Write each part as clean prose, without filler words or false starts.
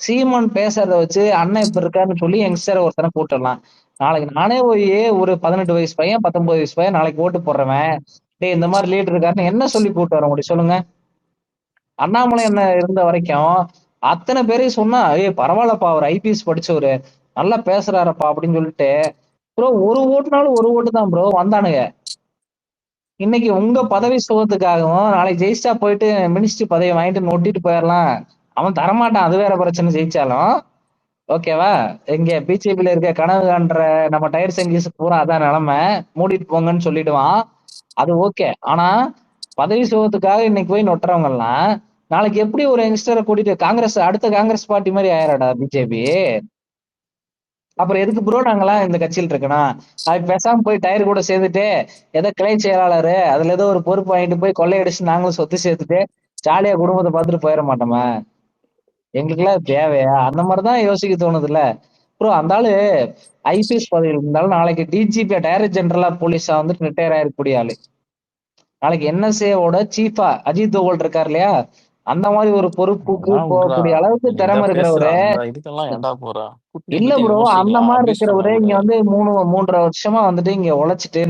சீமான் பேசுறத வச்சு அண்ணன் இப்ப இருக்காருன்னு சொல்லி யங்ஸ்டர் ஒருத்தனை கூட்டலாம். நாளைக்கு நானே போய் ஒரு 18 வயசு பையன் 19 வயசு பையன் நாளைக்கு ஓட்டு போடுறவன் டேய் இந்த மாதிரி லீடர் இருக்காருன்னு என்ன சொல்லி கூட்டு வர முடியும் சொல்லுங்க. அண்ணாமலை என்ன இருந்த வரைக்கும் அத்தனை பேரையும் சொன்னா ஏய் பரவாயில்லப்பா அவர் ஐபிஎஸ் படிச்சவரு நல்லா பேசுறாரப்பா அப்படின்னு சொல்லிட்டு ப்ரோ ஒரு ஓட்டுனாலும் ஒரு ஓட்டு தான் ப்ரோ வந்தானுங்க. இன்னைக்கு உங்க பதவி சுகத்துக்காகவும் நாளைக்கு ஜெயிச்சா போயிட்டு மினிஸ்ட்ரி பதவி வாங்கிட்டு நோட்டிட்டு போயிடலாம். அவன் தரமாட்டான், அது வேற பிரச்சனை. ஜெயிச்சாலும் ஓகேவா, இங்க பிஜேபியில இருக்க கனவு காண்ற நம்ம டயர் சங்கீஸ் பூரா அதான் நிலைமை, மூடிட்டு போங்கன்னு சொல்லிடுவான். அது ஓகே. ஆனா பதவி சுகத்துக்காக இன்னைக்கு போய் நொட்டுறவங்க எல்லாம் நாளைக்கு எப்படி ஒரு யங்ஸ்டரை கூட்டிட்டு காங்கிரஸ் அடுத்த காங்கிரஸ் பார்ட்டி மாதிரி ஆயிராடா பிஜேபி. அப்புறம் எதுக்கு ப்ரோ நாங்களாம் இந்த கட்சியில் இருக்கணும்? அது பேசாம போய் டயர் கூட சேர்ந்துட்டு ஏதோ கிளை செயலாளரு அதுல ஏதோ ஒரு பொறுப்பு வாங்கிட்டு போய் கொள்ளையடிச்சு நாங்களும் சொத்து சேர்த்துட்டு ஜாலியா குடும்பத்தை பார்த்துட்டு போயிட மாட்டோமா? எங்களுக்கு எல்லாம் தேவையா? அந்த மாதிரிதான் யோசிக்க தோணுதுல்ல ப்ரோ. அந்த ஆளு ஐபிஎஸ் பதவியில் இருந்தாலும் நாளைக்கு டிஜிபி டைரக்டர் ஜெனரலா போலீஸா வந்துட்டு ரிட்டையர் ஆயிருக்கூடிய ஆளு. நாளைக்கு என்எஸ்ஏவோட சீஃபா அஜித் தோவல் இருக்காரு இல்லையா, அந்த மாதிரி ஒரு பொறுப்புக்கு அதெல்லாம் விட்றா. போகக்கூடிய அளவுக்கு நீ திறமை இதான் பேசுற, இருக்கிறவரு. அந்த இதுக்கெல்லாம் ஏன்டா போற? கூட்டணியை இல்ல பத்தி ப்ரோ, அந்த விமர்சிக்கலாம், மாதிரி அபியூஸ் இருக்கிறவரு இங்க பண்ணக்கூடாது. வந்து 3.5 வருஷமா வந்துட்டு இங்க உழைச்சிட்டு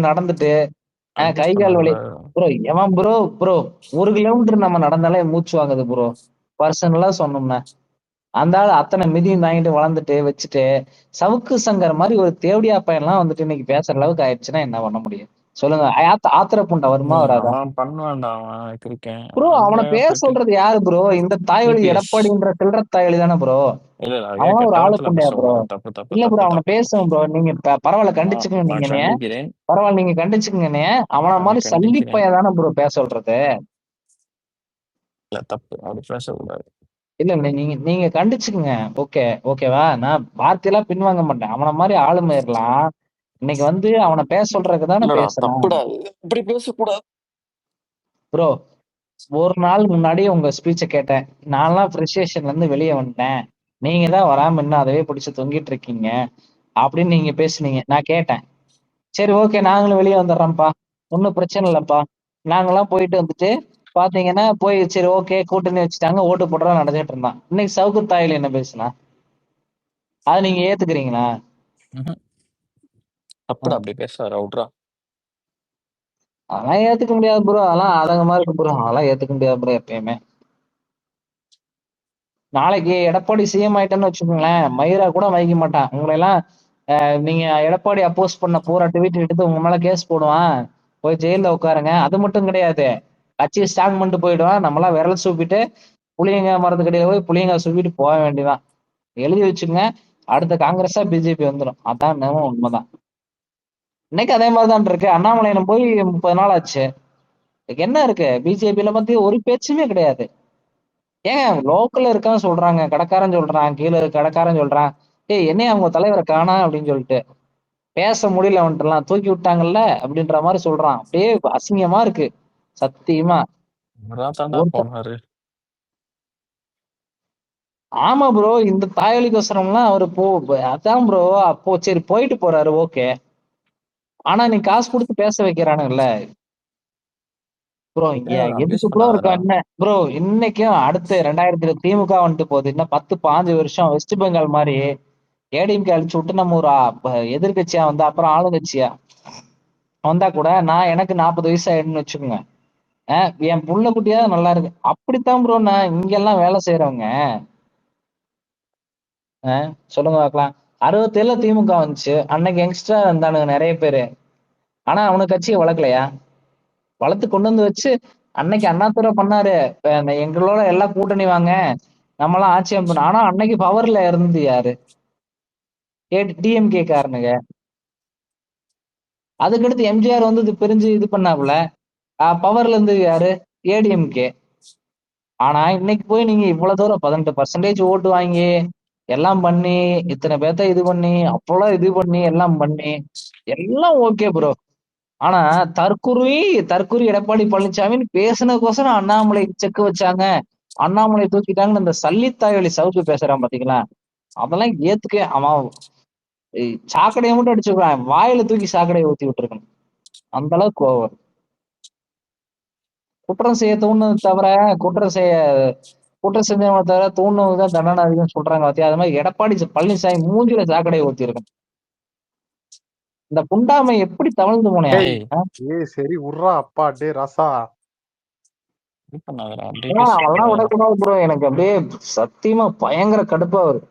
கை அபியூஸ் கால் வலி. பண்ணக்கூடாது. ப்ரோ எவன் ப்ரோ ப்ரோ 1 கிலோமீட்டர் நம்ம நடந்தாலே மூச்சு வாங்குது ப்ரோ, பர்சனலா சொன்னோம்னா. அந்த ஆள் அத்தனை மிதியும் தாங்கிட்டு வளர்ந்துட்டு வச்சுட்டு சவுக்கு சங்கர் மாதிரி ஒரு தேவடியா பையன்லாம் வந்துட்டு இன்னைக்கு பேசுற அளவுக்கு ஆயிடுச்சுன்னா என்ன பண்ண முடியும் சொல்லுங்க? ஆத்திர புண்டை வருமா வராதா? அவன் பண்ணுவான்டா, அவன் இருக்கேன் ப்ரோ அவனை அவன் பேர் போயிட்டு சொல்றது யாரு ப்ரோ? இந்த தாய்வழி இபிஎஸ். எடப்பாடின்ற சில்லற தாய்வழி தானே ப்ரோ. இல்ல இல்ல, அதுக்காக அவன் ஒரு கெட்ட ஆளு வார்த்தைலாம் புண்டையா ப்ரோ? பேசக்கூடாது. தப்பு தப்பு இல்ல ப்ரோ தப்பு அவனை தப்பு. பேசுவோம் ப்ரோ. நீங்க பரவாயில்ல நான் கண்டிச்சுக்கங்க நான் நீங்க. கண்டிக்கிறேன். பரவாயில்ல நீங்க கண்டிச்சுக்கங்க என்னைய. அவன நான் மாதிரி கண்டிக்கிறேன். சல்லிப்பைய தானே ப்ரோ பேச சொல்றது. இல்ல தப்பு, அப்படி பேசக்கூடாது. இல்ல இல்ல நீங்க நீங்க கண்டிச்சுக்கங்க. ஓகே ஓகேவா, நான் வார்த்தையெல்லாம் பின்வாங்க மாட்டேன். அவன மாதிரி ஆளுமையர்லாம் இன்னைக்கு வந்து அவனை பேச சொல்றதுக்கு தானே இல்லடா பேசுறேன் தப்புடா, இப்படி பேசக்கூடாது. ப்ரோ. ஒரு நாள் முன்னாடி உங்க ஸ்பீச்ச கேட்டேன். நான்லாம் ஃப்ரஸ்ட்ரேஷன்ல இருந்து வெளியே வந்துட்டேன், நீங்க தான் வராம இன்னும் அதவே பிடிச்சு தொங்கிட்டு இருக்கீங்க அப்படின்னு நீங்க பேசுனீங்க. நான் கேட்டேன், சரி ஓகே நாங்களும் வெளியே வந்துடுறோம்ப்பா, ஒன்றும் பிரச்சனை இல்லப்பா. நாங்கெல்லாம் போயிட்டு வந்துட்டு பாத்தீங்கன்னா போய் சரி ஓகே கூட்டணி வச்சுட்டாங்க ஓட்டு போடுறோம் நடந்துட்டு இருந்தான். இன்னைக்கு சவுக்கு தாயில என்ன பேசுனா அதை நீங்க ஏத்துக்கிறீங்களா? ம்ஹும். தப்புடா, அப்படி பேசாத விட்றா. அதெல்லாம் ஏத்துக்க முடியாது ப்ரோ. அதெல்லாம் ஆதங்கமா இருக்கு ப்ரோ. அதெல்லாம் ஏத்துக்க முடியாது ப்ரோ எப்பயுமே. நாளைக்கு எடப்பாடி சிஎம் ஆயிட்டேன்னு வச்சுக்கோங்களேன், மயிரா கூட மதிக்க மாட்டான் உங்களை எல்லாம். நீங்க எடப்பாடி அப்போஸ் பண்ண பூரா ட்வீட் எடுத்து உங்க மேல கேஸ் போடுவான், போய் ஜெயில உட்காருங்க. அது மட்டும் கிடையாது, கட்சியை ஸ்ட்ராங் பண்ணிட்டு போயிடுவான். நம்மளாம் விரல் சூப்பிட்டு புளியங்க மரத்துக்கடியில போய் புளியங்க சூப்பிட்டு போக வேண்டியதான். எழுதி வச்சுங்க, அடுத்த காங்கிரஸா பிஜேபி வந்துடும். அதான் நிஜமும் உண்மைதான். இன்னைக்கு அதே மாதிரிதான் இருக்கு. அண்ணாமலையினம் போய் 30 நாள் ஆச்சு. இதுக்கு என்ன இருக்கு? பிஜேபியில பத்தி ஒரு பேச்சுமே கிடையாது. ஏங்க லோக்கல்ல இருக்கான்னு சொல்றாங்க, கடைக்காரன் சொல்றான், கீழே இருக்க கடைக்காரன் சொல்றான் ஏய் என்னைய அவங்க தலைவரை காணா அப்படின்னு சொல்லிட்டு பேச முடியல வந்துட்டுலாம் தூக்கி விட்டாங்கல்ல அப்படின்ற மாதிரி சொல்றான். அப்படியே அசிங்கமா இருக்கு சத்தியமா. தாண்டா ஒரு போனாரு. ஆமா ப்ரோ, இந்த தாயலிக்கோசரம்லாம் அவரு அதான் ப்ரோ. அப்போ சரி போயிட்டு போறாரு ஓகே, ஆனா நீ காசு கொடுத்து பேச வைக்கிறானுங்கல்ல ப்ரோ. இங்க ஏன் எதுக்கு அபியூஸ் ப்ரோ இருக்கா பண்ணாதடா. என்ன ப்ரோ? இன்னைக்கும் அடுத்து 2000 திமுக வந்துட்டு போகுது. இன்னும் 10 15 வருஷம் வெஸ்ட் பெங்கால் மாதிரி ஏடிஎம்கே அழிச்சு விட்டு நம்ம ஒரு எதிர்கட்சியா வந்து அப்புறம் ஆளுங்கட்சியா வந்தா கூட நான் எனக்கு 40 வயசு ஆயிடுன்னு வச்சுக்கோங்க. என் புள்ள குட்டியா நல்லா இருக்கு. அப்படித்தான் ப்ரோ நான் இங்கெல்லாம் வேலை செய்யறவங்க. சொல்லுங்க பார்க்கலாம். 67 திமுக வந்துச்சு, அன்னைக்கு யங்ஸ்டரா இருந்தானுங்க நிறைய பேரு. ஆனா அவனுக்கு கட்சியை வளர்க்கலையா? வளர்த்து கொண்டு வந்து வச்சு அன்னைக்கு அண்ணாதுரை பண்ணாரு, எங்களோட எல்லாம் கூட்டணி வாங்க நம்மளாம் ஆட்சி அமைப்போம். ஆனா அன்னைக்கு பவர்ல இருந்து யாரு? டிஎம்கே காரனுங்க. அதுக்கடுத்து எம்ஜிஆர் வந்து இது பிரிஞ்சு இது பண்ணாப்புல, பவர்ல இருந்து யாரு? ஏடிஎம்கே. ஆனா இன்னைக்கு போய் நீங்க இவ்வளவு தூரம் 18% ஓட்டு வாங்கி எல்லாம் பண்ணி இத்தனை பேர்த்த இது பண்ணி அப்பெல்லாம் இது பண்ணி எல்லாம் பண்ணி எல்லாம் ஓகே ப்ரோ. ஆனா தற்குறி தற்குறி எடப்பாடி பழனிசாமின்னு பேசுனதுக்கோசரம் அண்ணாமலை செக் வச்சாங்க, அண்ணாமலை தூக்கிட்டாங்கன்னு இந்த சல்லித்தாய்வழி சவுக்கு பேசுறான் பாத்தீங்களா? அதெல்லாம் ஏத்துக்க அவன் சாக்கடையை மட்டும் அடிச்சுக்கிறான், வாயில தூக்கி சாக்கடையை ஊத்தி விட்டுருக்கணும். அந்த அளவுக்கு கோவம். குற்றம் செய்ய தோணுது தவிர குற்றம் செய்ய குற்றம் செஞ்சவங்க தவிர தூண்டவங்க தண்டனை அதிகம் சொல்றாங்க பாத்தியா? அது மாதிரி எடப்பாடி பழனிசாமி மூஞ்சில சாக்கடையை ஊத்திருக்கணும். இந்த புண்டாமை எப்படி தவழ்ந்து போனேன்? டேய் ஏய் சரி விட்றா அப்பா டே ராசா. இது பண்ணாதடா அவெல்லாம் விடக்கூடாது ப்ரோ. எனக்கு அப்படியே சத்தியமா பயங்கர கடுப்பா வரும்.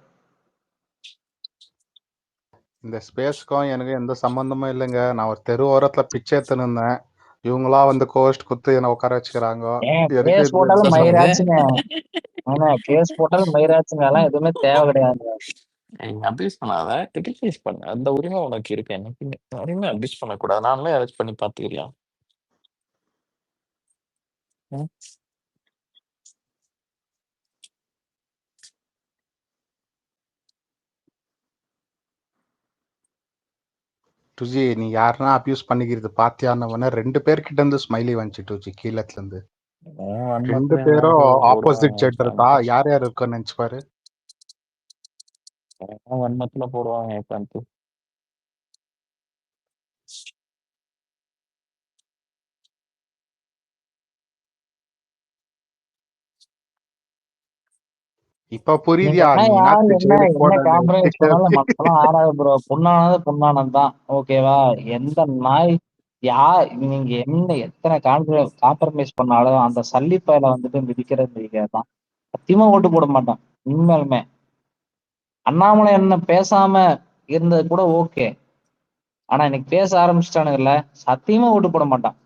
இந்த ஸ்பேஸ்க்கும் எனக்கு எந்த சம்பந்தமும் இல்லைங்க. நான் ஒரு தெரு ஓரத்துல பிச்சை எடுத்துன்னு இருந்தேன். இவங்களா வந்து கோஸ்ட் குத்து என்ன உட்கார வச்சுக்கிறாங்க. கேஸ் போட்டாலும் மயிராச்சுங்க. கேஸ் போட்டாலும் மயிராச்சுங்க. அதெல்லாம் எதுவுமே தேவை கிடையாது. அபியூஸ் பண்ணாத, கிரிட்டிசைஸ் பண்ண. அந்த உரிமை உனக்கு இருக்கு. எனக்கு உரிமை அபியூஸ் பண்ணக்கூடாது. நான்லாம் யாராச்சும் பண்ணி பார்த்துக்கிறியா? டுஜி நீ யாருன்னா அபியூஸ் பண்ணிக்கிறது பாத்தியான்னு 2 பேர்கிட்ட இருந்து ஸ்மைலி வந்துச்சு டுஜி கீழத்துல இருந்து. 2 பேரும் ஆப்போசிட் ஜெண்டர் தான். யார் யார் இருக்குன்னு நினைச்சு பாரு. வன்மத்துல போடுவாங்க உட்காந்து. இப்ப புரியுதியா? ஆறாது ப்ரோ. பொண்ணானது பொண்ணானது தான். ஓகேவா? எந்த நாய் நீங்க என்ன எத்தனை காம்ப்ரமைஸ் பண்ணாலும் அந்த சல்லிப்பையில வந்துட்டு மிதிக்கிறது தான். சத்தியமா ஓட்டு போட மாட்டேன் உண்மையாலுமே. அண்ணாமலை என்ன பேசாம இருந்தது கூட ஓகே. ஆனா இன்னைக்கு பேச ஆரம்பிச்சிட்டானுங்கல்ல, சத்தியமா ஓட்டு போட மாட்டான்.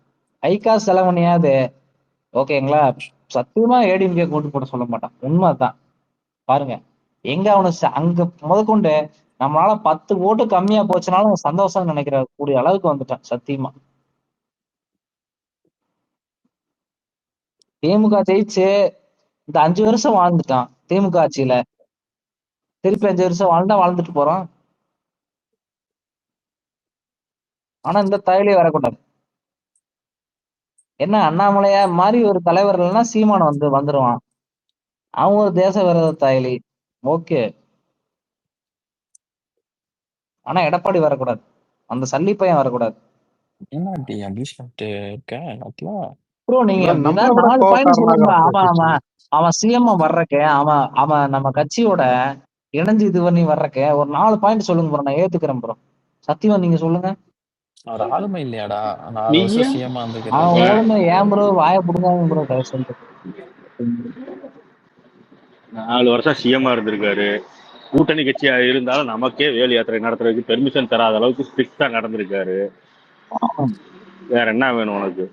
ஐக்கா செலவனியாவது ஓகேங்களா? சத்தியமா ஏடிஎம்கே ஓட்டு போட சொல்ல மாட்டான். உண்மைதான். பாருங்க எங்க அவனு அங்க முதற்கொண்டு நம்மளால 10 ஓட்டு கம்மியா போச்சுனாலும் சந்தோஷம் நினைக்கிற கூடிய அளவுக்கு வந்துட்டான். சத்தியமா திமுக ஜெயிச்சு இந்த 5 வருஷம் வாழ்ந்துட்டான் திமுக ஆட்சியில. திருப்பி 5 வருஷம் வாழ்ந்துட்டு போறோம். ஆனா இந்த தயலே வரக்கூடாது. என்ன அண்ணாமலையா மாதிரி ஒரு தலைவர் இல்லைன்னா சீமான் வந்துருவான். அவன் ஒரு தேச விரோத தயலி. ஓகே. ஆனா எடப்பாடி வரக்கூடாது. அந்த சல்லி பையன் வரக்கூடாது. ப்ரோ நீங்க 4 பாயிண்ட் சொல்லுங்க. அவன் சிஎம் வர்றக்க அவன் நம்ம கட்சியோட இணைஞ்சு இது பண்ணி வர்றக்க ஒரு 4 பாயிண்ட் சொல்லுங்க ப்ரோ. நான் ஏத்துக்கிறேன் ப்ரோ. சத்தியமா நீங்க சொல்லுங்க. அவர் ஆளுமை இல்லையாடா? அவன் ஓடுமை ஏன் ப்ரோ வாய புடுங்காங்க ப்ரோ. 4 வருஷம் சிஎம்மா இருந்திருக்காரு. கூட்டணி கட்சியா இருந்தாலும் நமக்கே வேலு யாத்திரை நடத்துறதுக்கு பெர்மிஷன் தராத அளவுக்கு ஸ்ட்ரிக்டா நடந்திருக்காரு. வேற என்ன வேணும் உனக்கு?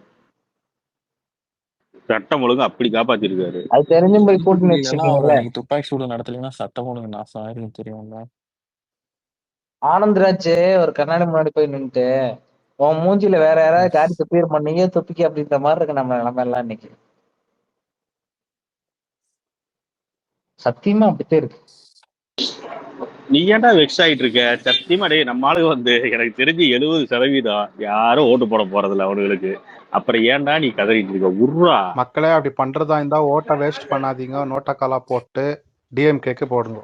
சட்டம் ஒழுங்கு அப்படி காப்பாத்திருக்காரு. அது தெரிஞ்சும் போய் கூட்டணி வச்சிருக்கீங்கல்ல. துப்பாக்கி சூடு நடத்தலைன்னா சட்டம் ஒழுங்கு நாசம் ஆயிருக்கும் தெரியும்ல. ஆனந்த்ராஜ் ஒரு கண்ணாடி முன்னாடி போய் நின்றுட்டு உன் மூஞ்சில வேற யாராவது காரி துப்பிருமா நீயே துப்பிக்க அப்படின்ற மாதிரி இருக்கு நம்ம நிலைமை எல்லாம் இன்னைக்கு. சத்தியமா அப்படித்தான் இருக்கு. நீ ஏன்டா வெக்ஸ் ஆயிட்டு இருக்க? சத்தியமா டே நம்ம ஆளுங்க எனக்கு தெரிஞ்சு 70% யாரும் ஓட்டு போட போறதில்ல அவனுங்களுக்கு. அப்புறம் ஏன்டா நீ கதறிட்டு இருக்க? உர்ரா மக்களே அப்படி பண்றதா இருந்தா ஓட்டை வேஸ்ட் பண்ணாதீங்க. நோட்டக்காலா போட்டு டிஎம்கேக்கு போடுங்க.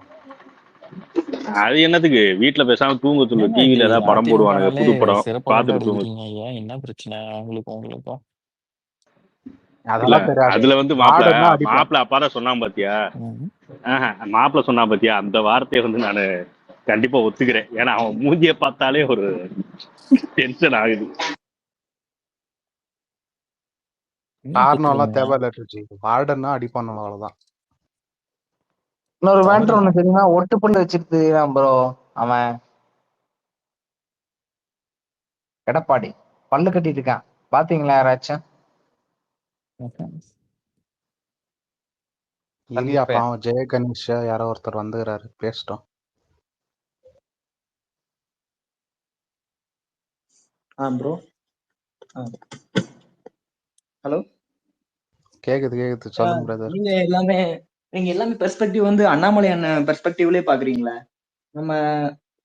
அது என்னத்துக்கு? வீட்டுல பேசாம தூங்க சொல்லு. டிவில ஏதாவது படம் போடுவானுங்க, புது படம் பாத்துட்டு தூங்க. என்ன பிரச்சனை உங்களுக்கும்? அதுல மாப்பிள்ள அப்பாதான் சொன்னான் பாத்தியா? மாப்பிள்ள சொன்னா பாத்தியா? அந்த வார்த்தையை நானு கண்டிப்பா ஒத்துக்கிறேன். ஏன்னா அவன் மூஞ்சிய பார்த்தாலே ஒரு டென்ஷன் ஆகுது. காரணம் எல்லாம் தேவையில்ல. வார்டன்னா அடி பண்ணணும், அவ்வளவுதான். இன்னொரு மேட்டர் ஒண்ணு தெரியுமா? ஒட்டுப்பள்ளு வச்சுட்டு ப்ரோ அவன் எடப்பாடி பல்லு கட்டிட்டு இருக்கான். பாத்தீங்களா யாராச்சும்? இல்லையா பாவம் ஜெய கணேஷ் யாரோ ஒருத்தர் வந்துக்கிறாரு, பேசிட்டோம். ப்ரோ ஹலோ கேக்குது சொல்லுங்க பிரதர். நீங்க எல்லாமே பெர்ஸ்பெக்டிவ் அண்ணாமலை அண்ணன் பெர்ஸ்பெக்டிவ்லயே பாக்குறீங்களா? நம்ம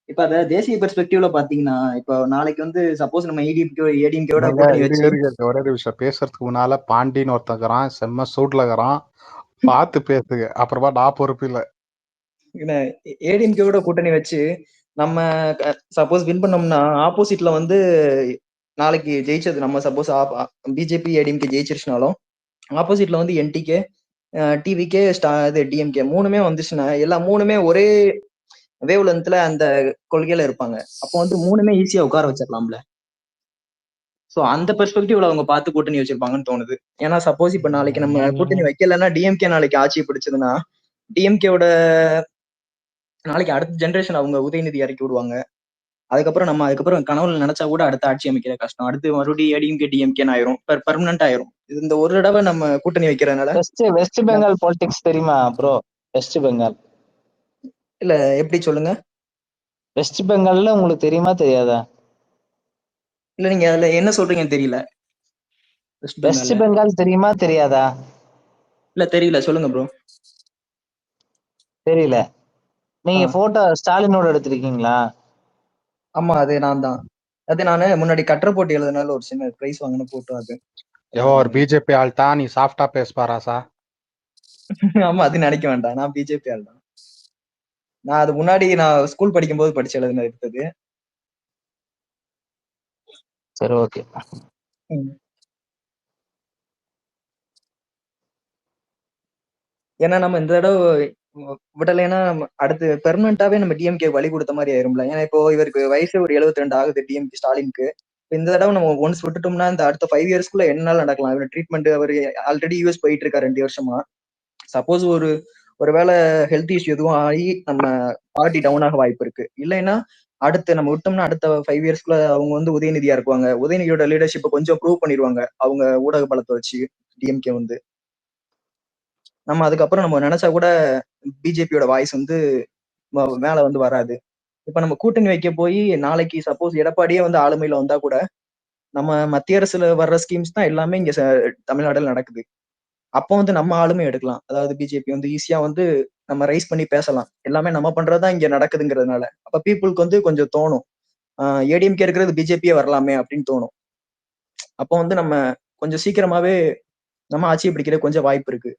இப்ப அத தேசிய பெர்ஸ்பெக்டிவ்ல பாத்தீங்கன்னா இப்ப நாளைக்கு சப்போஸ் நம்ம ஏடிஎம்கேவோட கூட்டணி வச்சு ஒரே விஷயம் பேசுறதுக்கு முன்னால பாண்டின்னு ஒருத்தக்கிறான், செம்ம சூட்ல இருக்கிறான், பார்த்து பேசுங்க. அப்புறமா நான் பொறுப்பு இல்ல. ஏடிஎம்கேவோட கூட்டணி வச்சு நம்ம சப்போஸ் வின் பண்ணோம்னா ஆப்போசிட்ல நாளைக்கு ஜெயிச்சது நம்ம சப்போஸ் பிஜேபி ஏடிஎம்கே ஜெயிச்சிருச்சுனாலும் ஆப்போசிட்ல என்டிகே டிவிகே இது டிஎம்கே மூணுமே வந்துச்சுன்னா எல்லா மூணுமே ஒரே வேவ் லென்த்ல அந்த கொள்கையில இருப்பாங்க. அப்போ வந்து மூணுமே ஈஸியா உட்கார வச்சிடலாம்ல. சோ அந்த பெர்ஸ்பெக்டிவ்ல அவங்க பார்த்து கூட்டணி வச்சிருப்பாங்கன்னு தோணுது. ஏன்னா சப்போஸ் இப்ப நாளைக்கு நம்ம கூட்டணி வைக்கலன்னா டிஎம்கே நாளைக்கு ஆட்சி பிடிச்சதுன்னா டிஎம்கேவோட நாளைக்கு அடுத்த ஜெனரேஷன் அவங்க உதயநிதி இறக்கி விடுவாங்க. அதுக்கப்புறம் கனவுல நினைச்சா கூட அடுத்த ஆட்சி அமைக்கிற கஷ்டம். அடுத்து மறுபடியும் ஏடிஎம்கே டிஎம்கேன்னு ஆயிரும், பெர்மனன்ட் ஆயிரும். இது இந்த ஒரு தடவை நம்ம கூட்டணி வைக்கிறதுனால. வெஸ்ட் பெங்கால் பாலிடிக்ஸ் தெரியுமா ப்ரோ? வெஸ்ட் பெங்கால் இல்ல, எப்படி சொல்லுங்க. வெஸ்ட் பெங்கால்ல உங்களுக்கு தெரியுமா தெரியாதா? இல்ல, நீங்க அதுல என்ன சொல்றீங்கன்னு தெரியல. வெஸ்ட் பெங்கால் தெரியுமா தெரியாதா? இல்ல தெரியல, சொல்லுங்க ப்ரோ. தெரியல. நீங்க போட்டோ ஸ்டாலினோட எடுத்திருக்கீங்களா? ஆமா, அது நான் தான். அது நானு முன்னாடி கட்டுரை போட்டி எழுதுனால ஒரு சின்ன பிரைஸ் வாங்கின போட்டோ அது. ஒரு பிஜேபி ஆள் தான், நீ சாஃப்டா பேசுவாராசா? ஆமா, அது நினைக்க வேண்டாம், நான் பிஜேபி ஆள் தான். நான் அது முன்னாடி நான் ஸ்கூல் படிக்கும் போது படிச்சு எழுதுன எடுத்தது. சரி, ஓகே. ஏன்னா நம்ம இந்த தடவை விடலைன்னா அடுத்து பெர்மனண்டாவே நம்ம டிஎம்கே வழி கொடுத்த மாதிரி ஆயிரும்ல. ஏன்னா இப்போ இவருக்கு வயசு ஒரு 72 ஆகுது டிஎம்கே ஸ்டாலினுக்கு. இந்த தடவை நம்ம ஒன்ஸ் விட்டுட்டோம்னா இந்த அடுத்த 5 இயர்ஸ்க்குள்ள என்னால நடக்கலாம். இவர் ட்ரீட்மெண்ட் அவர் ஆல்ரெடி யூஎஸ் போயிட்டு இருக்காரு 2 வருஷமா. சப்போஸ் ஒருவேளை ஹெல்த் இஷ்யூ எதுவும் ஆகி நம்ம பார்ட்டி டவுன் ஆக வாய்ப்பு இருக்கு. இல்லைன்னா அடுத்து நம்ம விட்டோம்னா அடுத்த 5 இயர்ஸ்க்குள்ள அவங்க வந்து உதயநிதியா இருக்குவாங்க. உதயநிதியோட லீடர்ஷிப்பை கொஞ்சம் ப்ரூவ் பண்ணிடுவாங்க அவங்க ஊடக பலத்தை வச்சு டிஎம்கே வந்து. நம்ம அதுக்கப்புறம் நம்ம நினைச்சா கூட பிஜேபியோட வாய்ஸ் வந்து மேல வந்து வராது. இப்ப நம்ம கூட்டணி வைக்க போய் நாளைக்கு சப்போஸ் எடப்பாடியே வந்து ஆளுமையில வந்தா கூட நம்ம மத்திய அரசுல வர்ற ஸ்கீம்ஸ் தான் எல்லாமே இங்க தமிழ்நாடுல நடக்குது. அப்போ வந்து நம்ம ஆளுமை எடுக்கலாம். அதாவது பிஜேபி வந்து ஈஸியா வந்து நம்ம ரைஸ் பண்ணி பேசலாம். எல்லாமே நம்ம பண்றதுதான் இங்க நடக்குதுங்கிறதுனால. அப்ப பீப்புளுக்கு வந்து கொஞ்சம் தோணும், ஏடிஎம்கே இருக்கிறது பிஜேபியே வரலாமே அப்படின்னு தோணும். அப்போ வந்து நம்ம கொஞ்சம் சீக்கிரமாவே நம்ம ஆட்சியை பிடிக்கிற கொஞ்சம் வாய்ப்பு இருக்கு.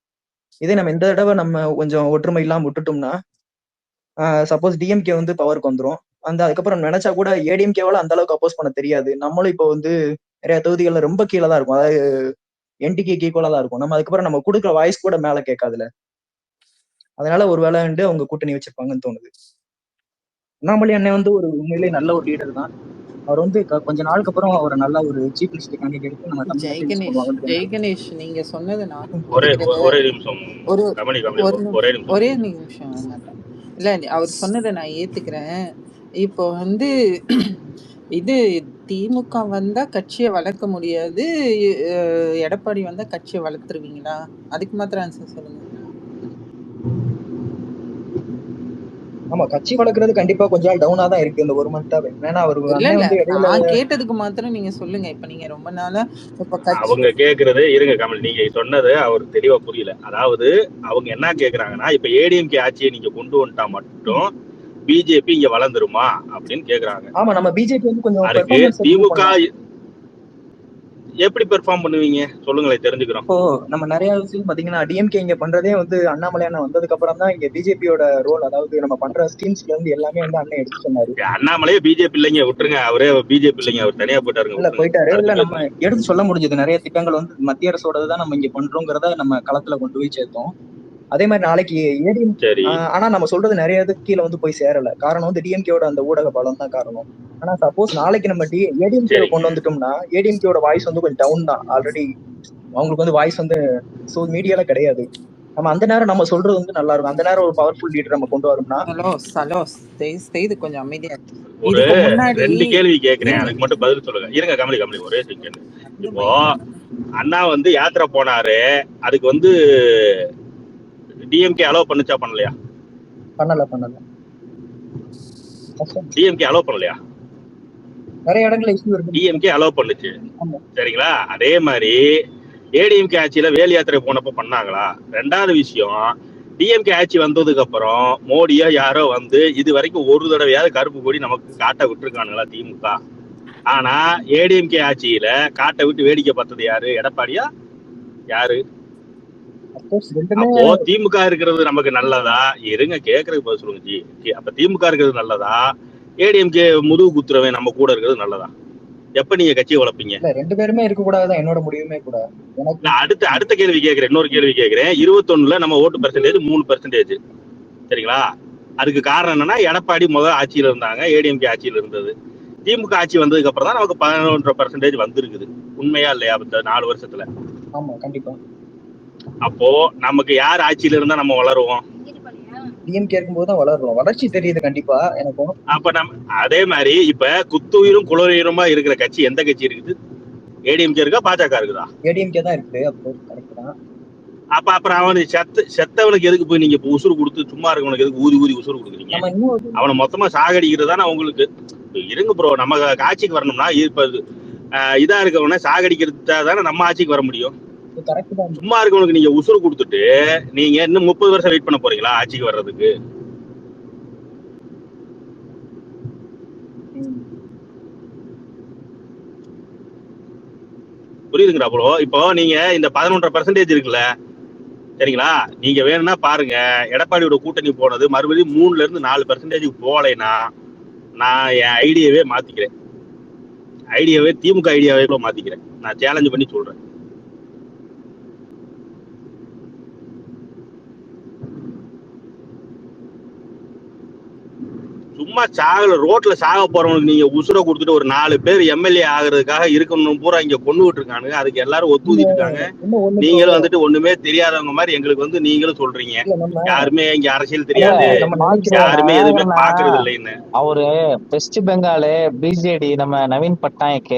இதே நம்ம இந்த தடவை நம்ம கொஞ்சம் ஒற்றுமை இல்லாம விட்டுட்டோம்னா சப்போஸ் டிஎம்கே வந்து பவருக்கு வந்துடும். அதுக்கப்புறம் நினைச்சா கூட ஏடிஎம்கேவால அந்த அளவுக்கு அப்போஸ் பண்ண தெரியாது. நம்மளும் இப்போ வந்து நிறைய தொகுதிகள்ல ரொம்ப கீழே தான் இருக்கும். அதாவது என்டிகேக்கு ஈக்குவலா தான் இருக்கும். நம்ம அதுக்கப்புறம் நம்ம கொடுக்குற வாய்ஸ் கூட மேல கேட்காதுல. அதனால ஒரு வேளை அவங்க கூட்டணி வச்சிருப்பாங்கன்னு தோணுது. அண்ணாமலை அண்ணன் வந்து ஒரு உண்மையிலேயே நல்ல ஒரு லீடர் தான். அவர் வந்து கொஞ்ச நாளுக்கு அப்புறம் அவர் நல்ல ஒரு சீஃப் மினிஸ்டர் கேண்டிடேட் நம்ம ஜெய் கணேஷ், நீங்க சொன்னது நான் ஒரே நிமிஷம் இல்ல, அவர் சொன்னதை நான் ஏத்துக்கிறேன். இப்போ வந்து இது திமுக வந்தா கட்சியை வளர்க்க முடியாது, எடப்பாடி வந்தா கட்சியை வளர்த்துருவீங்களா? அதுக்கு மாத்திரம் ஆன்சர் சொல்லுங்க. ஆமா, கட்சி வளர்க்கறது கண்டிப்பா கொஞ்சம் டவுனா தான் இருக்கு இந்த ஒரு மந்தாவே. ஏன்னா நான் கேட்டதுக்கு மாத்திரம் நீங்க சொல்லுங்க. இப்ப நீங்க ரொம்ப நாளா அவங்க கேக்குறது, இருங்க கமல், நீங்க சொன்னது அவர் தெளிவா புரியல. அதாவது அவங்க என்ன கேக்குறாங்கன்னா, இப்ப ஏடிஎம்கே ஆட்சியை நீங்க கொண்டு வந்துட்டா மட்டும் பிஜேபி இங்க வளர்ந்துருமா அப்படின்னு கேக்குறாங்க. ஆமா, நம்ம பிஜேபி வந்து கொஞ்சம் அதுக்கு திமுக எப்படி பெர்ஃபார்ம் பண்ணுவீங்க சொல்லுங்களேன், தெரிஞ்சுக்கிறோம். இப்போ நம்ம நிறைய விஷயம் பாத்தீங்கன்னா டிஎம்கே இங்க பண்றதே வந்து அண்ணாமலை அண்ணன் வந்ததுக்கு அப்புறம் தான் இங்க பிஜேபியோட ரோல், அதாவது நம்ம பண்ற ஸ்கீம்ஸ்ல இருந்து எல்லாமே வந்து அண்ணன் எடுத்து சொன்னாரு. அண்ணாமலையே பிஜேபி இல்லைங்க, விட்டுருங்க. அவரே பிஜேபி இல்லைங்க, அவர் தனியா போயிட்டாருங்க. இல்ல போயிட்டாரு. இல்ல நம்ம எடுத்து சொல்ல முடிஞ்சது நிறைய திட்டங்கள் வந்து மத்திய அரசோடதான் நம்ம இங்க பண்றோங்கிறத நம்ம களத்துல கொண்டு போய் சேர்த்தோம். அதே மாதிரி நாளைக்கு ஏடிஎம், ஆனா நம்ம சொல்றது நிறைய இது கீழே வந்து போய் சேரல. காரணம் வந்து டிஎம்கேவோட அந்த ஊடக பலம் தான் காரணம். ஆனா சப்போஸ் நாளைக்கு நம்ம ஏடிஎம்கே கொண்டு வந்துட்டோம்னா ஏடிஎம்கேவோட வாய்ஸ் வந்து கொஞ்சம் டவுன் தான். ஆல்ரெடி அவங்களுக்கு வந்து வாய்ஸ் வந்து மீடியால கிடையாது. நம்ம அந்த நேரம் நம்ம சொல்றது வந்து நல்லா இருக்கும். அந்த நேரம் ஒரு பவர்ஃபுல் லீடர் நம்ம கொண்டு வரோம்னா. கொஞ்சம் அமைதியா ஒரு 2 கேள்வி கேட்கிறேன், அதுக்கு மட்டும் பதில் சொல்லுங்க. இருங்க கமலி ஒரே செகண்ட். இப்போ அண்ணா வந்து யாத்திரை போனாரு, அதுக்கு வந்து டிஎம்கே அலோவ் பண்ணுச்சா பண்ணலையா? பண்ணல. டிஎம்கே அலோவ் பண்ணலையா? நிறைய இடங்கள்ல இஷ்யூ இருக்கு. டிஎம்கே அலோவ் பண்ணுச்சு, சரிங்களா? அதே மாதிரி ஏடிஎம்கே ஆட்சியில வேல் யாத்திரை போனப்ப பண்ணாங்களா? 2வது விஷயம், டிஎம்கே ஆட்சி வந்ததுக்கு அப்புறம் மோடியோ யாரோ வந்து இது வரைக்கும் ஒரு தடவையாவது கருப்பு கொடி நமக்கு காட்ட விட்டுருக்கானுங்களா திமுக? ஆனா ஏடிஎம்கே ஆட்சியில காட்ட விட்டு வேடிக்கை பார்த்தது யாரு? எடப்பாடியா யாரு? அப்போ திமுக இருக்கிறது நமக்கு நல்லதா? இருங்க கேக்குறதுக்கு பதில் சொல்லுங்க ஜி. அப்ப திமுக இருக்கிறது நல்லதா, ஏடிஎம்கே முதுகு குத்துறவன் நம்ம கூட இருக்கிறது நல்லதா? எப்ப நீங்க கட்சியை வளர்ப்பீங்க? இல்ல 2 பேருமே இருக்க கூடாதுதான் என்னோட முடிவுமே கூட. எனக்கு அடுத்த கேள்வி கேட்கிறேன், இன்னொரு கேள்வி கேட்கிறேன். 21ல நம்ம ஓட்டு பெர்சன்டேஜ் 3%. சரிங்களா? அதுக்கு காரணம் என்னன்னா, எடப்பாடி முதல் ஆட்சியில இருந்தாங்க, ஏடிஎம்கே ஆட்சியில இருந்தது. திமுக ஆட்சி வந்ததுக்கு அப்புறம் தான் நமக்கு 11% வந்திருக்குது. உண்மையா இல்லையா? 4 வருஷத்துல. ஆமா கண்டிப்பா. அப்போ நமக்கு யார் ஆட்சியில இருந்தா நம்ம வளருவோம்? டிஎம்கே இருக்கும்போது தான் வளரும். வளர்ச்சி தெரியுது கண்டிப்பா எனக்கும். அப்ப நம்ம அதே மாதிரி இப்ப குத்துயிரும் குளறுயிருமா இருக்கிற கட்சி எந்த கட்சி இருக்குது? ஏடிஎம்கே இருக்கா, பாஜக இருக்குதா? ஏடிஎம்கே தான் இருக்குது. அப்போ கரெக்ட் தான். அப்ப அப்புறம் அவனுக்கு செத்தவனுக்கு எதுக்கு போய் நீங்க உசுறு கொடுத்து சும்மா இருக்கவனுக்கு எதுக்கு ஊதி ஊதி உசுறு கொடுக்குறீங்க? நம்ம இன்னும் அவனை மொத்தமா சாகடிக்கிறது தானே உங்களுக்கு. இருங்க ப்ரோ, நம்ம ஆட்சிக்கு வரணும்னா இப்ப இதா இருக்கவன சாகடிக்கிறது தானே நம்ம ஆட்சிக்கு வர முடியும். கரெக்ட் தான். சும்மா இருக்கவனுக்கு நீங்க உசுறு கொடுத்துட்டு நீங்க இன்னும் 30 வருஷம் வெயிட் பண்ண போறீங்களா ஆட்சிக்கு வர்றதுக்கு? புரியுதுங்களா ப்ரோ? இப்போ நீங்க இந்த 11% இருக்குல்ல, சரிங்களா? நீங்க வேணும்னா பாருங்க, எடப்பாடியோட கூட்டணி போனது மறுபடியும் 3ல இருந்து 4% போகலைன்னா நான் என் ஐடியாவே மாத்திக்கிறேன். ஐடியாவே திமுக ஐடியாவே கூட மாத்திக்கிறேன். நான் சேலஞ்ச் பண்ணி சொல்றேன். சும்மா சாகல ரோட்ல சாக போறவனுக்கு நீங்க உசுர கொடுத்துட்டு ஒரு 4 பேர் எம்எல்ஏ ஆகுறதுக்காக இருக்கணும் பூரா இங்க கொண்டு விட்டுருக்கானுங்க. அதுக்கு எல்லாரும் ஒத்துதிட்டு இருக்காங்க. நீங்களும் வந்துட்டு ஒண்ணுமே தெரியாதவங்க மாதிரி எங்களுக்கு நீங்களும் சொல்றீங்க யாருமே இங்க அரசியல் தெரியாது, யாருமே எதுவுமே பாக்குறது இல்லைன்னு. அவரு வெஸ்ட் பெங்காலு பிஜேடி நம்ம நவீன் பட்நாயக்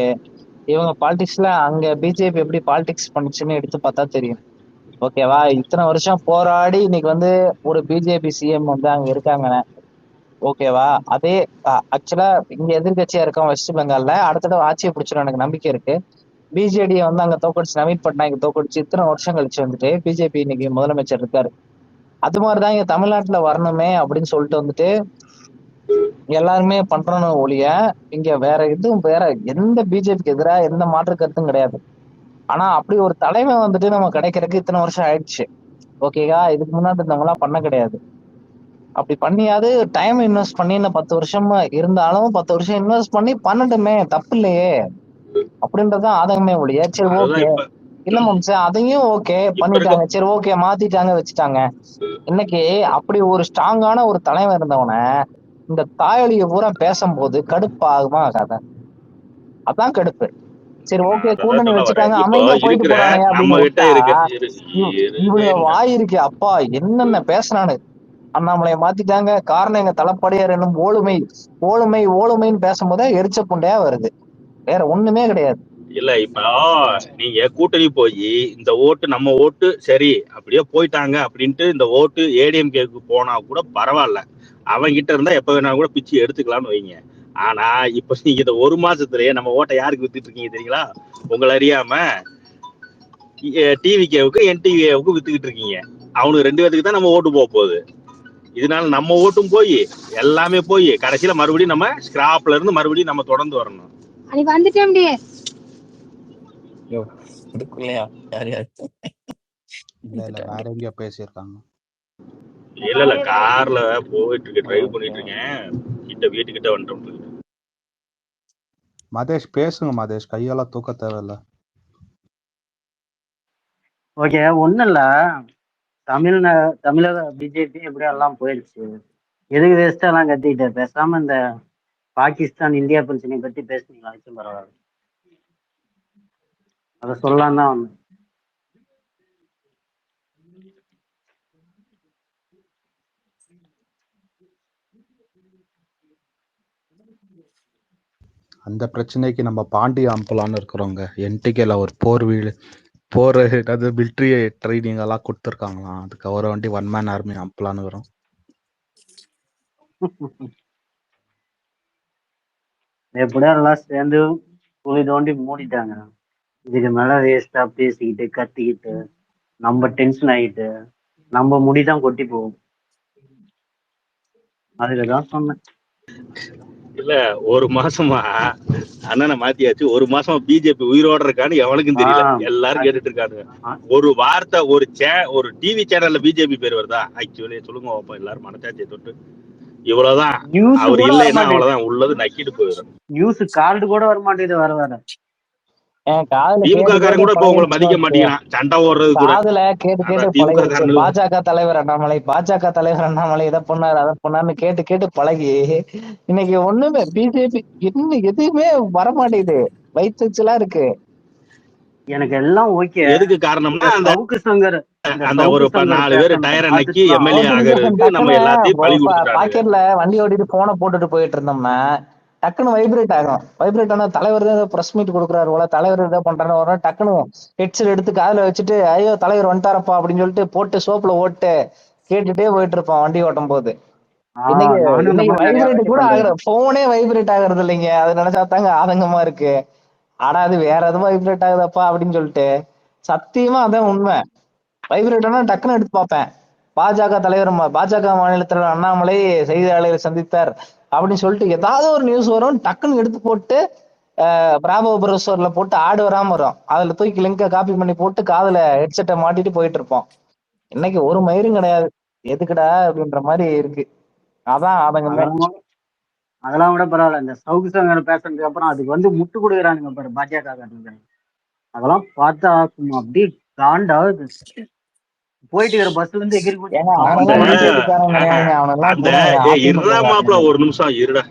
இவங்க பாலிடிக்ஸ்ல அங்க பிஜேபி எப்படி பாலிடிக்ஸ் பண்ணுச்சுன்னு எடுத்து பார்த்தா தெரியும். ஓகேவா? இத்தனை வருஷம் போராடி இன்னைக்கு வந்து ஒரு பிஜேபி சிஎம் வந்து அங்க இருக்காங்க. ஓகேவா? அதே ஆக்சுவலா இங்க எதிர்கட்சியா இருக்கோம் வெஸ்ட் பெங்கால்ல, அடுத்த தடவை ஆட்சியை பிடிச்சிடும் எனக்கு நம்பிக்கை இருக்கு. பிஜேடியை வந்து அங்க தோக்கடிச்சு நவீன் பட்நாயக் தோக்கடிச்சு இத்தனை வருஷம் கழிச்சு வந்துட்டு பிஜேபி இன்னைக்கு முதலமைச்சர் இருக்காரு. அது மாதிரிதான் இங்க தமிழ்நாட்டுல வரணுமே அப்படின்னு சொல்லிட்டு வந்துட்டு எல்லாருமே பண்றணும் ஒழிய இங்க வேற எந்த பிஜேபிக்கு எதிராக எந்த மாற்று கருத்தும் கிடையாது. ஆனா அப்படி ஒரு தலைமை வந்துட்டு நம்ம கிடைக்கிறதுக்கு இத்தனை வருஷம் ஆயிடுச்சு. ஓகேவா? இதுக்கு முன்னாடி இருந்தவங்க எல்லாம் பண்ண கிடையாது. அப்படி பண்ணியாவது டைம் இன்வெஸ்ட் பண்ணி இந்த 10 வருஷம் இருந்தாலும் 10 வருஷம் இன்வெஸ்ட் பண்ணி பண்ணட்டுமே, தப்பு இல்லையே அப்படின்றதுதான் ஆதங்கமே ஒழிய. சரி ஓகே இல்ல மாம்சா, அதையும் ஓகே பண்ணிட்டாங்க, சரி ஓகே மாத்திட்டாங்க வச்சுட்டாங்க. இன்னைக்கு அப்படி ஒரு ஸ்ட்ராங்கான ஒரு தலைவர் இருந்தவன இந்த தாயொலியை பூரா பேசும்போது கடுப்பு ஆகுமா ஆகாத? அதான் கடுப்பு. சரி ஓகே கூட்டணி வச்சுட்டாங்க, அமைதியா போயிட்டு போறானுங்க அப்படின்னு இவங்க வாய் இருக்கு. அப்பா என்னென்ன பேசுறானு. அண்ணாமலையை மாத்திட்டாங்க, காரணம் எங்க தளப்படியார் என்னும் ஓளுமைன்னு பேசும்போதே எரிச்ச புண்டையா வருது, வேற ஒண்ணுமே கிடையாது. இல்ல இப்ப நீங்க கூட்டணி போய் இந்த ஓட்டு நம்ம ஓட்டு சரி அப்படியே போயிட்டாங்க அப்படின்ட்டு இந்த ஓட்டு ஏடிஎம்கேக்கு போனா கூட பரவாயில்ல, அவங்க கிட்ட இருந்தா எப்ப வேணா கூட பிச்சு எடுத்துக்கலாம்னு வைங்க. ஆனா இப்ப நீங்க இந்த 1 மாசத்துலயே நம்ம ஓட்டை யாருக்கு வித்துட்டு இருக்கீங்க தெரியுங்களா? உங்களை அறியாம டிவிகேவுக்கு என்டிவிகேவுக்கு வித்துக்கிட்டு இருக்கீங்க. அவனுக்கு 2 பேருக்கு தான் நம்ம ஓட்டு போக போகுது. இதனால நம்ம ஓட்டும் போய் எல்லாமே போய் கடைசியில மறுபடியும் நம்ம ஸ்கிராப்ல இருந்து மறுபடியும் நம்ம தொடர்ந்து வரணும். வேற எங்கேயோ பேசியிருக்காங்க. இல்ல கார்ல போயிட்டு இருக்கு, டிரைவ் பண்ணிட்டு இருக்கேன், வீட்டுக்கிட்ட வந்துட்டோம். மதேஷ் பேசுங்க மதேஷ், கையெல்லாம் தூக்க தேவையில்ல. ஓகே, ஒன்றும் இல்லை. தமிழக பிஜேபி எப்படியோ எல்லாம் போயிடுச்சு, எதுக்கு வேஸ்டா எல்லாம் கத்திக்கிட்டு பேசாம இந்த பாகிஸ்தான் இந்தியா பிரச்சனையை பத்தி பேசுனீங்களா? பரவாயில்ல, அதை சொல்லலாம் தான் வந்தேன். அந்த பிரச்சனைக்கு நம்ம பாண்டி அம்பலான்னு இருக்கிறவங்க என்டிகேல ஒரு போர் ஏதாவது மிலிட்ரி ட்ரைனிங் எல்லாம் கொடுத்துருக்காங்களாம். அதுக்கு அவரை வண்டி 1 மேன் ஆர்மி அம்பலான்னு வரும். எப்படியா எல்லாம் சேர்ந்து குழி தோண்டி மூடிட்டாங்க. இதுக்கு மேல வேஸ்டா பேசிக்கிட்டு கத்திக்கிட்டு நம்ம டென்ஷன் ஆகிட்டு நம்ம முடிதான் கொட்டி போகும். அதுக்குதான் சொன்னேன். இல்ல 1 மாசமா அண்ணனை மாத்தியாச்சு, 1 மாசமா பிஜேபி உயிரோட இருக்கான்னு எவனுக்கும் தெரியல, எல்லாரும் கேட்டுட்டு இருக்காங்க. ஒரு வார்த்தை ஒரு டிவி சேனல்ல பிஜேபி பேர் வருதா? ஆக்சுவலி சொல்லுங்க எல்லாரும் மனசாட்சியை தொட்டு இவ்வளவுதான். நியூஸ் அவர் கூட இல்லைன்னா வரமாட்டேங்குது, அவ்வளவுதான், உள்ளது நக்கிட்டு போயிடும். நியூஸ் கார்டு கூட வரமாட்டேங்குது வர வர. என் காதுல திமுக கேட்டு காரன் கேட்டு கூட இப்ப உங்களை பழகிடுச்சுன்னு மதிக்க வச்சுக்கோ. மாட்டேங்கிறான், சண்டை ஓடுறது கூட. காதுல கேட்டு ஆனா கேட்டு திமுக பழகிடுச்சு. காரனுக்கு பாஜக தலைவர் அண்ணாமலை இதை பண்ணாரு அதை பண்ணாருன்னு கேட்டு கேட்டு பழகி இன்னைக்கு ஒண்ணுமே பிஜேபி இன்னும் எதுவுமே வரமாட்டேங்குது. வயிற்றுச்சலா இருக்கு. எனக்கு எல்லாம் ஓகே. எதுக்கு காரணம்னா இந்த சவுக்கு சங்கர் அந்த ஒரு 4 பேர் டயரை நக்கி எம்எல்ஏ ஆகிறதுக்கு நம்ம டக்குன்னு எல்லாத்தையும் பழி கொடுத்துட்டாங்க. பாக்கெட்ல வண்டி ஓட்டிட்டு போனை போட்டுட்டு போயிட்டு இருந்தோம்னா டக்குன்னு வைப்ரேட் ஆகும். வைப்ரேட் ஆனா தலைவர் தான் பிரஸ் மீட் கொடுக்குறாரு போல, தலைவர் இதை பண்றாரு வர டக்குன்னு ஹெட்செட் எடுத்து காதுல வச்சுட்டு ஐயோ தலைவர் வந்துட்டாரப்பா அப்படின்னு சொல்லிட்டு போட்டு சோப்புல ஓட்டு கேட்டுட்டே போயிட்டு இருப்பான் வண்டி ஓட்டும் போது. இன்னைக்கு நானும் இந்த இன்னைக்கு மாதிரி நிறைய வைப்ரேட் வாட்டி கூட ஆகுற பண்றேன். போனே வைப்ரேட் ஆகுறது இல்லைங்க. அது நினைச்சா தாங்க ஆதங்கமா இருக்கு. ஆனா அது வேற எதுவும் வைப்ரேட் ஆகுதப்பா அப்படின்னு சொல்லிட்டு சத்தியமா அதான் உண்மை. வைப்ரேட் ஆனா டக்குன்னு எடுத்து பார்ப்பேன். பாஜக மாநில தலைவர் அண்ணாமலை செய்தியாளரை சந்தித்தார் அப்படின்னு சொல்லிட்டு ஏதாவது ஒரு நியூஸ் வரும், டக்குன்னு எடுத்து போட்டு பிராபோ ப்ரௌசர்ல போட்டு ஆடு வராம வரும், அதுல தூக்கி லிங்கை காப்பி பண்ணி போட்டு காதுல ஹெட்செட்டை மாட்டிட்டு போயிட்டு இருப்போம். இன்னைக்கு ஒரு மயிரும் கிடையாது. எதுக்குடா அப்படின்ற மாதிரி இருக்கு. அதான் ஆதங்கமே. அதெல்லாம் விட பரவாயில்ல, இந்த சவுக்கு சங்கர் பேசுறதுக்கு அப்புறம் அதுக்கு வந்து முட்டு கொடுக்குறானுங்க பாரு பாஜக காரங்க. அதெல்லாம் பார்த்தா அப்படியே காண்டாவது. போயிட்டு இருக்கிற பஸ்ல இருந்து எகிரி ஏங்க போச்சு. அவனெல்லாம் பிஜேபிக்காரன் கிடையாதுங்க. அவனெல்லாம் அந்த இருடா மாப்பிள ஒரு நிமிஷம் இருடா.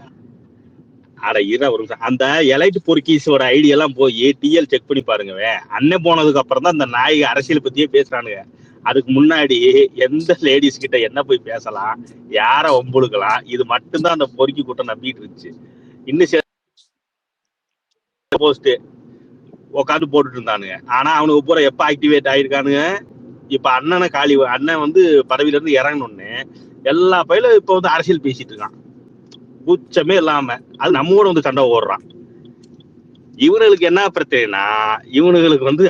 அட இருடா ஒரு நிமிஷம். அந்த எலைட் பொறுக்கீஸோட ஐடியா எல்லாம் போய் டிஎல் செக் பண்ணி பாருங்க. அண்ணன் போனதுக்கு அப்புறம் தான் இந்த நாய் அரசியல் பத்தியே பேசுறானுங்க. அதுக்கு முன்னாடி எந்த லேடிஸ் கிட்ட என்ன போய் பேசலாம், யார ஒம்புழுக்கலாம், இது மட்டும்தான் அந்த பொறுக்கி கூட்டம் நம்பிட்டு இருந்துச்சு. இன்னும் போஸ்ட் உட்காந்து போட்டுட்டு இருந்தானுங்க. ஆனா அவனுக்கு பூரா எப்ப ஆக்டிவேட் ஆயிருக்கானுங்க, இப்ப அண்ணன் வந்து பதவியில இருந்து இறங்கணும்னு எல்லா பயிலும் இப்ப வந்து அரசியல் பேசிட்டு இருக்கான், கூச்சமே இல்லாம. அது நம்மோட வந்து சண்டை ஓடுறான். இவனுக்கு என்ன பிரச்சனைனா, இவனுங்களுக்கு வந்து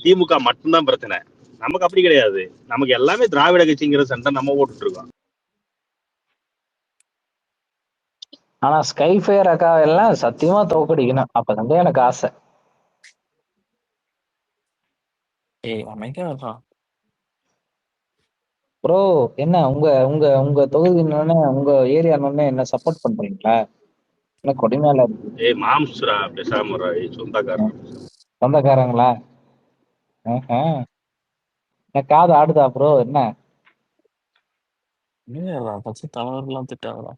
திமுக மட்டும்தான் பிரச்சனை. நமக்கு அப்படி கிடையாது. நமக்கு எல்லாமே திராவிட கட்சிங்கிற சண்டை நம்ம ஓட்டுட்டு இருக்கோம். ஆனா ஸ்கைஃபயர் அக்கா எல்லாம் சத்தியமா தோக்கடிக்கணும், அப்பதான் எனக்கு ஆசை. ப்ரோ என்ன உங்க உங்க உங்க தொகுதி உங்க ஏரியா என்ன சப்போர்ட் பண்றீங்களா? என்ன கொடிமேல இருக்கு மாம்சுரா பேசாம சொந்தக்காரங்களா? காது ஆடுதா ப்ரோ? என்ன தலைவர்லாம் திட்டாங்களா?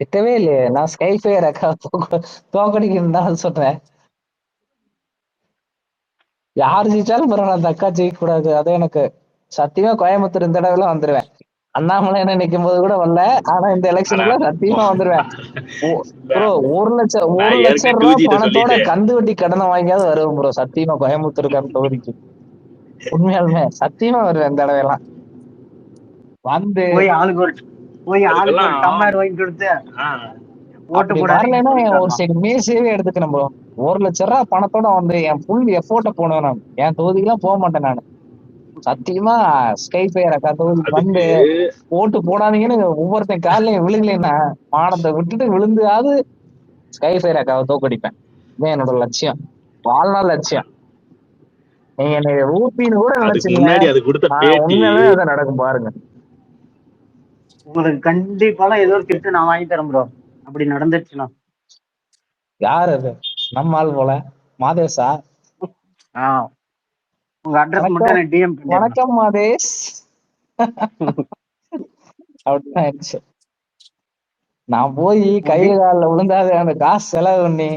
திட்டவே இல்லையே. நான் ஸ்கைஃபயர் அக்கா தோக்கடிக்கணும் தான் சொல்றேன். யாரு ஜெயிச்சாலும் பரவாயில்ல, அந்த அக்கா ஜெயிக்க கூடாது. அது எனக்கு சத்தியமா கோயம்புத்தூர் இந்த தடவை வந்துருவேன். அண்ணாமலை என்ன நிக்கும் போது கூட வரல, ஆனா இந்த எலெக்ஷனுக்குள்ள சத்தியமா வந்துருவேன். ப்ரோ 1,00,000 ரூபாய் பணத்தோட கந்து வட்டி கடனை வாங்கியாவது வருவேன் ப்ரோ, சத்தியமா கோயம்புத்தூருக்கு தொகுதிக்கு. உண்மையாலுமே சத்தியமா வருவேன் இந்த தடவை எல்லாம். வந்து ஆளுக்கு ஒரு டம்ளர் வாங்கி கொடுத்து ஓட்டு வரலன்னா ஒரு சைடு மேசேவே எடுத்துக்கணும் ப்ரோ. 1,00,000 ரூபாய் பணத்தோட வந்து என் ஃபுல் எஃபோர்ட்ட போனேன். நான் என் தொகுதிக்கெல்லாம் போக மாட்டேன் நான் சத்தியமா. ஸ்கைஃபயர் அக்கா தொகுதிக்கு வந்து ஓட்டு போடாதீங்கன்னு ஒவ்வொருத்தன் காலையும் விழுகலைன்னா மானத்தை விட்டுட்டு விழுந்தாவது ஸ்கைஃபயர் அக்காவை தோக்கடிப்பேன். இதுதான் என்னோட லட்சியம், வாழ்நாள் லட்சியம். நீங்க என்னை ஊப்பின்னு கூட நினைச்சீங்க, உண்மையாலே அதை நடக்கும் பாருங்க. உங்களுக்கு கண்டிப்பா ஏதோ ஒரு கிஃப்ட் நான் வாங்கி தரேன் ப்ரோ, அப்படி நடந்துச்சுன்னா. யார் அது? நம்ம ஆள் போல மாதேஷா? உங்க அட்ரஸ் மட்டும் எனக்கு டிஎம் பண்ணுங்க. வணக்கம் மாதேஷ். அப்படிதான் ஆயிடுச்சு. நான் போய் கையில காலில் விழுந்தாது அந்த காசு செலவு பண்ணி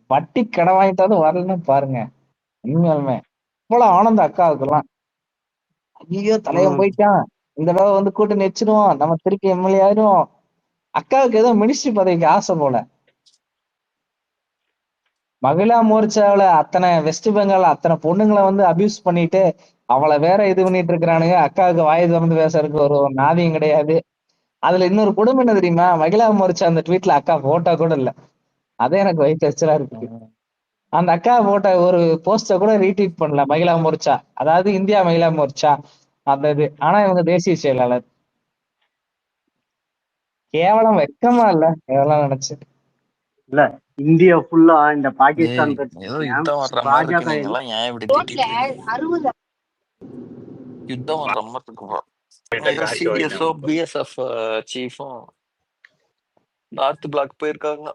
வட்டி கடை வாங்கிட்டாலும் வரலன்னு பாருங்க. உண்மையாலுமே இவ்வளவு ஆனந்தம் அக்காவுக்கெல்லாம். ஐயோ தலைவன் போயிட்டான், இந்த தடவை வந்து கூட்டு நெச்சிடுவோம், நம்ம திருப்பி எம்எல்ஏ ஆயிரும். அக்காவுக்கு ஏதோ மினிஸ்ட்ரி பதவிக்கு ஆசை போல. மகிழா மோர்ச்சாவில அத்தனை வெஸ்ட் பெங்கால் அத்தனை பொண்ணுங்களை வந்து அபியூஸ் பண்ணிட்டு அவளை வேற இது பண்ணிட்டு இருக்கிறானுங்க. அக்காவுக்கு வாய் திறந்து பேசுறதுக்கு ஒரு நாதியம் கிடையாது. அதுல இன்னொரு கொடுமை என்ன தெரியுமா? மகிழா மோர்ச்சா அந்த ட்வீட்ல அக்கா போட்டோ கூட இல்ல. அதே எனக்கு வயிற்று எச்சலா இருக்கு. அந்த அக்கா போட்ட ஒரு போஸ்ட கூட ரீட்வீட் பண்ணல மகிழா மோர்ச்சா, அதாவது இந்தியா மகிழா மோர்ச்சா அந்த இது. ஆனா இவங்க தேசிய செயலாளர். கேவலம் வெக்கமா இல்ல இதெல்லாம் நினைச்சு? இல்ல இந்தியா ஃபுல்லா இந்த பாகிஸ்தான் யுத்தம் வர்ற மாதிரி இருக்கு. நீங்க எல்லாம் ஏன் இப்படி திட்டிட்டு இருக்கீங்க? யுத்தம் வர்ற மாதிரி இருக்கு. காசு சிடிஎஸ்ஓ வாங்கிட்டான் பிஎஸ்எஃப் சீஃபும் நார்த் பிளாக் போயிருக்காங்க.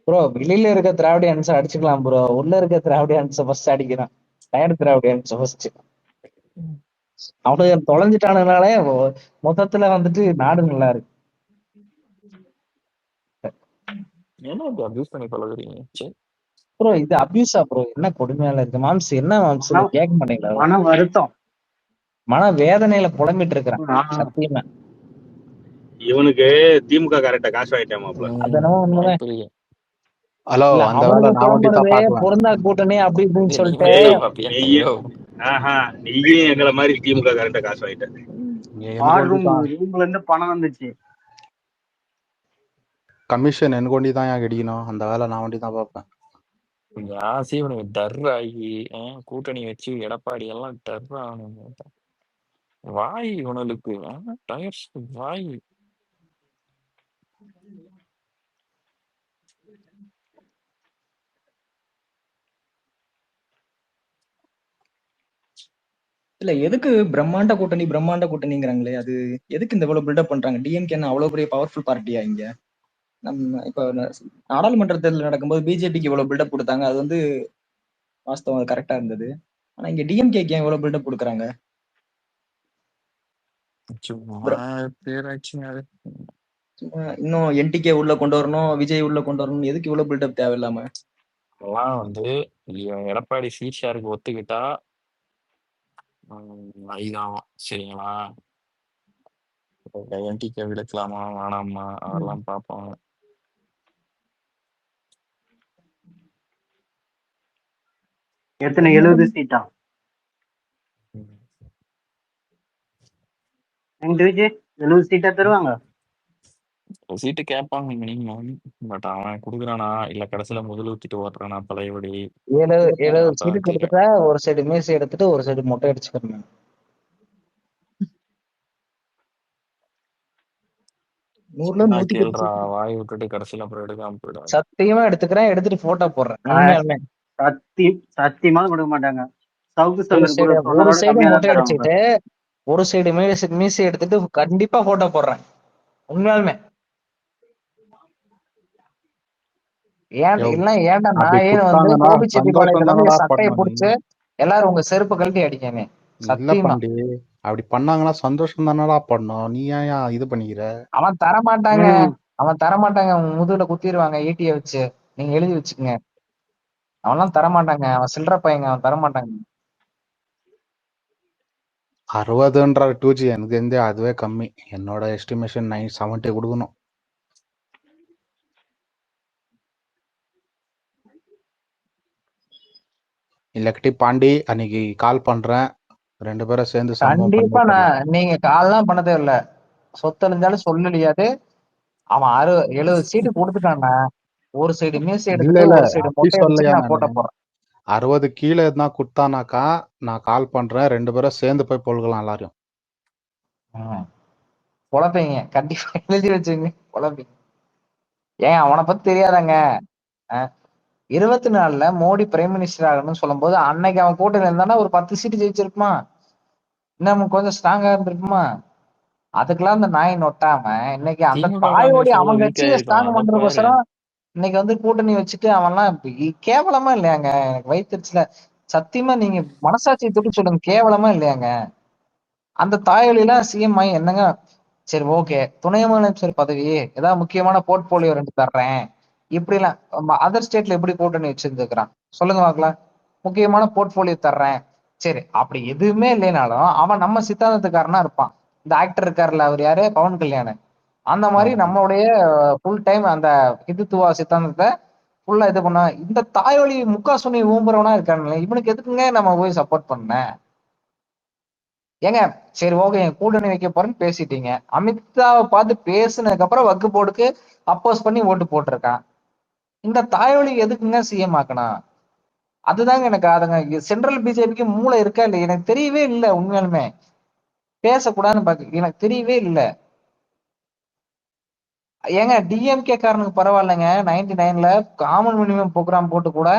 ப்ரோ வெளியில இருக்க திராவிடியன்ஸ் அடிச்சுக்கலாம் ப்ரோ, உள்ள இருக்க திராவிடியன்ஸ் ஃபர்ஸ்ட் அடிக்கிறான். டயர்டு திராவிடியன்ஸ் ஃபர்ஸ்ட் அவனுக்கு தொலைஞ்சிட்டானுனாலே மொத்தத்துல வந்துட்டு நாடு நல்லா இருக்கு. என்ன இப்படி அபியூஸ் பண்ணி பழகுறீங்க? சரி. ப்ரோ இது அபியூஸா ப்ரோ? என்ன கொடுமையால இருக்கு மாம்ஸ், என்ன மாம்ஸ் மன கேட்க மாட்டீங்களா? மன வருத்தம். மன வேதனையில புலம்பிட்டு இருக்கிறான் சத்தியமா. இவனுக்கு திமுக கரெக்டா காசு வாங்கிட்டாமாப்ல. அது என்னமோ உண்மைதான். புரியுது. ஹலோ, இல்ல அந்த வேலை அவனுக்கு நான் ஒண்டி தான் புலம்புறது பார்க்கலாம். பொருந்தா கூட்டணி அப்படி இப்படின்னு நீ சொல்லிட்டு மட்டும் ஏய், தான் பாப்பியா? நீயும் ஐயோ. நீயும் எங்களை மாதிரி திமுக கரெக்டா காசு வாங்கிட்ட. வார் எனக்கு ரூம் ரூம்ல இருந்து பணம் வந்துச்சு. கமிஷன் எனக்கு ஒண்டி தான் ஏன் கிடைக்கணும்? அந்த வேலை நான் ஒண்டி தான் பார்ப்பேன். ஜாஸ்தி இவனுக்கு டர் ஆகி கூட்டணி வச்சு எடப்பாடி எல்லாம் டர் ஆகணும். வாய் இவனுக்கு டயர்ஸ் வாய். இல்ல எதுக்கு பிரம்மாண்ட கூட்டணிங்கிறாங்களே, அது எதுக்கு இந்த இவ்வளவு பில்டப் பண்றாங்க? டிஎம்கே என்ன அவ்வளவு பெரிய பவர்ஃபுல் பார்ட்டியா இங்க? நம்ம இப்ப நாடாளுமன்ற தேர்தல் நடக்கும்போது பிஜேபிக்கு இவ்வளவு பில்டப் கொடுத்தாங்க, அது வந்து வாஸ்தவம் கரெக்டா இருந்தது. ஆனா இங்க டிஎம்கேக்கு ஏன் இவ்வளவு பில்டப் கொடுக்குறாங்க? சும்மா பேராச்சுங்க அது. சும்மா இன்னும் என்டிகே உள்ள கொண்டு வரணும், விஜய் உள்ள கொண்டு வரணும், எதுக்கு இவ்வளவு பில்டப் தேவையில்லாம? அதெல்லாம் வந்து எடப்பாடி சீஷாருக்கு ஒத்துக்கிட்டா இதாகும். சரிங்களா? என்டிகே விடுக்கலாமா வேணாமா அதெல்லாம் பார்ப்போம். எத்தனை 70 சீட்டா? எங்களுக்கு 70 சீட்டா தருவாங்க. சீட்டு கேட்பாங்க மினிமம். பட் அவன் குடுக்குறானா இல்ல கடைசியில முதல் ஊத்திட்டு ஓட்டுறானா பழையபடி 70 சீட்டு அப்பதான் தெரியும். கொடுத்துட்டா ஒரு சைடு மீசை எடுத்துட்டு ஒரு சைடு மொட்டை அடிச்சுக்கணும். 100ல 110 கேள்றா சீட்டு. வாய் விட்டுட்டு கடைசியில அப்புறம் எடுக்காம போயிடாது. சத்தியமா எடுத்துக்கிறேன், எடுத்துட்டு போட்டோ போடுறேன். உண்மையாலுமே சத்தியமா கொடுக்க மாட்டாங்க. சவுக்கு ஒரு சங்கர் கூட சைடு சொன்னதோட கம்மியா மொட்டை தான் தருவாங்க. அடிச்சுட்டு ஒரு சைடு மீசை எடுத்துட்டு கண்டிப்பா போட்டோ போடுறேன். உண்மையாலுமே ஏன் இல்ல ஏன்டா அப்படி நான் ஏன் வந்து கொடுத்தாங்கன்னா கோபி செட்டிப்பாளையத்துல சந்தோஷம் வந்து தானடா சட்டையை பண்ணணும் பிடிச்சு நீ. எல்லாரும் உங்க செருப்பு கழட்டி அடிக்கனே. இல்ல சத்தியமா பண்டி, அப்படி பண்ணாங்கன்னா சந்தோஷம் தானடா பண்ணணும். நீ ஏன் இது பண்ணிக்கிற? அவன் தரமாட்டாங்க, ம். அவன் தரமாட்டாங்க. உங்க முதுகுல குத்திடுவாங்க ஈட்டிய வச்சு. நீங்க எழுதி வச்சுக்கங்க, அவன்லாம் தரமாட்டாங்க. அவன் சில்லற பையங்க, அவன் தரமாட்டாங்க. 60ன்ற 2G எனக்கு தெரிஞ்சு அதுவே கம்மி. என்னோட எஸ்டிமேஷன் 970 கொடுக்கணும். இல்லக்கட்டி பாண்டி அன்னைக்கு கால் பண்றேன், 2 பேரும் சேர்ந்து சம்பவம் பண்ணி கண்டிப்பா விட்டுறலாம். நீங்க கால்லாம் பண்ண தேவையில்ல. சொத்து அழிஞ்சாலும் சொல்லலையாது. அவன் 70 சீட்டு கொடுத்துட்டான்னா ஒரு சைடு மீசை இல்ல எடுத்துட்டு இல்ல ஒரு சைடு அப்படி மொட்டை சொல்லலையா அடிச்சுட்டு நான் நானு. போட்டோ போடுறேன். 60 கீழே எதுனா கொடுத்தானாக்கா நான் கால் பண்றேன், 2 பேரும் சேர்ந்து போய் பொழுகலாம் எல்லாரையும். பொழப்பீங்க கண்டிப்பா, எழுதி வச்சுங்க பொழப்பீங்க. ஏன் அவனை பத்தி தெரியாதாங்க? 24ல மோடி பிரைம் மினிஸ்டர் ஆகணும்னு சொல்லும் போது அன்னைக்கு அவன் கூட்டணி இருந்தானா ஒரு 10 சீட்டு ஜெயிச்சிருக்குமா, இன்னும் கொஞ்சம் ஸ்ட்ராங்கா இருந்திருக்குமா? அதுக்கெல்லாம் அந்த நாய் நொட்டாம இன்னைக்கு அந்த திமுக தாயோடி காங்கிரஸ் அவன் எவ்வளவு வீக் கட்சியை ஆயிருக்கும் ஸ்ட்ராங் அதை பாரு. பண்றதுக்கோசரம் இன்னைக்கு வந்து கூட்டணி வச்சுட்டு அவன்லாம் கேவலமா இல்லையாங்க? எனக்கு வயிற்றுல சத்தியமா நீங்க மனசாட்சியை தொட்டு சொல்லுங்க, கேவலமா இல்லையாங்க? அந்த தாயொலிலாம் சிஎம் ஆகி என்னங்க? சரி ஓகே, துணை முதலமைச்சர் பதவி ஏதாவது முக்கியமான போர்ட்போலியோ 2 தர்றேன் இப்படிலாம் அதர் ஸ்டேட்ல எப்படி கூட்டணி வச்சிருந்துக்கிறான் சொல்லுங்க பார்க்கலாம். முக்கியமான போர்ட்போலியோ தர்றேன், சரி அப்படி எதுவுமே இல்லைனாலும் அவன் நம்ம சித்தாந்தத்துக்காரனா இருப்பான். இந்த ஆக்டர் இருக்காருல்ல, அவர் யாரு, பவன் கல்யாண். அந்த மாதிரி ஆமா. நம்மளுடைய ஃபுல் டைம் அந்த இந்துத்துவா சித்தாந்தத்தை ஃபுல்லா இது பண்ண இந்த தாயொலி முக்கா சுனி ஊம்புறவனா இருக்கானுங்களே, இவனுக்கு எதுக்குங்க நம்ம போய் சப்போர்ட் பண்ண? ஏங்க சரி ஓகே கூட்டணி வைக்க போறேன்னு பேசிட்டீங்க, அமித்ஷாவை பார்த்து பேசுனதுக்கு அப்புறம் வக்கு போர்டுக்கு அப்போஸ் பண்ணி ஓட்டு போட்டிருக்கான். இந்த தாயொலி எதுக்குங்க சிஎம் ஆக்கணும்? அதுதாங்க எனக்கு அதுங்க சென்ட்ரல் பிஜேபிக்கு மூளை இருக்கா இல்லையா எனக்கு தெரியவே இல்லை. உண்மையாலுமே பேசக்கூடாதுன்னு பாக்க எனக்கு தெரியவே இல்லை. ஏங்க டிஎம்கே காரனுக்கு பரவாயில்லைங்க, 99ல காமன் மினிமம் ப்ரோக்ராம் போட்டு கூட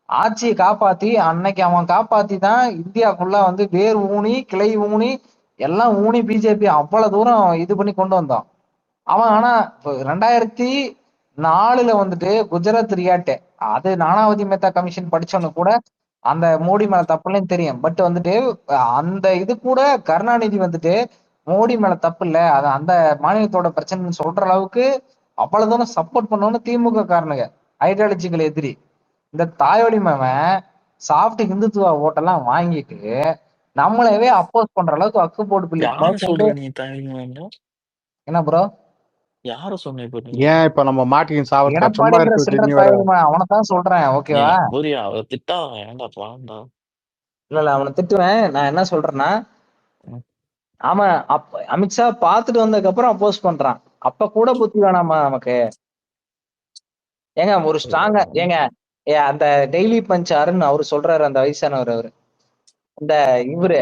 ஆட்சியை காப்பாத்தி அன்னைக்கு அவன் காப்பாத்தி தான் இந்தியா ஃபுல்லா வந்து வேர் ஊனி கிளை ஊனி எல்லாம் ஊனி பிஜேபி அவ்வளவு தூரம் இது பண்ணி கொண்டு வந்தோம். அவன் ஆனா 2004 வந்துட்டு குஜராத் ரியாட்டு அது நானாவதி மேத்தா கமிஷன் படிச்சவனு கூட அந்த மோடி மேல தப்புலன்னு தெரியும். பட் வந்துட்டு அந்த இது கூட கருணாநிதி வந்துட்டு மோடி மேல தப்பு இல்ல, அது அந்த மாநிலத்தோட பிரச்சனைன்னு சொல்ற அளவுக்கு அவ்வளவு தூரம் சப்போர்ட் பண்ணோன்னு திமுக காரணங்க ஐடியாலஜிக்கல் எதிரி. இந்த தாயோலி மாமன் சாஃப்ட் இந்துத்துவ ஓட்டெல்லாம் வாங்கிட்டு நம்மளவே அப்போஸ் பண்ற அளவுக்கு அக்கு போட்டு பிள்ளை யார பேசிட்டு சொல்ற நீ தாய்மாமா? என்ன ப்ரோ யார சொன்ன இப்ப நீ? ஏன் இப்ப நம்ம மாட்டின் சாவறதுக்கா சும்மா எடப்பாடிங்கிற இருக்கு சில்லற நீ வேற? தாயோலிமா அவனைத்தான் சொல்றேன். ஓகேவா? ஏய் பூரியா அவ திட்டாத ஏன்டா பாண்டா. இல்ல அவனை திட்டுவேன். நான் என்ன சொல்றேன்னா, அவன் அமித்ஷா பாத்துட்டு வந்ததுக்கு அப்புறம் அப்போஸ் பண்றான். அப்ப கூட புத்தி வேணாமா நமக்கு? ஏங்க ஒரு ஸ்ட்ராங்கா ஏங்க அந்த டெய்லி பஞ்ச் அருண் அவரு சொல்றாரு, அந்த வயசானவர் அவரு, இந்த இவரு